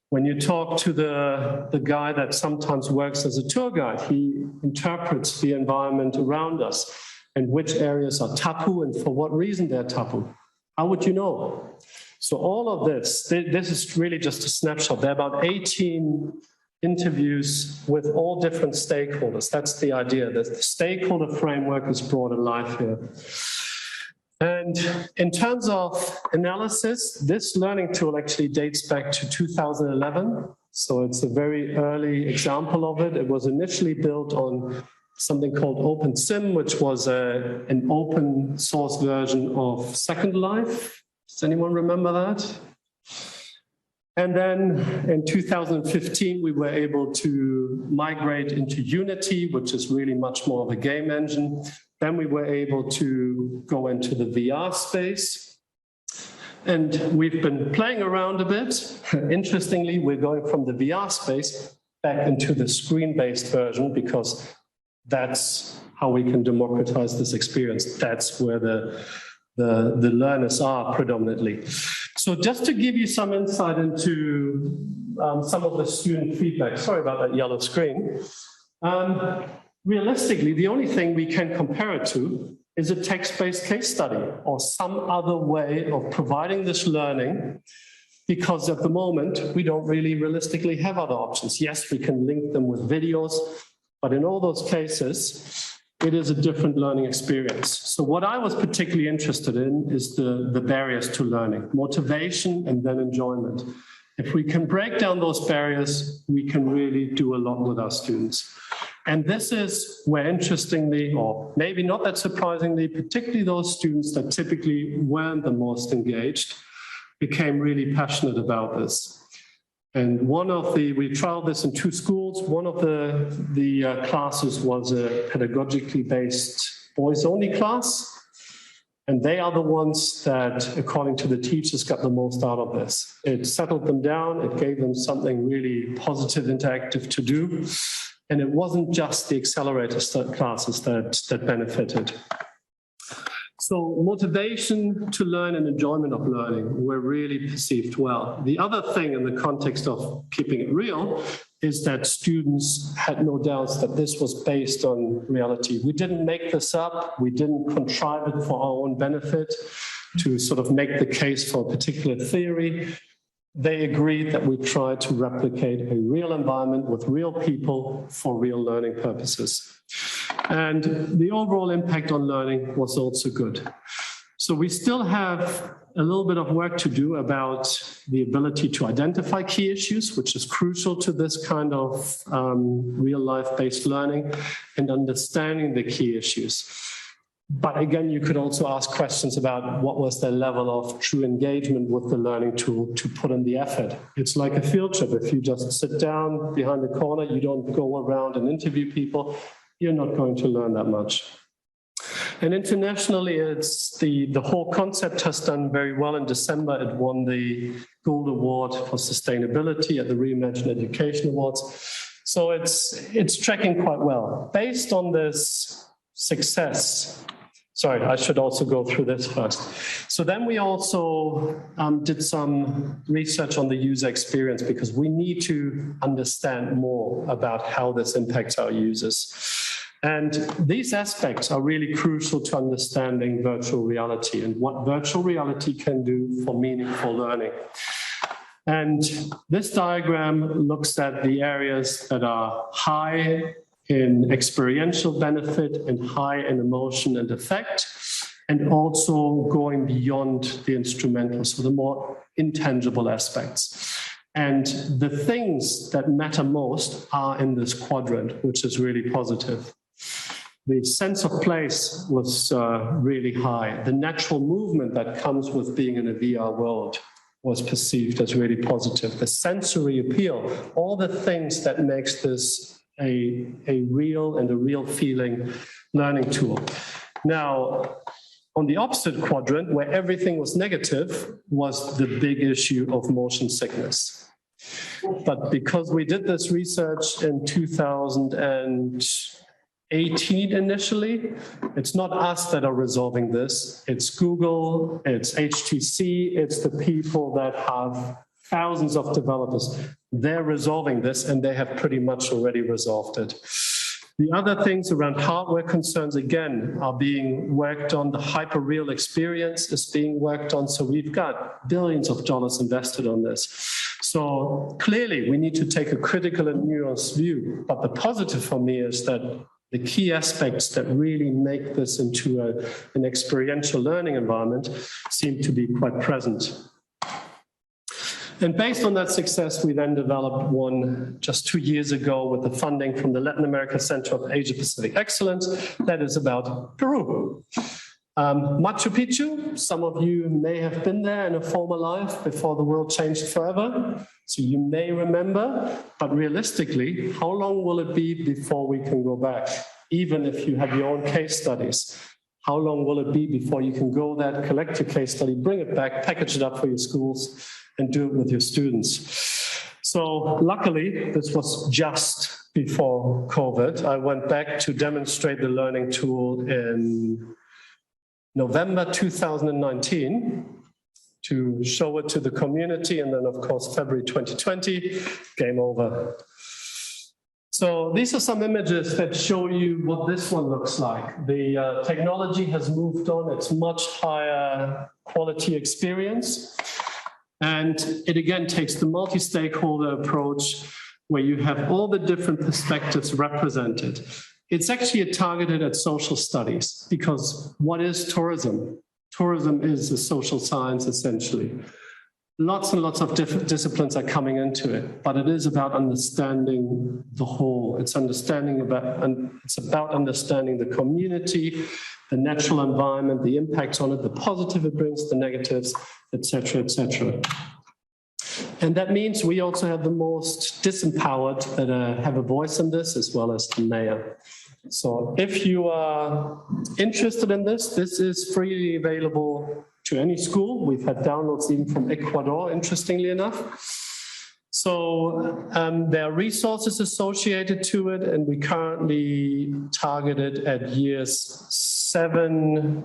Speaker 8: When you talk to the guy that sometimes works as a tour guide, he interprets the environment around us and which areas are tapu and for what reason they're tapu. How would you know? So all of this is really just a snapshot. There are about 18 interviews with all different stakeholders. That's the idea, that the stakeholder framework is brought alive here. And in terms of analysis, this learning tool actually dates back to 2011. So it's a very early example of it. It was initially built on something called OpenSim, which was an open source version of Second Life. Does anyone remember that? And then in 2015, we were able to migrate into Unity, which is really much more of a game engine. Then we were able to go into the VR space. And we've been playing around a bit. Interestingly, we're going from the VR space back into the screen-based version, because that's how we can democratize this experience. That's where the learners are predominantly. So just to give you some insight into some of the student feedback, sorry about that yellow screen. Realistically, the only thing we can compare it to is a text-based case study or some other way of providing this learning, because at the moment, we don't really realistically have other options. Yes, we can link them with videos, but in all those cases, it is a different learning experience. So what I was particularly interested in is the barriers to learning, motivation and then enjoyment. If we can break down those barriers, we can really do a lot with our students. And this is where, interestingly, or maybe not that surprisingly, particularly those students that typically weren't the most engaged, became really passionate about this. And we trialed this in 2 schools. One of the classes was a pedagogically based boys-only class. And they are the ones that, according to the teachers, got the most out of this. It settled them down. It gave them something really positive, interactive to do. And it wasn't just the accelerator classes that benefited. So motivation to learn and enjoyment of learning were really perceived well. The other thing in the context of keeping it real is that students had no doubts that this was based on reality. We didn't make this up. We didn't contrive it for our own benefit to sort of make the case for a particular theory. They agreed that we tried to replicate a real environment with real people for real learning purposes. And the overall impact on learning was also good. So we still have a little bit of work to do about the ability to identify key issues, which is crucial to this kind of real life-based learning and understanding the key issues. But again, you could also ask questions about what was the level of true engagement with the learning tool to put in the effort. It's like a field trip. If you just sit down behind the corner, you don't go around and interview people, you're not going to learn that much. And internationally, it's the whole concept has done very well. In December, it won the Gold Award for Sustainability at the Reimagine Education Awards. So it's tracking quite well. Based on this success, sorry, I should also go through this first. So then we also did some research on the user experience because we need to understand more about how this impacts our users. And these aspects are really crucial to understanding virtual reality and what virtual reality can do for meaningful learning. And this diagram looks at the areas that are high in experiential benefit and high in emotion and effect, and also going beyond the instrumental, so the more intangible aspects. And the things that matter most are in this quadrant, which is really positive. The sense of place was really high. The natural movement that comes with being in a VR world was perceived as really positive. The sensory appeal, all the things that makes this a real feeling learning tool. Now, on the opposite quadrant, where everything was negative, was the big issue of motion sickness. But because we did this research in 2018 initially, it's not us that are resolving this. It's Google, it's HTC, it's the people that have thousands of developers. They're resolving this and they have pretty much already resolved it. The other things around hardware concerns, again, are being worked on. The hyper-real experience is being worked on. So we've got billions of dollars invested on this. So clearly we need to take a critical and nuanced view. But the positive for me is that the key aspects that really make this into an experiential learning environment seem to be quite present. And based on that success, we then developed one just 2 years ago with the funding from the Latin America Center of Asia Pacific Excellence that is about Peru. Machu Picchu, some of you may have been there in a former life before the world changed forever. So you may remember, but realistically, how long will it be before we can go back? Even if you have your own case studies, how long will it be before you can go there, collect your case study, bring it back, package it up for your schools, and do it with your students? So luckily, this was just before COVID. I went back to demonstrate the learning tool in November 2019 to show it to the community. And then, of course, February 2020, game over. So these are some images that show you what this one looks like. The technology has moved on. It's much higher quality experience. And it again takes the multi-stakeholder approach where you have all the different perspectives represented. It's actually targeted at social studies because what is tourism? Tourism is a social science, essentially. Lots and lots of different disciplines are coming into it, but it is about understanding the whole. It's about understanding the community, the natural environment, the impacts on it, the positive it brings, the negatives, etc., etc. And that means we also have the most disempowered that have a voice in this, as well as the mayor. So if you are interested in this, this is freely available to any school. We've had downloads even from Ecuador, interestingly enough. So there are resources associated to it, and we currently target it at years 7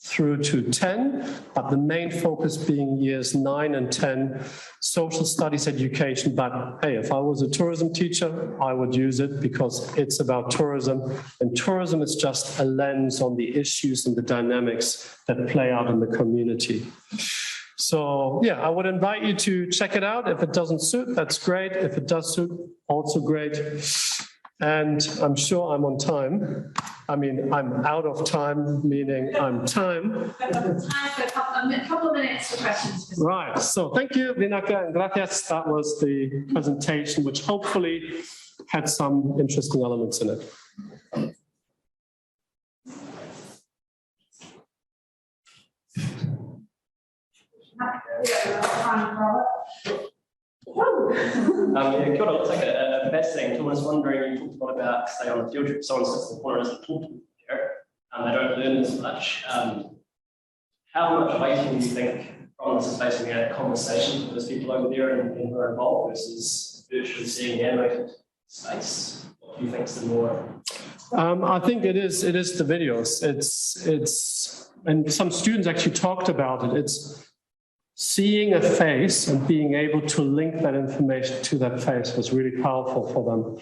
Speaker 8: through to 10, but the main focus being years 9 and 10, social studies education. But hey, if I was a tourism teacher, I would use it because it's about tourism, and tourism is just a lens on the issues and the dynamics that play out in the community. So yeah, I would invite you to check it out. If it doesn't suit, that's great. If it does suit, also great. And I'm sure I'm on time. I mean, I'm out of time, meaning I'm time.
Speaker 2: Time for a couple of minutes for questions.
Speaker 8: Right, so thank you, Vinaka and gracias. That was the presentation, which hopefully had some interesting elements in it.
Speaker 5: Yeah, Kia ora, looks like a best thing. I was wondering, you talked a lot about, say, on the field trip, someone sits in the corner and doesn't talk to them there, and they don't learn as much. How much weighting do you think from this is basically a conversation with those people over there and who are involved versus virtually seeing the animated space? What do you think is the more?
Speaker 8: I think it is the videos. It's and some students actually talked about it. It's seeing a face and being able to link that information to that face was really powerful for them.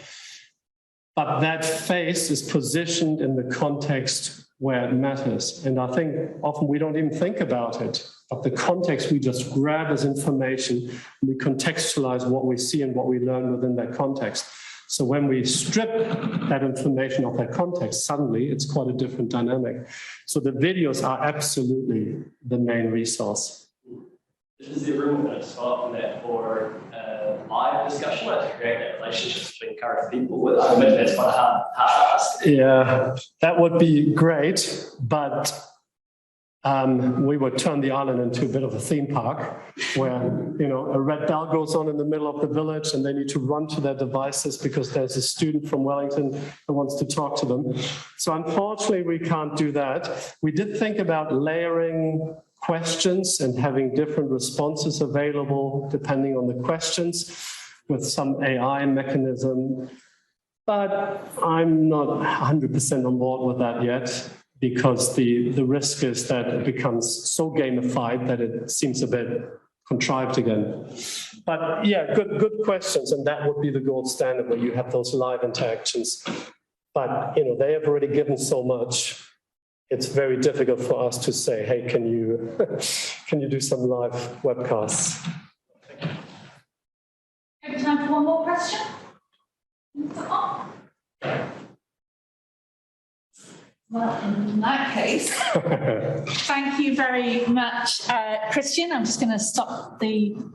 Speaker 8: But that face is positioned in the context where it matters. And I think often we don't even think about it, but the context we just grab as information, and we contextualize what we see and what we learn within that context. So when we strip that information of that context, suddenly it's quite a different dynamic. So the videos are absolutely the main resource.
Speaker 5: Is there room to start from that for live discussion, like to create that relationship between current people? I imagine that's quite a hard ask.
Speaker 8: Yeah, that would be great, but we would turn the island into a bit of a theme park where, you know, a red bell goes on in the middle of the village and they need to run to their devices because there's a student from Wellington who wants to talk to them. So unfortunately, we can't do that. We did think about layering questions and having different responses available depending on the questions with some AI mechanism. But I'm not 100% on board with that yet, because the risk is that it becomes so gamified that it seems a bit contrived again. But yeah, good questions, and that would be the gold standard where you have those live interactions. But you know, they have already given so much. It's very difficult for us to say, hey, can you do some live webcasts?
Speaker 1: Have time for one more question? Oh. Well, in that case, thank you very much, Christian. I'm just going to stop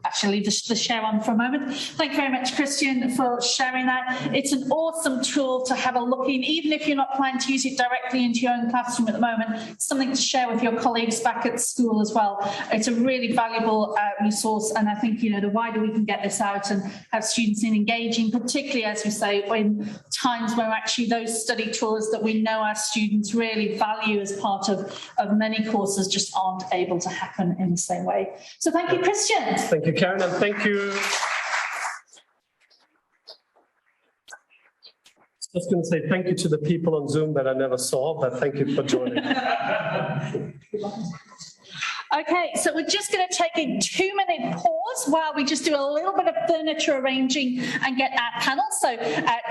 Speaker 1: actually leave the share on for a moment. Thank you very much, Christian, for sharing that. It's an awesome tool to have a look in, even if you're not planning to use it directly into your own classroom at the moment, something to share with your colleagues back at school as well. It's a really valuable resource, and I think, you know, the wider we can get this out and have students in engaging, particularly, as we say, in times where actually those study tours that we know our students really value as part of many courses just aren't able to happen in the same way. So thank you, Christian.
Speaker 8: Thank you, Karen, and thank you. I was going to say thank you to the people on Zoom that I never saw, but thank you for joining.
Speaker 1: Okay, so we're just going to take a 2-minute pause while we just do a little bit of furniture arranging and get our panel. So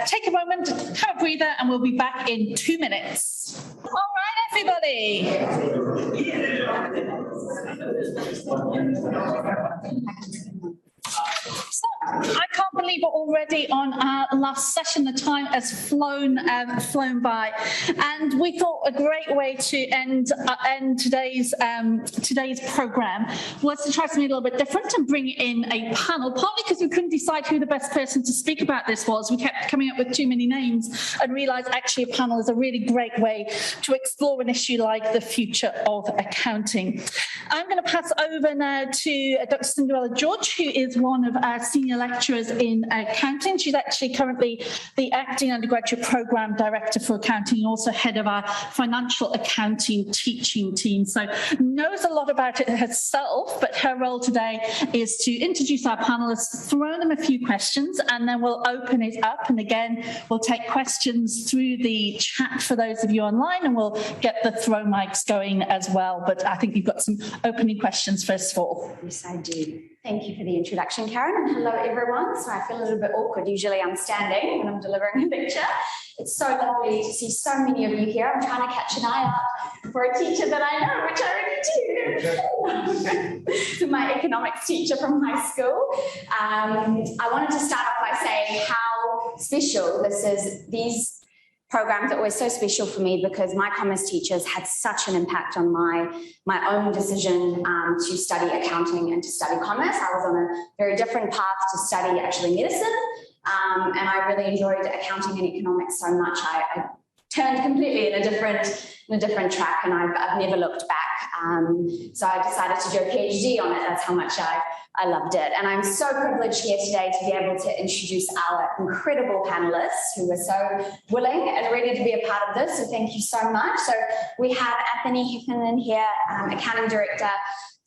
Speaker 1: take a moment, have a breather, and we'll be back in 2 minutes. All right, everybody. So I can't believe we're already on our last session. The time has flown by, and we thought a great way to end today's program was to try something a little bit different and bring in a panel. Partly because we couldn't decide who the best person to speak about this was. We kept coming up with too many names and realised actually a panel is a really great way to explore an issue like the future of accounting. I'm going to pass over now to Dr. Sendirella George, who is one of our senior lecturers in accounting. She's actually currently the acting undergraduate program director for accounting and also head of our financial accounting teaching team. So knows a lot about it herself, but her role today is to introduce our panelists, throw them a few questions, and then we'll open it up. And again, we'll take questions through the chat for those of you online, and we'll get the throw mics going as well. But I think you've got some opening questions first of all.
Speaker 9: Yes, I do. Thank you for the introduction, Karen, and hello everyone. So I feel a little bit awkward. Usually I'm standing when I'm delivering a lecture. It's so lovely to see so many of you here. I'm trying to catch an eye out for a teacher that I know, which I already do. So my economics teacher from high school. I wanted to start off by saying how special this is. These programs are always so special for me because my commerce teachers had such an impact on my own decision to study accounting and to study commerce. I was on a very different path to study actually medicine, and I really enjoyed accounting and economics so much. I turned completely in a different track, and I've never looked back. So I decided to do a PhD on it. That's how much I loved it. And I'm so privileged here today to be able to introduce our incredible panelists who were so willing and ready to be a part of this. So thank you so much. So we have Anthony Heffernan here, Accounting Director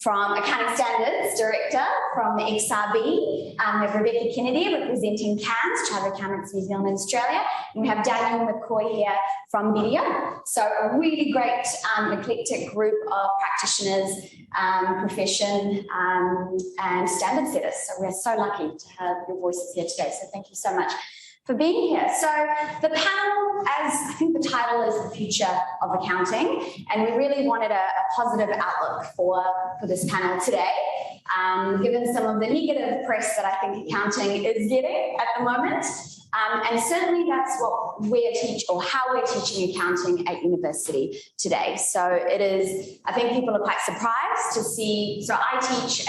Speaker 9: from Accounting Standards Director from the XRB. We have Rebecca Kennedy representing CANS, Chartered Accountants New Zealand and Australia. And we have Daniell McCoy here from BDO. So a really great eclectic group of practitioners, profession and standard setters. So we're so lucky to have your voices here today. So thank you so much for being here. So the panel, as I think the title is The Future of Accounting, and we really wanted a positive outlook for this panel today, given some of the negative press that I think accounting is getting at the moment. And certainly that's what how we're teaching accounting at university today. So it is, I think people are quite surprised to see, so I teach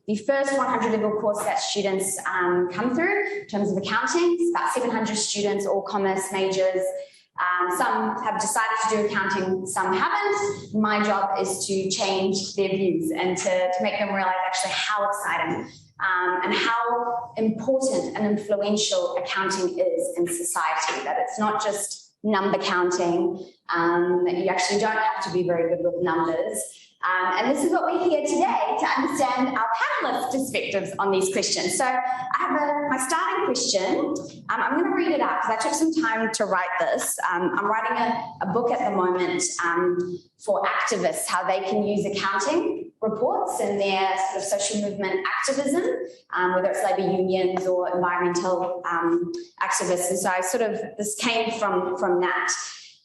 Speaker 9: the first 100 level course that students come through in terms of accounting. It's about 700 students, all commerce majors. Some have decided to do accounting, some haven't. My job is to change their views and to make them realize actually how exciting and how important and influential accounting is in society, that it's not just number counting, that you actually don't have to be very good with numbers. And this is what we're here today to understand our panelists' perspectives on these questions. So I have my starting question. I'm going to read it out because I took some time to write this. I'm writing a book at the moment for activists, how they can use accounting reports in their sort of social movement activism, whether it's labour unions or environmental activists. And so this came from that.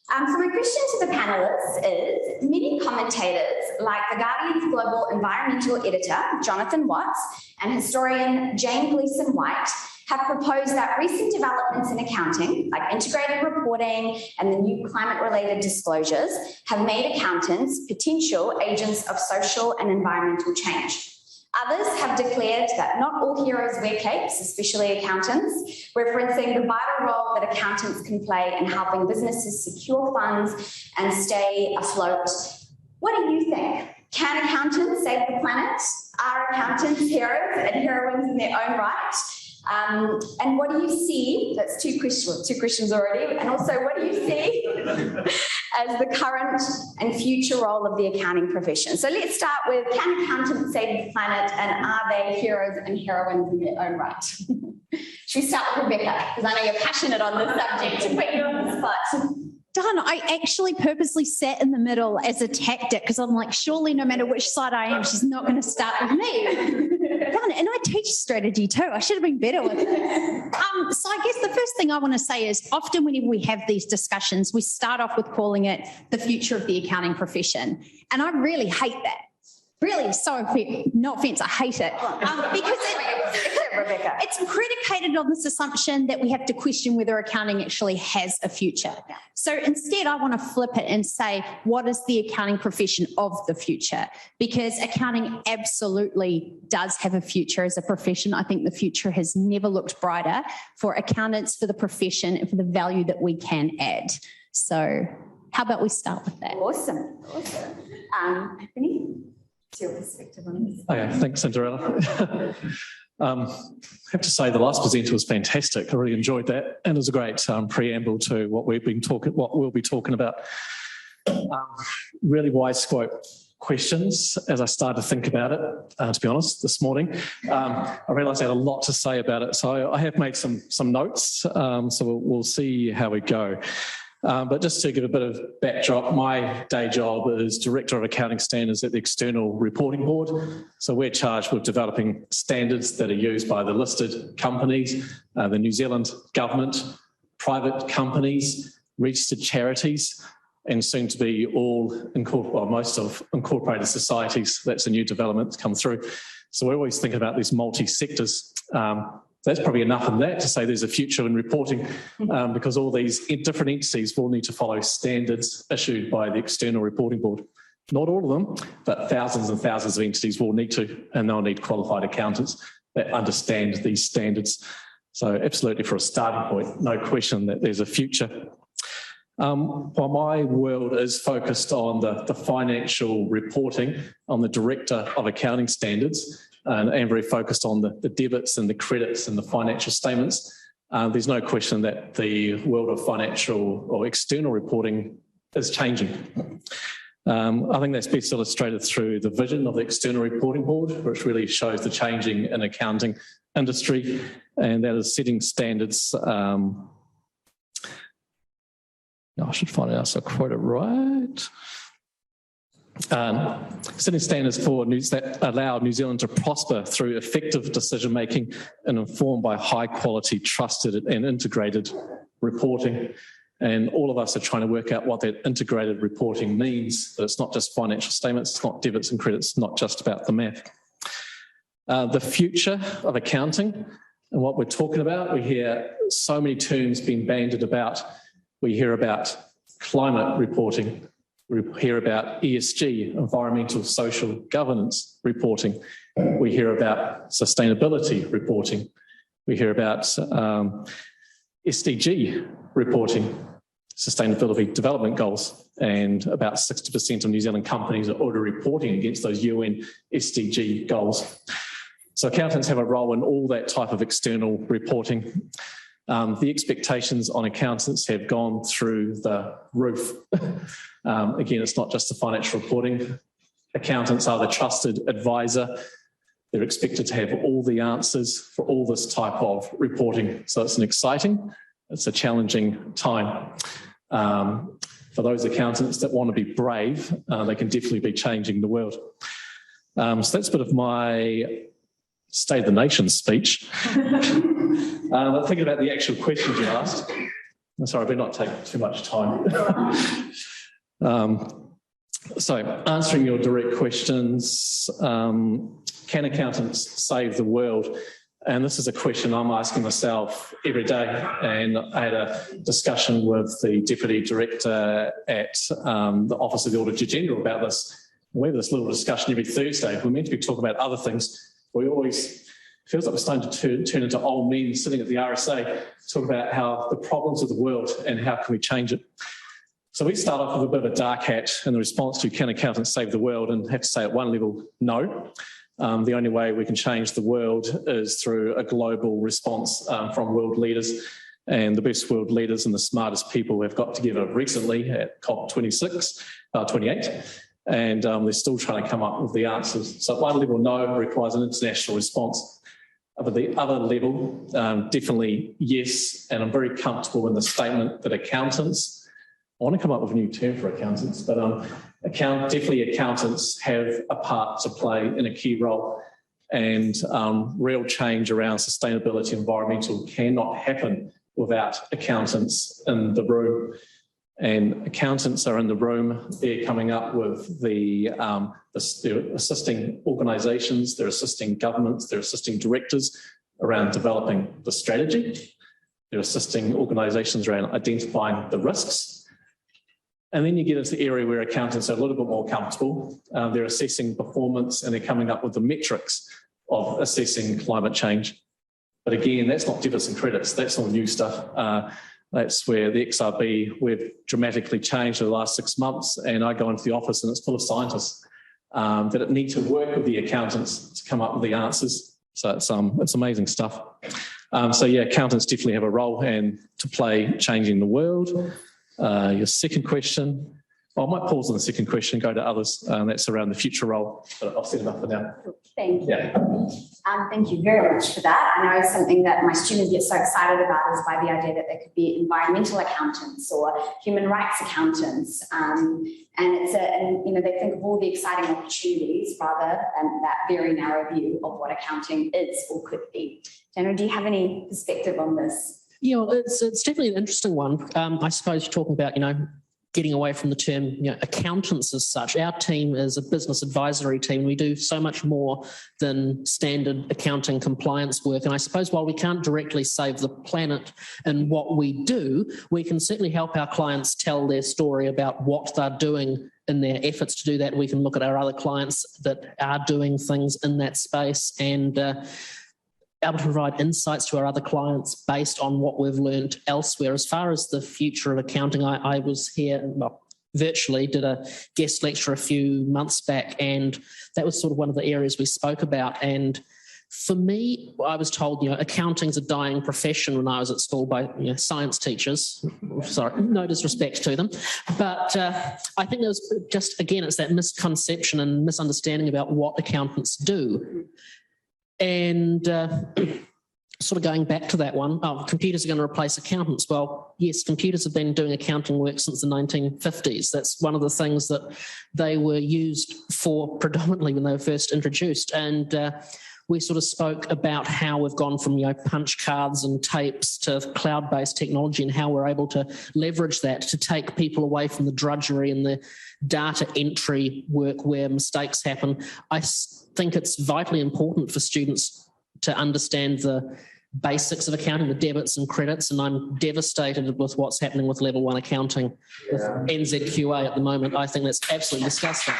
Speaker 9: So my question to the panelists is, many commentators, like The Guardian's global environmental editor, Jonathan Watts, and historian Jane Gleeson-White, have proposed that recent developments in accounting, like integrated reporting and the new climate-related disclosures, have made accountants potential agents of social and environmental change. Others have declared that not all heroes wear capes, especially accountants, referencing the vital role that accountants can play in helping businesses secure funds and stay afloat. What do you think? Can accountants save the planet? Are accountants heroes and heroines in their own right? And what do you see? That's two questions already. And also, what do you see as the current and future role of the accounting profession? So let's start with, can accountants save the planet, and are they heroes and heroines in their own right? Should we start with Rebecca? Because I know you're passionate on this subject, to put you on the spot.
Speaker 10: Done. I actually purposely sat in the middle as a tactic because I'm like, surely no matter which side I am, she's not going to start with me. Done. And I teach strategy too. I should have been better with it. So I guess the first thing I want to say is often whenever we have these discussions, we start off with calling it the future of the accounting profession. And I really hate that. Really, so no offense, I hate it. Because it's predicated on this assumption that we have to question whether accounting actually has a future. So instead, I want to flip it and say, what is the accounting profession of the future? Because accounting absolutely does have a future as a profession. I think the future has never looked brighter for accountants, for the profession, and for the value that we can add. So how about we start with that?
Speaker 9: Awesome. Anthony? What's your perspective on this?
Speaker 11: Okay, thanks, Sendirella. I have to say the last presenter was fantastic. I really enjoyed that, and it was a great preamble to what we'll be talking about. Really wide scope questions as I started to think about it, to be honest, this morning. I realised I had a lot to say about it, so I have made some notes, so we'll see how we go. But just to give a bit of backdrop, my day job is Director of Accounting Standards at the External Reporting Board. So we're charged with developing standards that are used by the listed companies, the New Zealand government, private companies, registered charities, and soon to be most of incorporated societies. That's a new development that's come through. So we're always thinking about these multi-sectors. That's probably enough of that to say there's a future in reporting, because all these different entities will need to follow standards issued by the External Reporting Board. Not all of them, but thousands and thousands of entities will need to, and they'll need qualified accountants that understand these standards. So absolutely, for a starting point, no question that there's a future. While my world is focused on the financial reporting, on the Director of Accounting Standards, and very focused on the debits and the credits and the financial statements, there's no question that the world of financial or external reporting is changing. I think that's best illustrated through the vision of the External Reporting Board, which really shows the changing in accounting industry, and that is setting standards. I should find out so I quote it right. Setting standards that allow New Zealand to prosper through effective decision-making and informed by high-quality, trusted and integrated reporting. And all of us are trying to work out what that integrated reporting means, that it's not just financial statements, it's not debits and credits, not just about the math. The future of accounting and what we're talking about, we hear so many terms being bandied about. We hear about climate reporting. We hear about ESG, environmental social governance reporting. We hear about sustainability reporting. We hear about SDG reporting, sustainability development goals, and about 60% of New Zealand companies are already reporting against those UN SDG goals. So accountants have a role in all that type of external reporting. The expectations on accountants have gone through the roof. Again, it's not just the financial reporting. Accountants are the trusted advisor. They're expected to have all the answers for all this type of reporting. So it's it's a challenging time. For those accountants that want to be brave, they can definitely be changing the world. So that's a bit of my State of the Nation speech. Thinking about the actual questions you asked. I'm sorry, I better not take too much time. So answering your direct questions, can accountants save the world? And this is a question I'm asking myself every day. And I had a discussion with the Deputy Director at the Office of the Auditor General about this. We have this little discussion every Thursday. We're meant to be talking about other things. We always feels like we're starting to turn into old men sitting at the RSA, talk about how the problems of the world and how can we change it. So we start off with a bit of a dark hat in the response to can accountants save the world, and have to say at one level, no. The only way we can change the world is through a global response from world leaders, and the best world leaders and the smartest people have got together recently at COP28, and they're still trying to come up with the answers. So at one level, no, requires an international response. But the other level, definitely yes, and I'm very comfortable in the statement that accountants, I want to come up with a new term for accountants, but definitely accountants have a part to play in a key role, and real change around sustainability, environmental cannot happen without accountants in the room. And accountants are in the room, they're coming up with they're assisting organisations, they're assisting governments, they're assisting directors around developing the strategy, they're assisting organisations around identifying the risks. And then you get into the area where accountants are a little bit more comfortable. They're assessing performance and they're coming up with the metrics of assessing climate change. But again, that's not debits and credits, that's all new stuff. That's where the XRB, we've dramatically changed in the last 6 months, and I go into the office and it's full of scientists. that it need to work with the accountants to come up with the answers. So it's amazing stuff. So yeah, accountants definitely have a role and to play changing the world. Your second question, I might pause on the second question, go to others. That's around the future role, but I'll set it up for now.
Speaker 9: Thank you.
Speaker 11: Yeah.
Speaker 9: Thank you very much for that. I know something that my students get so excited about is by the idea that there could be environmental accountants or human rights accountants. And they think of all the exciting opportunities rather than that very narrow view of what accounting is or could be. Daniell, do you have any perspective on this?
Speaker 12: Yeah, well, it's definitely an interesting one. I suppose you're talking about, getting away from the term, accountants as such. Our team is a business advisory team. We do so much more than standard accounting compliance work. And I suppose while we can't directly save the planet in what we do, we can certainly help our clients tell their story about what they're doing in their efforts to do that. We can look at our other clients that are doing things in that space and able to provide insights to our other clients based on what we've learned elsewhere. As far as the future of accounting, I was here, virtually did a guest lecture a few months back, and that was sort of one of the areas we spoke about. And for me, I was told, accounting's a dying profession when I was at school by science teachers. Sorry, no disrespect to them. But I think there was just, again, it's that misconception and misunderstanding about what accountants do. And sort of going back to that one, computers are going to replace accountants. Well, yes, computers have been doing accounting work since the 1950s. That's one of the things that they were used for predominantly when they were first introduced. And we sort of spoke about how we've gone from punch cards and tapes to cloud-based technology and how we're able to leverage that to take people away from the drudgery and the data entry work where mistakes happen. I think it's vitally important for students to understand the basics of accounting, the debits and credits, and I'm devastated with what's happening with level 1 accounting with NZQA at the moment. I think that's absolutely disgusting.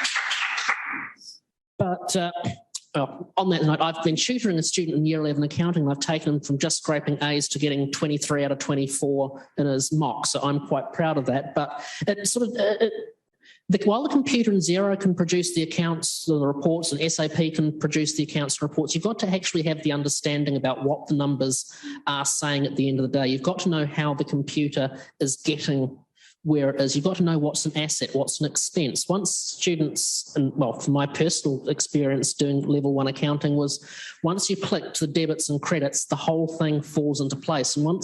Speaker 12: But on that note, I've been tutoring a student in year 11 accounting, and I've taken him from just scraping A's to getting 23 out of 24 in his mock, so I'm quite proud of that. But it sort of... while the computer and Xero can produce the accounts, the reports, and SAP can produce the accounts and reports, you've got to actually have the understanding about what the numbers are saying at the end of the day. You've got to know how the computer is getting where it is. You've got to know what's an asset, what's an expense. Once students, and well, from my personal experience doing level 1 accounting was, once you click to the debits and credits, the whole thing falls into place. And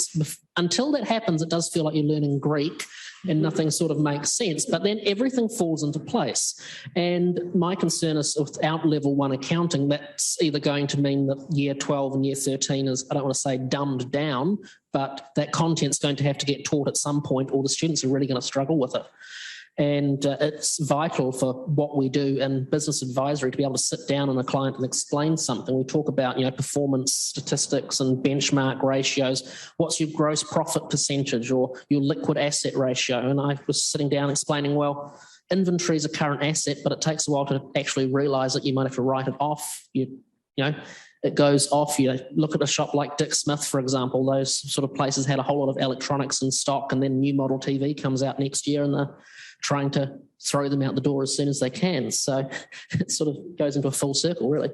Speaker 12: until that happens, it does feel like you're learning Greek and nothing sort of makes sense, but then everything falls into place. And my concern is without level 1 accounting, that's either going to mean that year 12 and year 13 is, I don't want to say dumbed down, but that content's going to have to get taught at some point, or the students are really going to struggle with it. And it's vital for what we do in business advisory to be able to sit down on a client and explain something. We talk about, performance statistics and benchmark ratios. What's your gross profit percentage or your liquid asset ratio? And I was sitting down explaining, well, inventory is a current asset, but it takes a while to actually realise that you might have to write it off. It goes off. Look at a shop like Dick Smith, for example. Those sort of places had a whole lot of electronics in stock, and then new model TV comes out next year, and they're trying to throw them out the door as soon as they can. So it sort of goes into a full circle, really.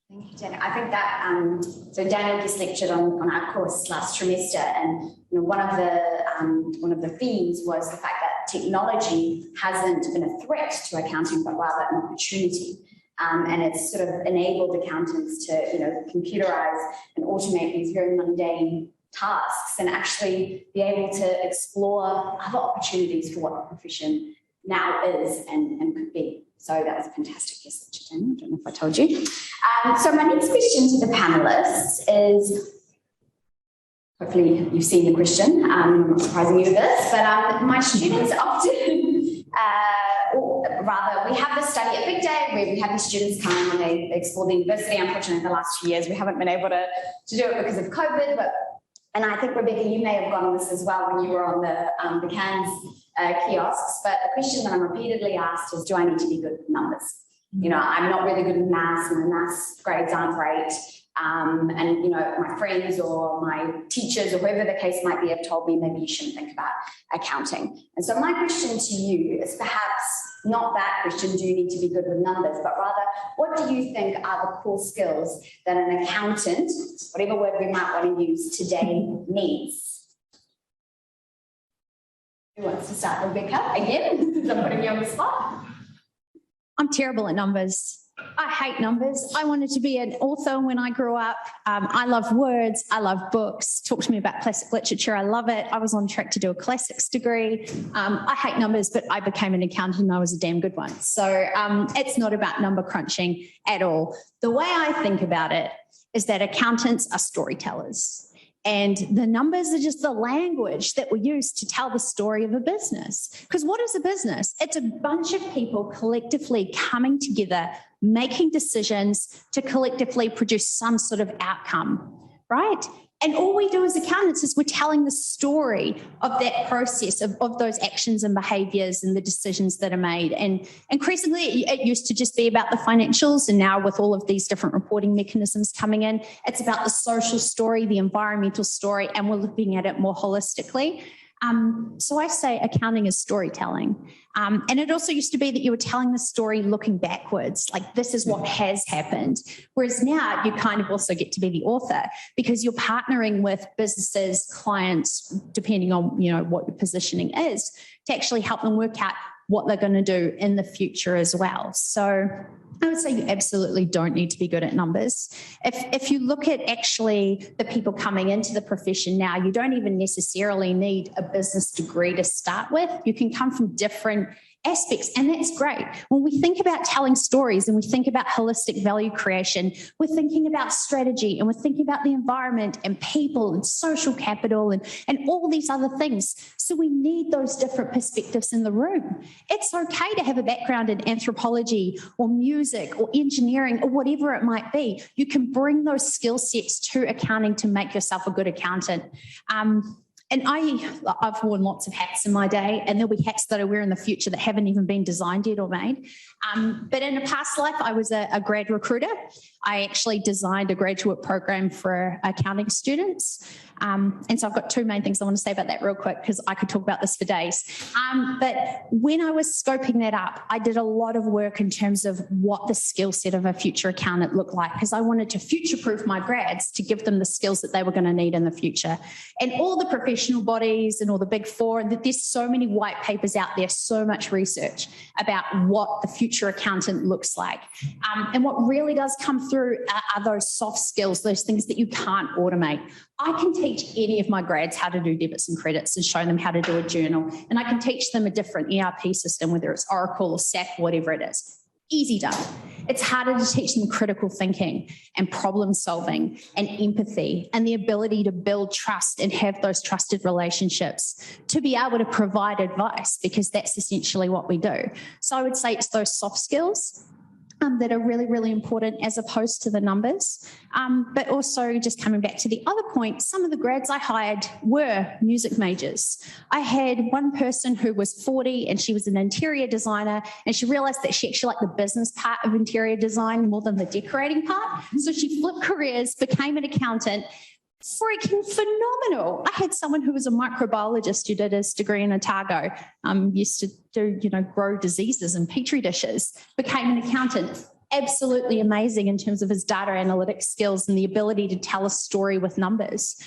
Speaker 9: Thank you, Daniell. I think that, so Daniell just lectured on our course last trimester, and one of the themes was the fact that technology hasn't been a threat to accounting, but rather an opportunity. And it's sort of enabled accountants to, computerize and automate these very mundane tasks and actually be able to explore other opportunities for what the profession now is and could be. So that was a fantastic guest lecture, Daniell. I don't know if I told you. So my next question to the panellists is, hopefully you've seen the question. I'm not surprising you with this, but my students often, we have this study at Big Day where we have the students come when they explore the university. Unfortunately, the last few years we haven't been able to do it because of COVID, and I think, Rebecca, you may have gone on this as well when you were on the CANS kiosks, but the question that I'm repeatedly asked is, do I need to be good with numbers? I'm not really good with maths, my maths grades aren't great. And my friends or my teachers or whoever the case might be have told me maybe you shouldn't think about accounting. And so my question to you is perhaps not that, Christian, do you need to be good with numbers, but rather, what do you think are the core skills that an accountant, whatever word we might want to use today, needs? Who wants to start? Rebecca, again? I'm putting you on the spot.
Speaker 10: I'm terrible at numbers. I hate numbers. I wanted to be an author when I grew up. I love words. I love books. Talk to me about classic literature. I love it. I was on track to do a classics degree. I hate numbers, but I became an accountant and I was a damn good one. So it's not about number crunching at all. The way I think about it is that accountants are storytellers. And the numbers are just the language that we use to tell the story of a business. Because what is a business? It's a bunch of people collectively coming together, making decisions to collectively produce some sort of outcome, right? And all we do as accountants is we're telling the story of that process, of those actions and behaviours and the decisions that are made. And increasingly, it used to just be about the financials. And now with all of these different reporting mechanisms coming in, it's about the social story, the environmental story, and we're looking at it more holistically. So I say accounting is storytelling. And it also used to be that you were telling the story looking backwards, like this is what has happened. Whereas now you kind of also get to be the author because you're partnering with businesses, clients, depending on, you know, what your positioning is, to actually help them work out what they're going to do in the future as well. So I would say you absolutely don't need to be good at numbers. If you look at actually the people coming into the profession now, you don't even necessarily need a business degree to start with. You can come from different aspects, and that's great. When we think about telling stories and we think about holistic value creation, we're thinking about strategy and we're thinking about the environment and people and social capital and all these other things. So we need those different perspectives in the room. It's okay to have a background in anthropology or music or engineering or whatever it might be. You can bring those skill sets to accounting to make yourself a good accountant. And I've worn lots of hats in my day, and there'll be hats that I wear in the future that haven't even been designed yet or made. But in a past life, I was a grad recruiter. I actually designed a graduate program for accounting students. And so I've got two main things I want to say about that real quick, because I could talk about this for days. But when I was scoping that up, I did a lot of work in terms of what the skill set of a future accountant looked like, because I wanted to future-proof my grads to give them the skills that they were going to need in the future. And all the professional bodies and all the big four, and there's so many white papers out there, so much research about what the future accountant looks like. And what really does come through are those soft skills, those things that you can't automate. I can teach any of my grads how to do debits and credits and show them how to do a journal. And I can teach them a different ERP system, whether it's Oracle or SAP, whatever it is. Easy done. It's harder to teach them critical thinking and problem solving and empathy and the ability to build trust and have those trusted relationships to be able to provide advice, because that's essentially what we do. So I would say it's those soft skills that are really, really important as opposed to the numbers. But also just coming back to the other point, some of the grads I hired were music majors. I had one person who was 40 and she was an interior designer, and she realized that she actually liked the business part of interior design more than the decorating part. So she flipped careers, became an accountant. Freaking phenomenal. I had someone who was a microbiologist who did his degree in Otago, used to do, grow diseases in petri dishes, became an accountant. Absolutely amazing in terms of his data analytics skills and the ability to tell a story with numbers.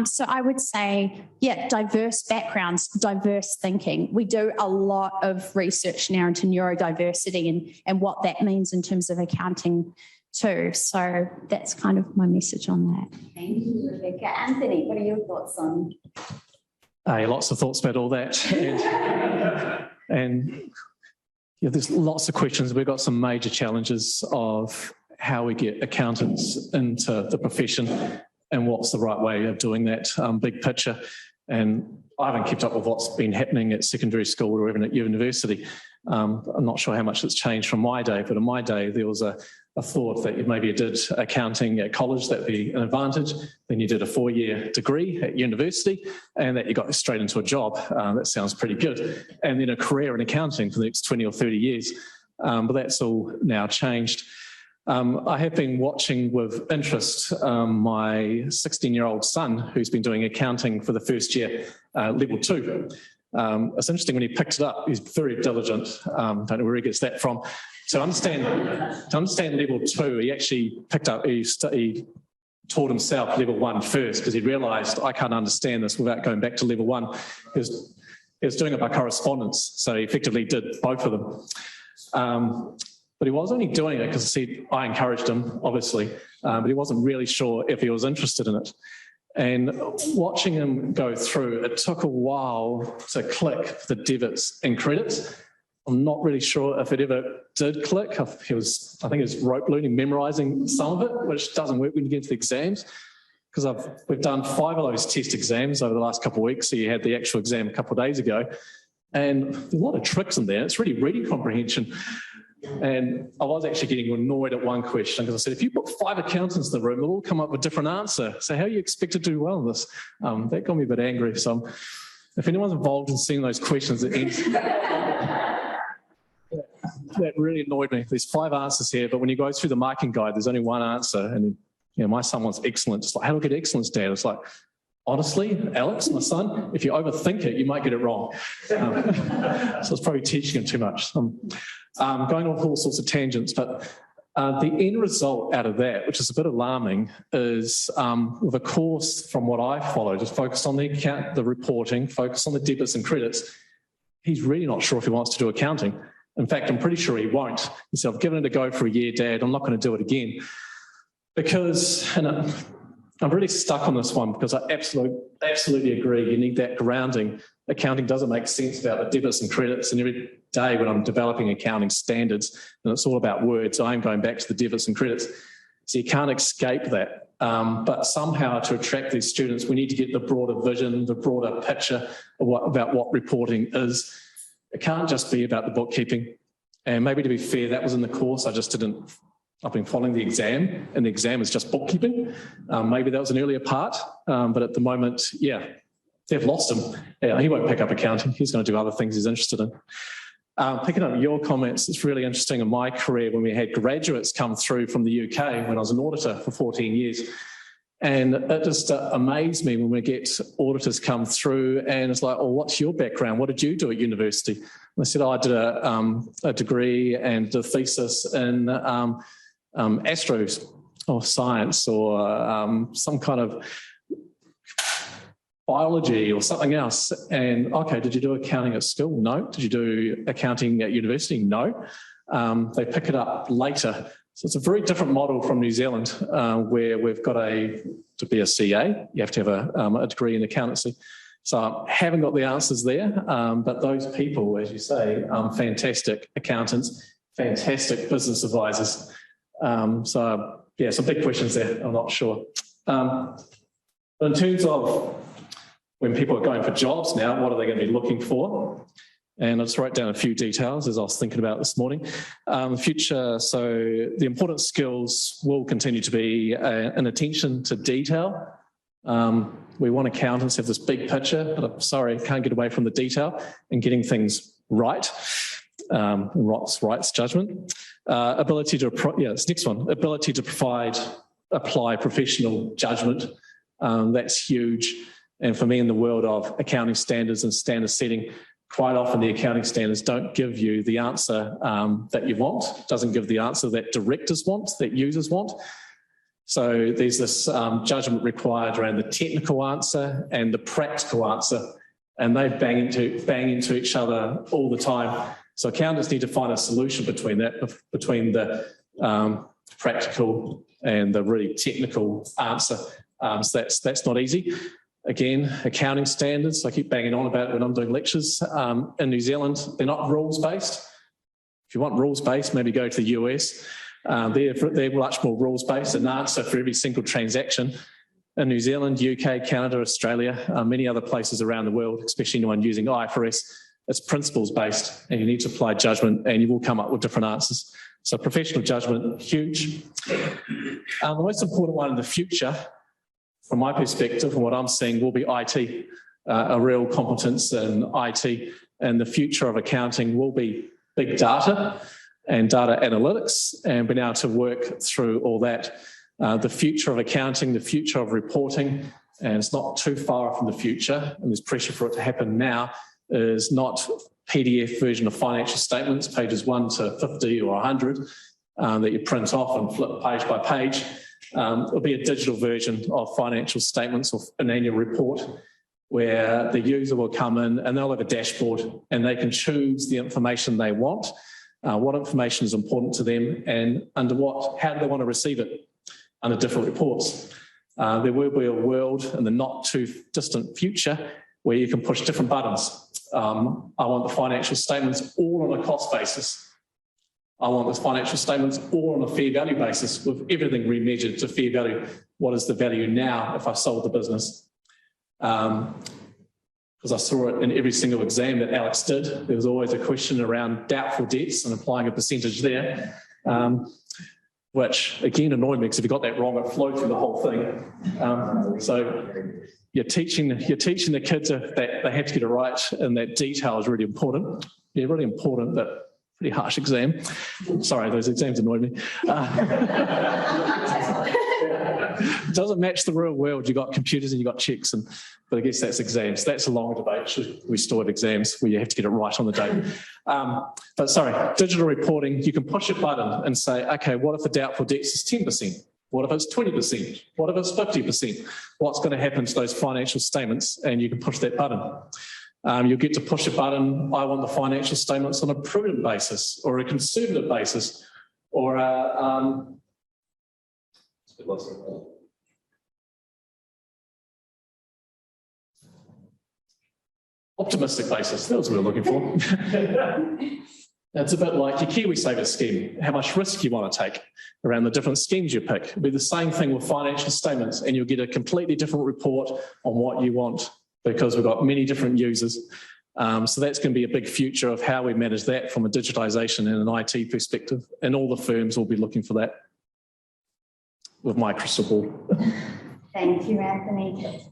Speaker 10: So I would say, yeah, diverse backgrounds, diverse thinking. We do a lot of research now into neurodiversity and what that means in terms of accounting too. So that's kind of my message on that.
Speaker 9: Thank you, Rebecca. Anthony, what are your thoughts on?
Speaker 11: Lots of thoughts about all that. And yeah, there's lots of questions. We've got some major challenges of how we get accountants into the profession and what's the right way of doing that, big picture. And I haven't kept up with what's been happening at secondary school or even at university. I'm not sure how much it's changed from my day, but in my day, there was a thought that maybe you did accounting at college, that'd be an advantage. Then you did a 4-year degree at university and that you got straight into a job. That sounds pretty good. And then a career in accounting for the next 20 or 30 years. But that's all now changed. I have been watching with interest my 16-year-old son, who's been doing accounting for the first year, level 2. It's interesting when he picked it up, he's very diligent. Don't know where he gets that from. To understand level 2, he actually picked up, he taught himself level 1 first because he realised I can't understand this without going back to level 1. He was doing it by correspondence, so he effectively did both of them. But he was only doing it because I encouraged him, obviously, but he wasn't really sure if he was interested in it. And watching him go through, it took a while to click the debits and credits. I'm not really sure if it ever did click. I think he was rope learning, memorising some of it, which doesn't work when you get to the exams. Because we've done 5 of those test exams over the last couple of weeks. So you had the actual exam a couple of days ago. And there's a lot of tricks in there. It's really reading comprehension. And I was actually getting annoyed at one question because I said, if you put 5 accountants in the room, they'll all come up with a different answer. So how do you expect to do well in this? That got me a bit angry. So if anyone's involved in seeing those questions at the end, that really annoyed me. There's 5 answers here, but when you go through the marking guide, there's only one answer. And my son wants excellent. It's like, how do I get excellence, Dad? It's like, honestly, Alex, my son, if you overthink it, you might get it wrong. So it's probably teaching him too much. Going off all sorts of tangents, but the end result out of that, which is a bit alarming, is with a course from what I followed, just focused on the reporting, focused on the debits and credits. He's really not sure if he wants to do accounting. In fact, I'm pretty sure he won't. He said, I've given it a go for a year, Dad. I'm not going to do it again. Because, and I'm really stuck on this one because I absolutely agree. You need that grounding. Accounting doesn't make sense about the debits and credits. And every day when I'm developing accounting standards, and it's all about words, I'm going back to the debits and credits. So you can't escape that. But somehow to attract these students, we need to get the broader vision, the broader picture about what reporting is. It can't just be about the bookkeeping. And maybe to be fair, that was in the course. I've been following the exam, and the exam is just bookkeeping. Maybe that was an earlier part, but at the moment, they've lost him. Yeah, he won't pick up accounting. He's going to do other things he's interested in. Picking up your comments, it's really interesting in my career when we had graduates come through from the UK when I was an auditor for 14 years. And it just amazed me when we get auditors come through and it's like, oh, what's your background? What did you do at university? And I said, I did a degree and a thesis in astros or science or some kind of biology or something else. And okay, did you do accounting at school? No. Did you do accounting at university? No. They pick it up later. So it's a very different model from New Zealand, where we've got to be a CA, you have to have a degree in accountancy. So I haven't got the answers there, but those people, as you say, fantastic accountants, fantastic business advisors. So some big questions there, I'm not sure. But in terms of when people are going for jobs now, what are they going to be looking for? And I just wrote down a few details as I was thinking about this morning. Future, so the important skills will continue to be an attention to detail. We want accountants to have this big picture, but I'm sorry, can't get away from the detail and getting things right. Rights judgment. Ability to, this next one, ability to apply professional judgment. That's huge. And for me in the world of accounting standards and standard setting, quite often the accounting standards don't give you the answer that you want, doesn't give the answer that directors want, that users want. So there's this judgment required around the technical answer and the practical answer, and they bang into each other all the time. So accountants need to find a solution between that, between the practical and the really technical answer. So that's not easy. Again, accounting standards, I keep banging on about it when I'm doing lectures. In New Zealand, they're not rules-based. If you want rules-based, maybe go to the US. They're much more rules-based, an answer for every single transaction. In New Zealand, UK, Canada, Australia, many other places around the world, especially anyone using IFRS, it's principles-based, and you need to apply judgment, and you will come up with different answers. So professional judgment, huge. The most important one in the future, from my perspective and what I'm seeing, will be IT, a real competence in IT. And the future of accounting will be big data and data analytics, and being able to work through all that. The future of accounting, the future of reporting, and it's not too far from the future, and there's pressure for it to happen now, is not PDF version of financial statements, pages 1 to 50 or 100, that you print off and flip page by page. It'll be a digital version of financial statements or an annual report where the user will come in and they'll have a dashboard and they can choose the information they want, what information is important to them, and under how do they want to receive it under different reports. There will be a world in the not too distant future where you can push different buttons. I want the financial statements all on a cost basis. I want the financial statements all on a fair value basis with everything remeasured to fair value. What is the value now if I sold the business? Because I saw it in every single exam that Alex did. There was always a question around doubtful debts and applying a percentage there, which again annoyed me because if you got that wrong, it flowed through the whole thing. So you're teaching the kids that they have to get it right, and that detail is really important. Yeah, really important, but pretty harsh exam. Sorry, those exams annoyed me. It doesn't match the real world. You've got computers and you've got checks, but I guess that's exams. That's a longer debate. We still have exams where you have to get it right on the day. But sorry, digital reporting, you can push a button and say, okay, what if the doubtful debts is 10%? What if it's 20%? What if it's 50%? What's going to happen to those financial statements? And you can push that button. You'll get to push a button, I want the financial statements on a prudent basis or a conservative basis or a optimistic basis. That was what we were looking for. It's a bit like your KiwiSaver scheme, how much risk you want to take around the different schemes you pick. It'll be the same thing with financial statements, and you'll get a completely different report on what you want because we've got many different users. So that's going to be a big future of how we manage that from a digitization and an IT perspective, and all the firms will be looking for that with my crystal ball.
Speaker 9: Thank you, Anthony.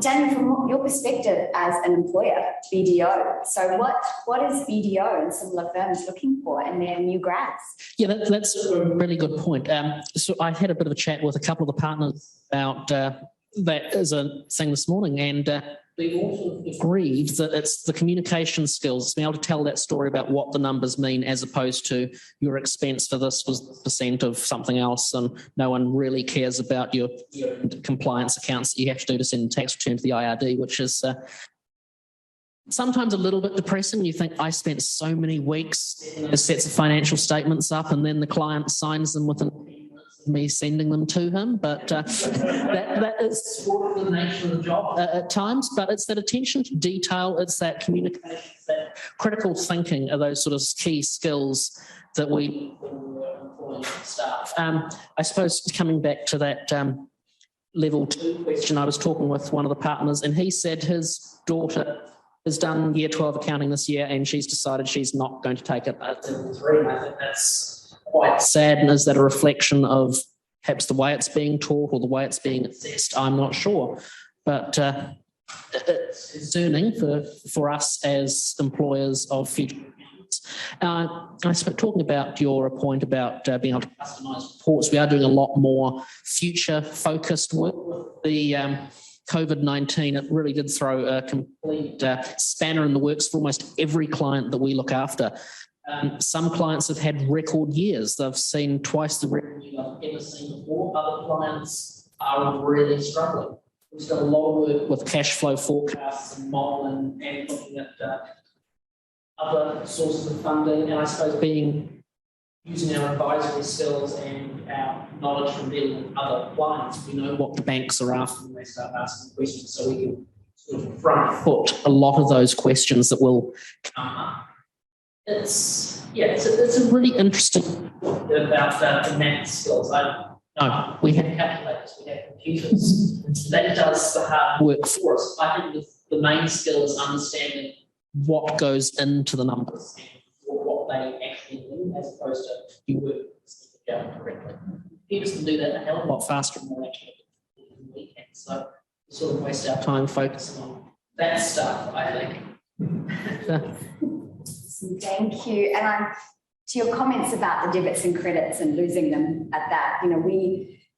Speaker 9: Daniel, from your perspective as an employer, BDO, so what is BDO and similar firms looking for in their new grads?
Speaker 12: Yeah, that's a really good point. So I had a bit of a chat with a couple of the partners about that as a thing this morning, and we all agreed that it's the communication skills, being able to tell that story about what the numbers mean as opposed to your expense for this was % of something else, and no one really cares about your compliance accounts that you have to do to send the tax return to the IRD, which is sometimes a little bit depressing. You think, I spent so many weeks getting sets of financial statements up, and then the client signs them within me sending them to him, but that is sort of the nature of the job at times, but it's that attention to detail, it's that communication, it's that critical thinking are those sort of key skills that we employ staff. I suppose coming back to that level 2 question, I was talking with one of the partners and he said his daughter has done year 12 accounting this year and she's decided she's not going to take it at level 3, and I think that's quite sad. And is that a reflection of perhaps the way it's being taught or the way it's being assessed? I'm not sure, but it's concerning for us as employers of future accountants. I suppose talking about your point about being able to customise reports, we are doing a lot more future-focused work with the COVID-19. It really did throw a complete spanner in the works for almost every client that we look after. Some clients have had record years. They've seen twice the revenue they've ever seen before. Other clients are really struggling. We've got a lot of work with cash flow forecasts and modelling and looking at other sources of funding. And I suppose using our advisory skills and our knowledge from dealing with other clients, we know what the banks are after when they start asking questions, so we can sort of front foot a lot of those questions that will come up. It's a really interesting point about the math skills. No, we have calculators, we have computers. That does the hard work for us. I think the main skill is understanding what goes into the numbers and what they actually do, as opposed to you work down correctly. Computers can do that a hell of a lot faster and more accurately than we can. So we sort of waste our time focusing on that stuff, I think.
Speaker 9: Thank you. And to your comments about the debits and credits and losing them at that,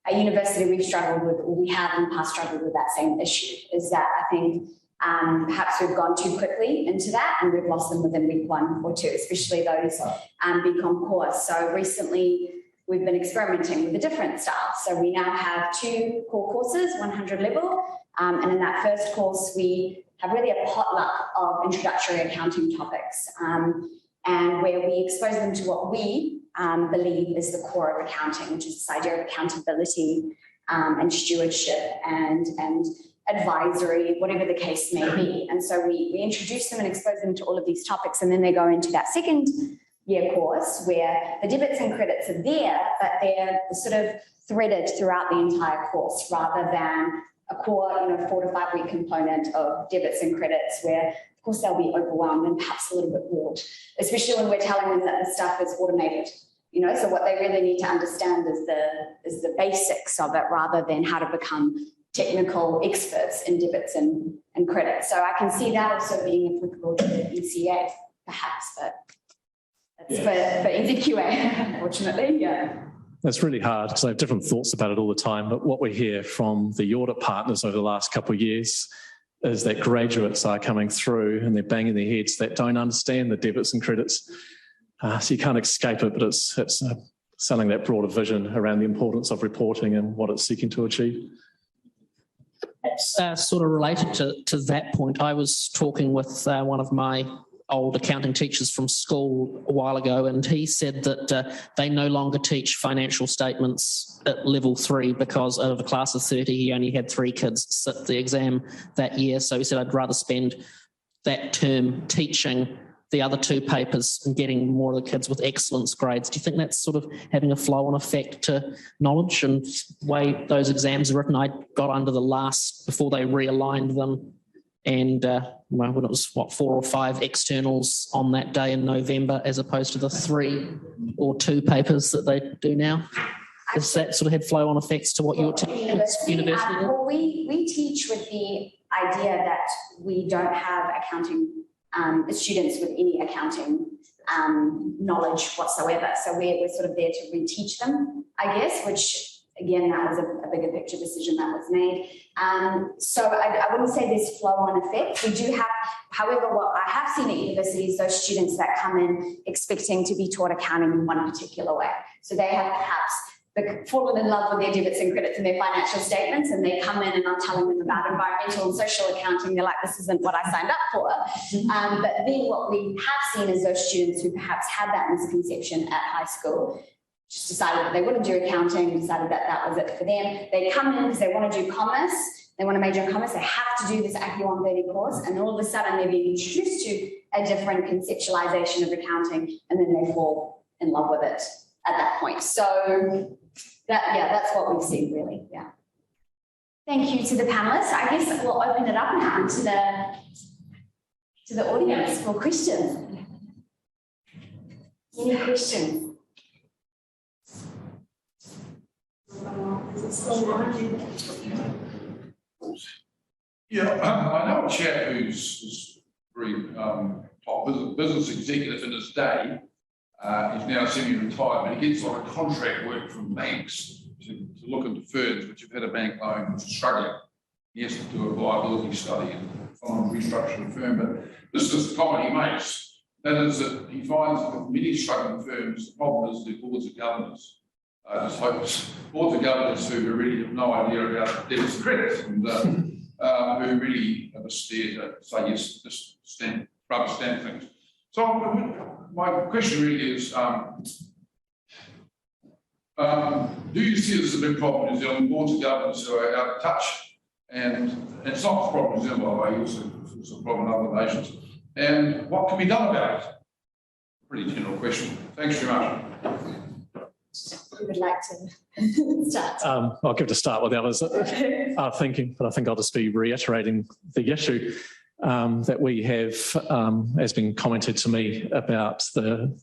Speaker 9: at university we've struggled with, or we have in the past struggled with that same issue, is that I think Perhaps we've gone too quickly into that and we've lost them within week 1 or 2, especially those BCom cores. So recently we've been experimenting with a different style. So we now have 2 core courses, 100 level, and in that first course we have really a potluck of introductory accounting topics, and where we expose them to what we believe is the core of accounting, which is this idea of accountability and stewardship and advisory, whatever the case may be. And so we introduce them and expose them to all of these topics, and then they go into that second year course where the debits and credits are there, but they're sort of threaded throughout the entire course rather than a core, 4 to 5 week component of debits and credits where, of course, they'll be overwhelmed and perhaps a little bit bored, especially when we're telling them that the stuff is automated. So what they really need to understand is the basics of it rather than how to become technical experts in debits and credits. So I can see that also being applicable to the ECA, perhaps, but that's for NZQA, unfortunately, yeah.
Speaker 11: It's really hard because I have different thoughts about it all the time. But what we hear from the audit partners over the last couple of years is that graduates are coming through and they're banging their heads that don't understand the debits and credits. So you can't escape it, but it's selling that broader vision around the importance of reporting and what it's seeking to achieve.
Speaker 12: It's sort of related to that point. I was talking with one of my old accounting teachers from school a while ago, and he said that they no longer teach financial statements at level 3 because out of a class of 30, he only had 3 kids sit the exam that year. So he said, I'd rather spend that term teaching the other 2 papers and getting more of the kids with excellence grades. Do you think that's sort of having a flow-on effect to knowledge and the way those exams are written? I got under the last, before they realigned them, and when it was, 4 or 5 externals on that day in November, as opposed to the 3 or 2 papers that they do now. Has that sort of had flow-on effects to what you're teaching at university?
Speaker 9: Well, we teach with the idea that we don't have accounting students with any accounting knowledge whatsoever. So we're sort of there to reteach them, I guess, which again, that was a bigger picture decision that was made. So I wouldn't say there's flow-on effect. We do have, however, what I have seen at universities, those students that come in expecting to be taught accounting in one particular way. So they have perhaps fallen in love with their debits and credits and their financial statements, and they come in and I'm telling them about environmental and social accounting. They're like, this isn't what I signed up for. But then what we have seen is those students who perhaps had that misconception at high school just decided that they wouldn't do accounting, decided that that was it for them. They come in because they want to do commerce, they want to major in commerce, they have to do this Accu 130 course, and all of a sudden they're being introduced to a different conceptualization of accounting, and then they fall in love with it at that point. So that's what we've seen really, yeah. Thank you to the panelists. I guess we'll open it up now to the audience for questions. Any questions?
Speaker 13: Yeah, I know a chap who's very top business executive in his day. He's now semi-retired, but he gets a lot of contract work from banks to look into firms which have had a bank loan which is struggling. He has to do a viability study and find restructure the firm. But this is the comment he makes. That is that he finds that with many struggling firms, the problem is the boards of governors. Just hopes boards of governors who really have no idea about debits and credits, and who really are just there to say yes, just rubber stamp things. So my question really is, do you see this as a big problem in New Zealand, boards of governors who are out of touch? And it's not a problem in New Zealand, by the way, it's a problem in other nations. And what can be done about it? Pretty general question. Thanks very much.
Speaker 9: Who would like to start?
Speaker 11: I'll give it a start while the others are thinking, but I think I'll just be reiterating the issue that we have, has been commented to me about the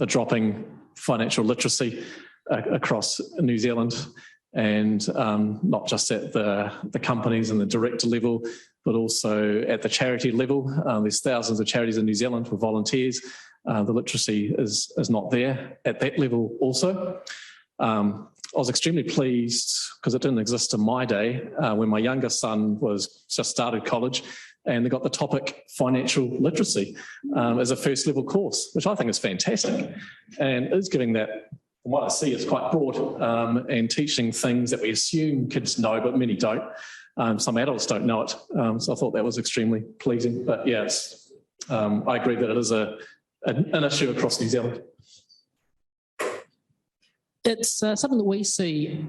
Speaker 11: dropping financial literacy across New Zealand, and not just at the companies and the director level, but also at the charity level. There's thousands of charities in New Zealand with volunteers. The literacy is not there at that level also. I was extremely pleased because it didn't exist in my day when my youngest son was just started college. and they got the topic financial literacy as a first level course, which I think is fantastic, and is giving that, from what I see, it's quite broad and teaching things that we assume kids know, but many don't. Some adults don't know it, so I thought that was extremely pleasing. But yes, I agree that it is an issue across New Zealand.
Speaker 12: It's something that we see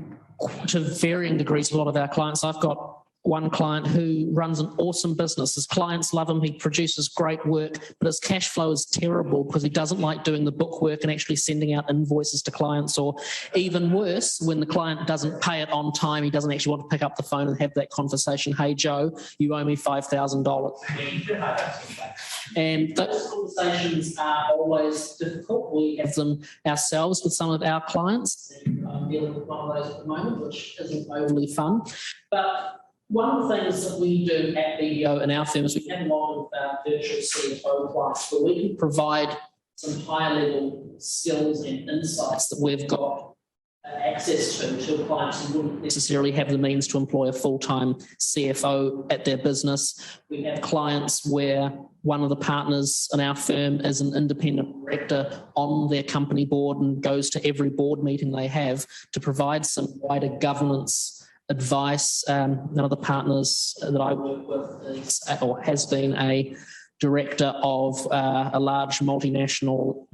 Speaker 12: to varying degrees with a lot of our clients. I've got one client who runs an awesome business. His clients love him. He produces great work, but his cash flow is terrible because he doesn't like doing the book work and actually sending out invoices to clients, or even worse, when the client doesn't pay it on time, he doesn't actually want to pick up the phone and have that conversation. Hey, Joe, you owe me $5,000. And those conversations are always difficult. We have them ourselves with some of our clients. I'm dealing with one of those at the moment, which isn't overly fun. But one of the things that we do at BDO in our firm is we have a lot of virtual CFO class where we can provide some higher level skills and insights that we've got access to clients who wouldn't necessarily have the means to employ a full-time CFO at their business. We have clients where one of the partners in our firm is an independent director on their company board and goes to every board meeting they have to provide some wider governance advice. One of the partners that I work with is, or has been, a director of a large multinational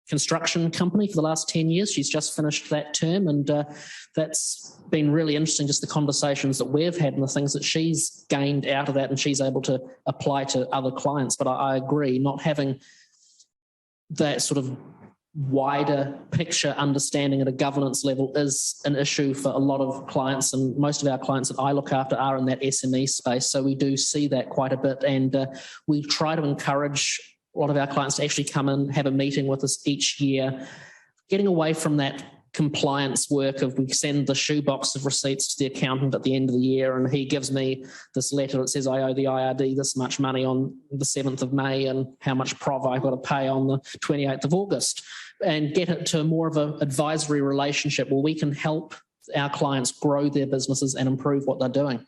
Speaker 12: construction company for the last 10 years. She's just finished that term, and that's been really interesting, just the conversations that we've had and the things that she's gained out of that and she's able to apply to other clients. But I agree, not having that sort of wider picture understanding at a governance level is an issue for a lot of clients, and most of our clients that I look after are in that SME space. So we do see that quite a bit, and we try to encourage a lot of our clients to actually come and have a meeting with us each year, getting away from that compliance work of we send the shoebox of receipts to the accountant at the end of the year and he gives me this letter that says I owe the IRD this much money on the 7th of May and how much prov I've got to pay on the 28th of August, and get it to more of an advisory relationship where we can help our clients grow their businesses and improve what they're doing.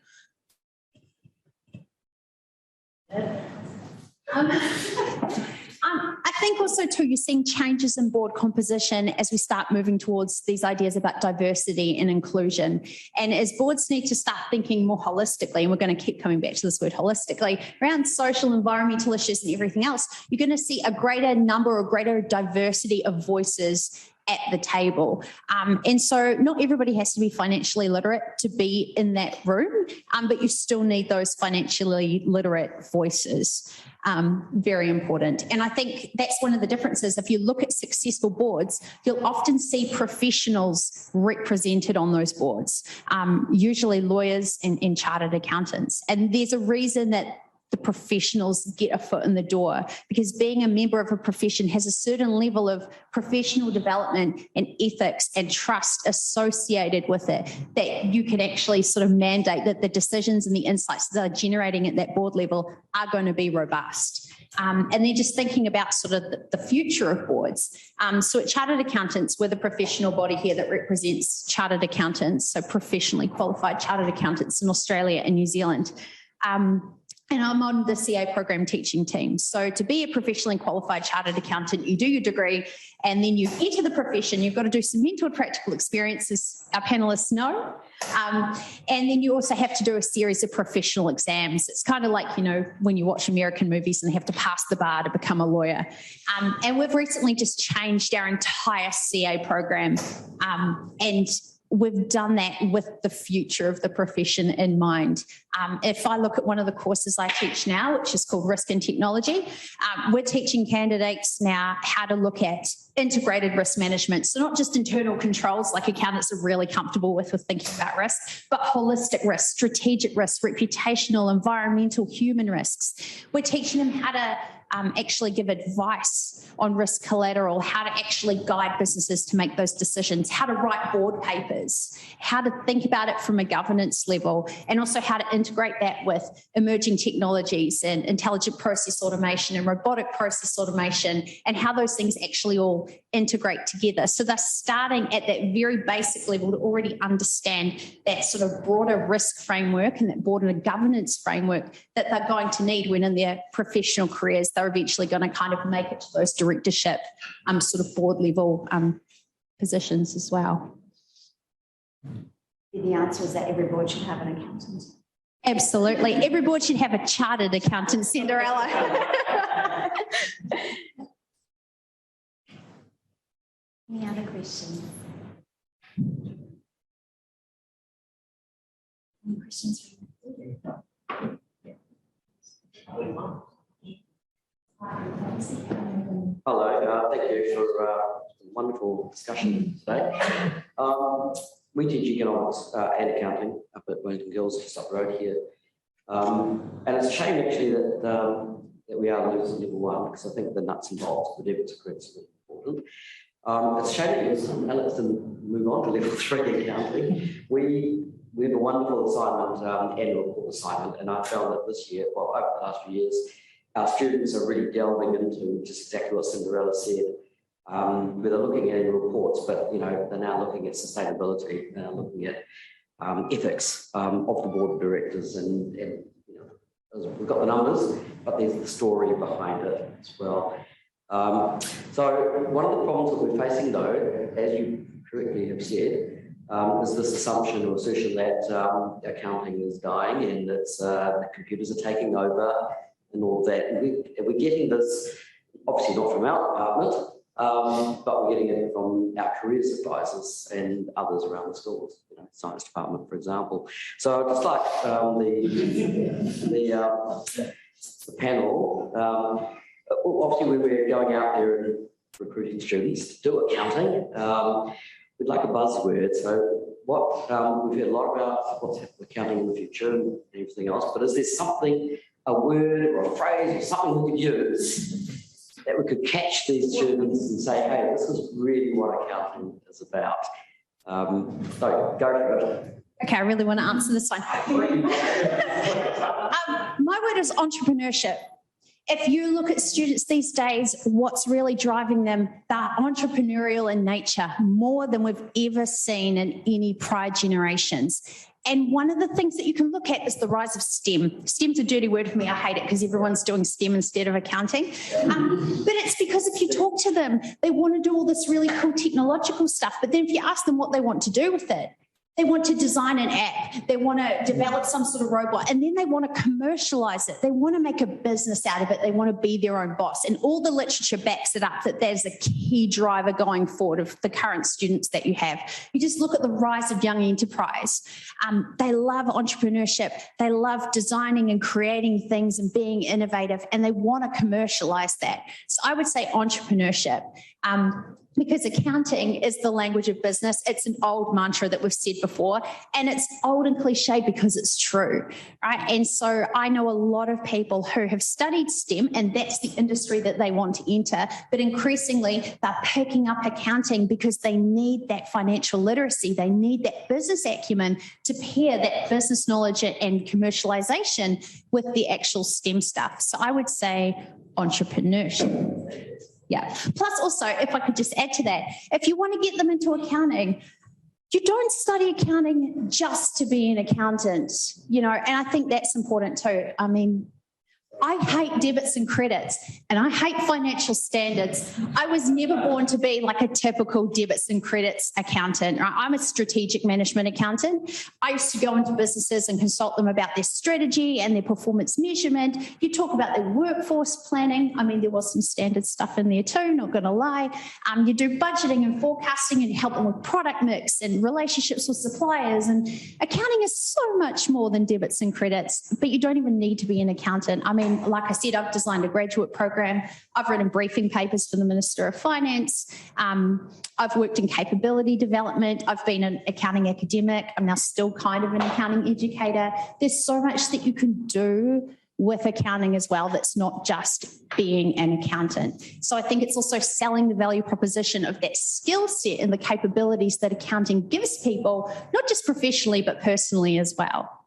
Speaker 10: I think also too, you're seeing changes in board composition as we start moving towards these ideas about diversity and inclusion. And as boards need to start thinking more holistically, and we're going to keep coming back to this word holistically, around social, environmental issues and everything else, you're going to see a greater number or greater diversity of voices at the table. And so not everybody has to be financially literate to be in that room, but you still need those financially literate voices. Very important. And I think that's one of the differences. If you look at successful boards, you'll often see professionals represented on those boards, usually lawyers and chartered accountants. And there's a reason that the professionals get a foot in the door, because being a member of a profession has a certain level of professional development and ethics and trust associated with it, that you can actually sort of mandate that the decisions and the insights that are generating at that board level are going to be robust. And then just thinking about sort of the future of boards. So at Chartered Accountants, we're the professional body here that represents chartered accountants, so professionally qualified chartered accountants in Australia and New Zealand. And I'm on the CA program teaching team. So to be a professionally qualified chartered accountant, you do your degree and then you enter the profession. You've got to do some mental and practical experiences, our panellists know. And then you also have to do a series of professional exams. It's kind of like, you know, when you watch American movies and they have to pass the bar to become a lawyer. And we've recently just changed our entire CA program. And we've done that with the future of the profession in mind. If I look at one of the courses I teach now, which is called Risk and Technology, we're teaching candidates now how to look at integrated risk management. So not just internal controls like accountants are really comfortable with thinking about risk, but holistic risk, strategic risk, reputational, environmental, human risks. We're teaching them how to actually give advice on risk collateral, how to actually guide businesses to make those decisions, how to write board papers, how to think about it from a governance level, and also how to integrate that with emerging technologies and intelligent process automation and robotic process automation, and how those things actually all integrate together. So they're starting at that very basic level to already understand that sort of broader risk framework and that broader governance framework that they're going to need when in their professional careers they're eventually going to kind of make it to those directorship sort of board level positions as well.
Speaker 9: The answer is that every board should have an accountant.
Speaker 10: Absolutely. Every board should have a chartered accountant, Sendirella.
Speaker 9: Any other questions? Any questions?
Speaker 14: Hello, thank you for a wonderful discussion today. We teach economics and accounting up at Wellington Girls, just up the road here. And it's a shame actually that we are losing level one, because I think the nuts and bolts, the debits and credits are important. It's a shame that Alex didn't move on to level 3 accounting. We have a wonderful assignment, annual report assignment, and I found that this year, well, over the last few years, our students are really delving into just exactly what Sendirella said. Where they're looking at annual reports, but they're now looking at sustainability, they're looking at ethics of the board of directors, and we've got the numbers, but there's the story behind it as well. So one of the problems that we're facing, though, as you correctly have said, is this assumption or assertion that accounting is dying and it's the computers are taking over and all that. And we're getting this, obviously not from our department, but we're getting it from our careers advisors and others around the schools, science department, for example. So just like the panel, obviously we were going out there and recruiting students to do accounting. We'd like a buzzword. So what we've heard a lot about what's happening with accounting in the future and everything else, but is there something, a word or a phrase or something we could use that we could catch these students and say, hey, this is really what accounting is about? So go for it.
Speaker 10: Okay, I really want to answer this one. My word is entrepreneurship. If you look at students these days, what's really driving them? They're entrepreneurial in nature, more than we've ever seen in any prior generations. And one of the things that you can look at is the rise of STEM. STEM's a dirty word for me. I hate it because everyone's doing STEM instead of accounting. But it's because if you talk to them, they want to do all this really cool technological stuff. But then if you ask them what they want to do with it, they want to design an app, they want to develop some sort of robot, and then they want to commercialize it. They want to make a business out of it. They want to be their own boss. And all the literature backs it up that there's a key driver going forward of the current students that you have. You just look at the rise of young enterprise. They love entrepreneurship. They love designing and creating things and being innovative, and they want to commercialize that. So I would say entrepreneurship. Because accounting is the language of business. It's an old mantra that we've said before, and it's old and cliche because it's true, right? And so I know a lot of people who have studied STEM, and that's the industry that they want to enter, but increasingly they're picking up accounting because they need that financial literacy. They need that business acumen to pair that business knowledge and commercialization with the actual STEM stuff. So I would say entrepreneurship. Yeah. Plus also, if I could just add to that, if you want to get them into accounting, you don't study accounting just to be an accountant, and I think that's important too. I mean, I hate debits and credits, and I hate financial standards. I was never born to be like a typical debits and credits accountant. Right? I'm a strategic management accountant. I used to go into businesses and consult them about their strategy and their performance measurement. You talk about their workforce planning. I mean, there was some standard stuff in there too, not going to lie. You do budgeting and forecasting and help them with product mix and relationships with suppliers. And accounting is so much more than debits and credits, but you don't even need to be an accountant. I mean, like I said, I've designed a graduate program. I've written briefing papers for the Minister of Finance. I've worked in capability development. I've been an accounting academic. I'm now still kind of an accounting educator. There's so much that you can do with accounting as well, that's not just being an accountant. So I think it's also selling the value proposition of that skill set and the capabilities that accounting gives people, not just professionally, but personally as well.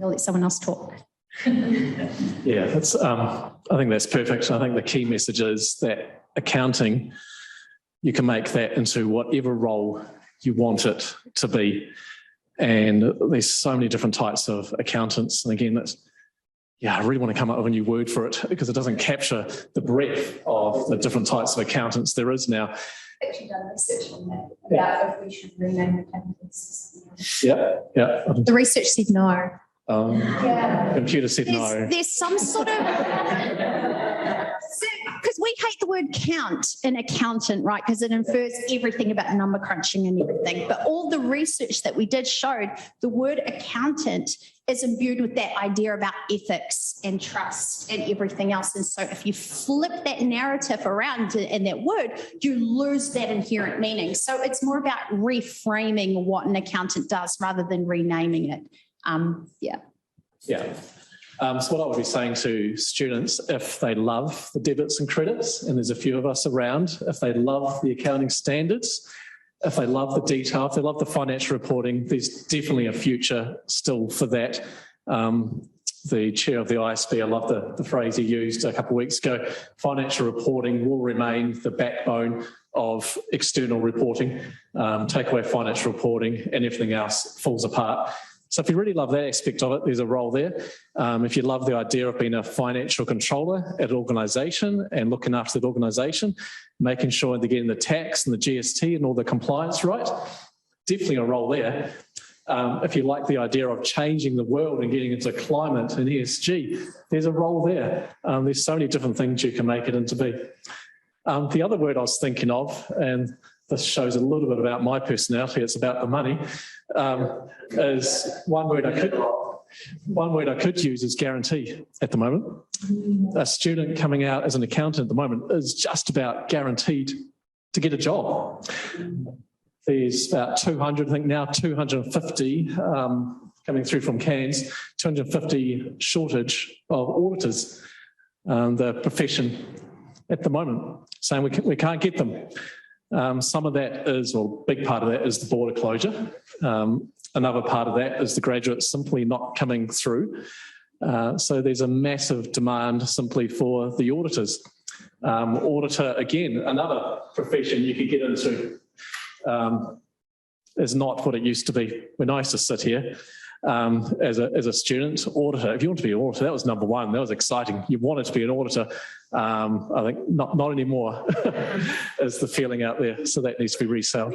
Speaker 10: I'll let someone else talk.
Speaker 11: Yeah, that's, I think that's perfect. I think the key message is that accounting, you can make that into whatever role you want it to be. And there's so many different types of accountants. And again, that's, yeah, I really want to come up with a new word for it because it doesn't capture the breadth of the different types of accountants there is now.
Speaker 9: I've actually done research on that, about if we should rename accountants.
Speaker 11: Yeah, yeah.
Speaker 10: The research said no.
Speaker 11: Yeah. Computer said no.
Speaker 10: There's some sort of, because we hate the word count in accountant, right? Because it infers everything about number crunching and everything. But all the research that we did showed the word accountant is imbued with that idea about ethics and trust and everything else. And so if you flip that narrative around in that word, you lose that inherent meaning. So it's more about reframing what an accountant does rather than renaming it. Yeah.
Speaker 11: Yeah. So what I would be saying to students, if they love the debits and credits, and there's a few of us around, if they love the accounting standards, if they love the detail, if they love the financial reporting, there's definitely a future still for that. The chair of the ISB, I love the phrase he used a couple of weeks ago, financial reporting will remain the backbone of external reporting. Take away financial reporting and everything else falls apart. So if you really love that aspect of it, there's a role there. If you love the idea of being a financial controller at an organisation and looking after that organisation, making sure they're getting the tax and the GST and all the compliance right, definitely a role there. If you like the idea of changing the world and getting into climate and ESG, there's a role there. There's so many different things you can make it into be. The other word I was thinking of, and this shows a little bit about my personality, it's about the money, is one word I could use is guarantee at the moment. A student coming out as an accountant at the moment is just about guaranteed to get a job. There's about 200, I think now 250 coming through from Cairns, 250 shortage of auditors, the profession at the moment, saying we can't get them. Some of that is, well, a big part of that is the border closure. Another part of that is the graduates simply not coming through. So there's a massive demand simply for the auditors. Auditor, again, another profession you could get into, is not what it used to be when I used to sit here as a student. Auditor, if you want to be an auditor, that was number one. That was exciting. You wanted to be an auditor. I think not anymore is the feeling out there. So that needs to be resold.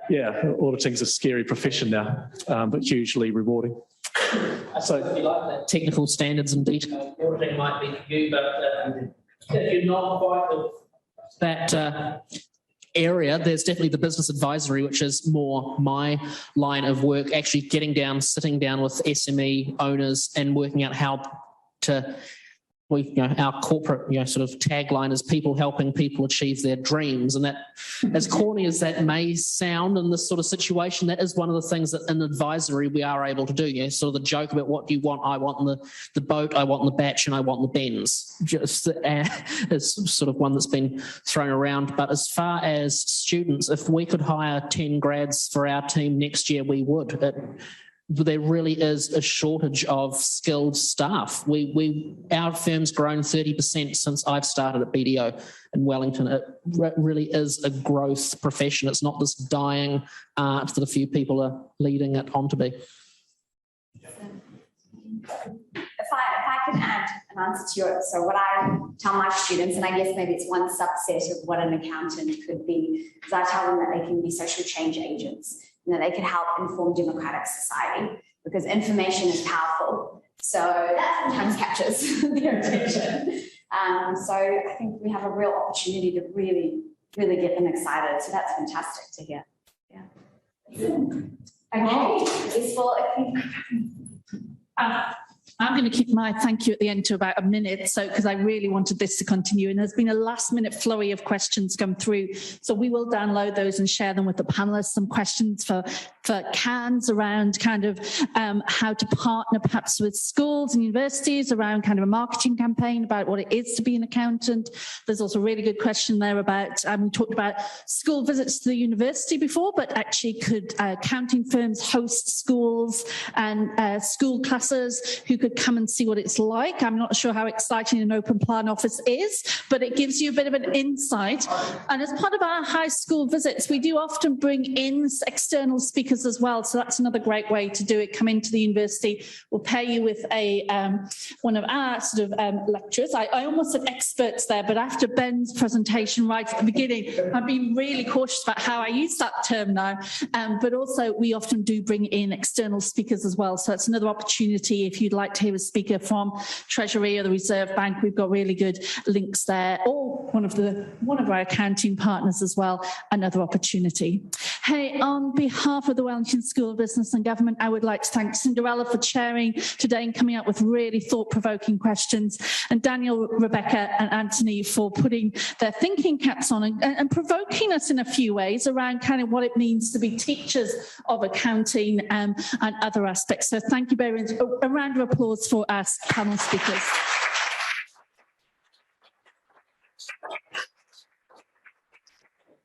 Speaker 11: Yeah, auditing is a scary profession now, but hugely rewarding.
Speaker 12: So if you like that technical standards and detail, auditing might be for you, but if you're not quite with that area, there's definitely the business advisory, which is more my line of work, actually getting down, sitting down with SME owners and working out how to, our corporate, sort of tagline is people helping people achieve their dreams. And that, as corny as that may sound in this sort of situation, that is one of the things that in advisory we are able to do. Sort of the joke about what you want, I want the boat, I want the batch, and I want the Benz. Just is sort of one that's been thrown around. But as far as students, if we could hire 10 grads for our team next year, we would. There really is a shortage of skilled staff. Our firm's grown 30% since I've started at BDO in Wellington. It really is a growth profession. It's not this dying art that a few people are leading it on to be.
Speaker 9: If I can add an answer to your, so what I tell my students, and I guess maybe it's one subset of what an accountant could be, is I tell them that they can be social change agents. They could help inform democratic society because information is powerful. So that sometimes captures their attention. So I think we have a real opportunity to really, really get them excited. So that's fantastic to hear. Yeah. Okay. Yes, well,
Speaker 1: I'm going to keep my thank you at the end to about a minute, so because I really wanted this to continue, and there's been a last-minute flurry of questions come through, so we will download those and share them with the panelists. Some questions for CANS around kind of how to partner perhaps with schools and universities around kind of a marketing campaign about what it is to be an accountant. There's also a really good question there about, we talked about school visits to the university before, but actually could accounting firms host schools and school classes who could come and see what it's like? I'm not sure how exciting an open plan office is, but it gives you a bit of an insight. And as part of our high school visits, we do often bring in external speakers as well. So that's another great way to do it. Come into the university, we'll pair you with a one of our sort of lecturers. I almost said experts there, but after Ben's presentation right at the beginning, I've been really cautious about how I use that term now. But also we often do bring in external speakers as well. So that's another opportunity if you'd like to hear a speaker from Treasury or the Reserve Bank. We've got really good links there, or one of our accounting partners as well, another opportunity. Hey, on behalf of the Wellington School of Business and Government, I would like to thank Sendirella for chairing today and coming up with really thought-provoking questions, and Daniell, Rebecca and Anthony for putting their thinking caps on and provoking us in a few ways around kind of what it means to be teachers of accounting and other aspects. So thank you very much. A round of applause for our panel speakers.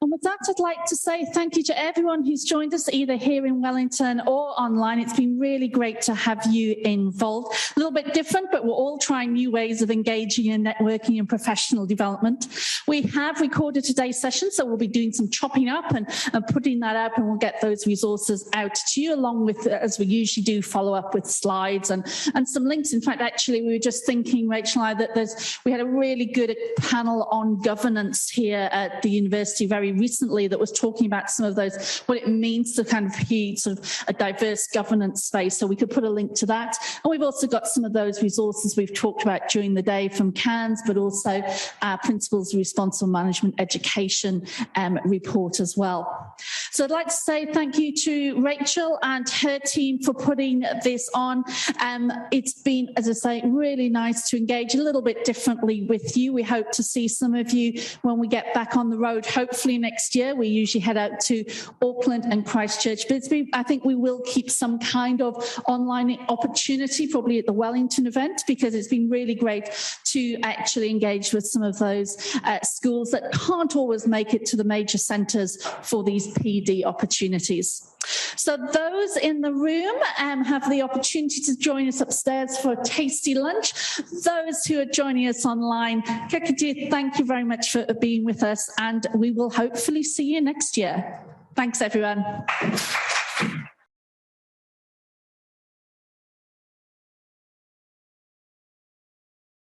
Speaker 1: And with that, I'd like to say thank you to everyone who's joined us either here in Wellington or online. It's been really great to have you involved. A little bit different, but we're all trying new ways of engaging in networking and professional development. We have recorded today's session, so we'll be doing some chopping up and putting that up, and we'll get those resources out to you along with, as we usually do, follow up with slides and some links. In fact, actually, we were just thinking, Rachel and I, that we had a really good panel on governance here at the university very recently that was talking about some of those, what it means to kind of be sort of a diverse governance space. So we could put a link to that. And we've also got some of those resources we've talked about during the day from CANS, but also our Principles of Responsible Management Education report as well. So I'd like to say thank you to Rachel and her team for putting this on. It's been, as I say, really nice to engage a little bit differently with you. We hope to see some of you when we get back on the road, hopefully next year. We usually head out to Auckland and Christchurch, but I think we will keep some kind of online opportunity, probably at the Wellington event, because it's been really great to actually engage with some of those schools that can't always make it to the major centres for these PD opportunities. So those in the room have the opportunity to join us upstairs for a tasty lunch. Those who are joining us online, Kekati, thank you very much for being with us, and we will hopefully see you next year. Thanks, everyone.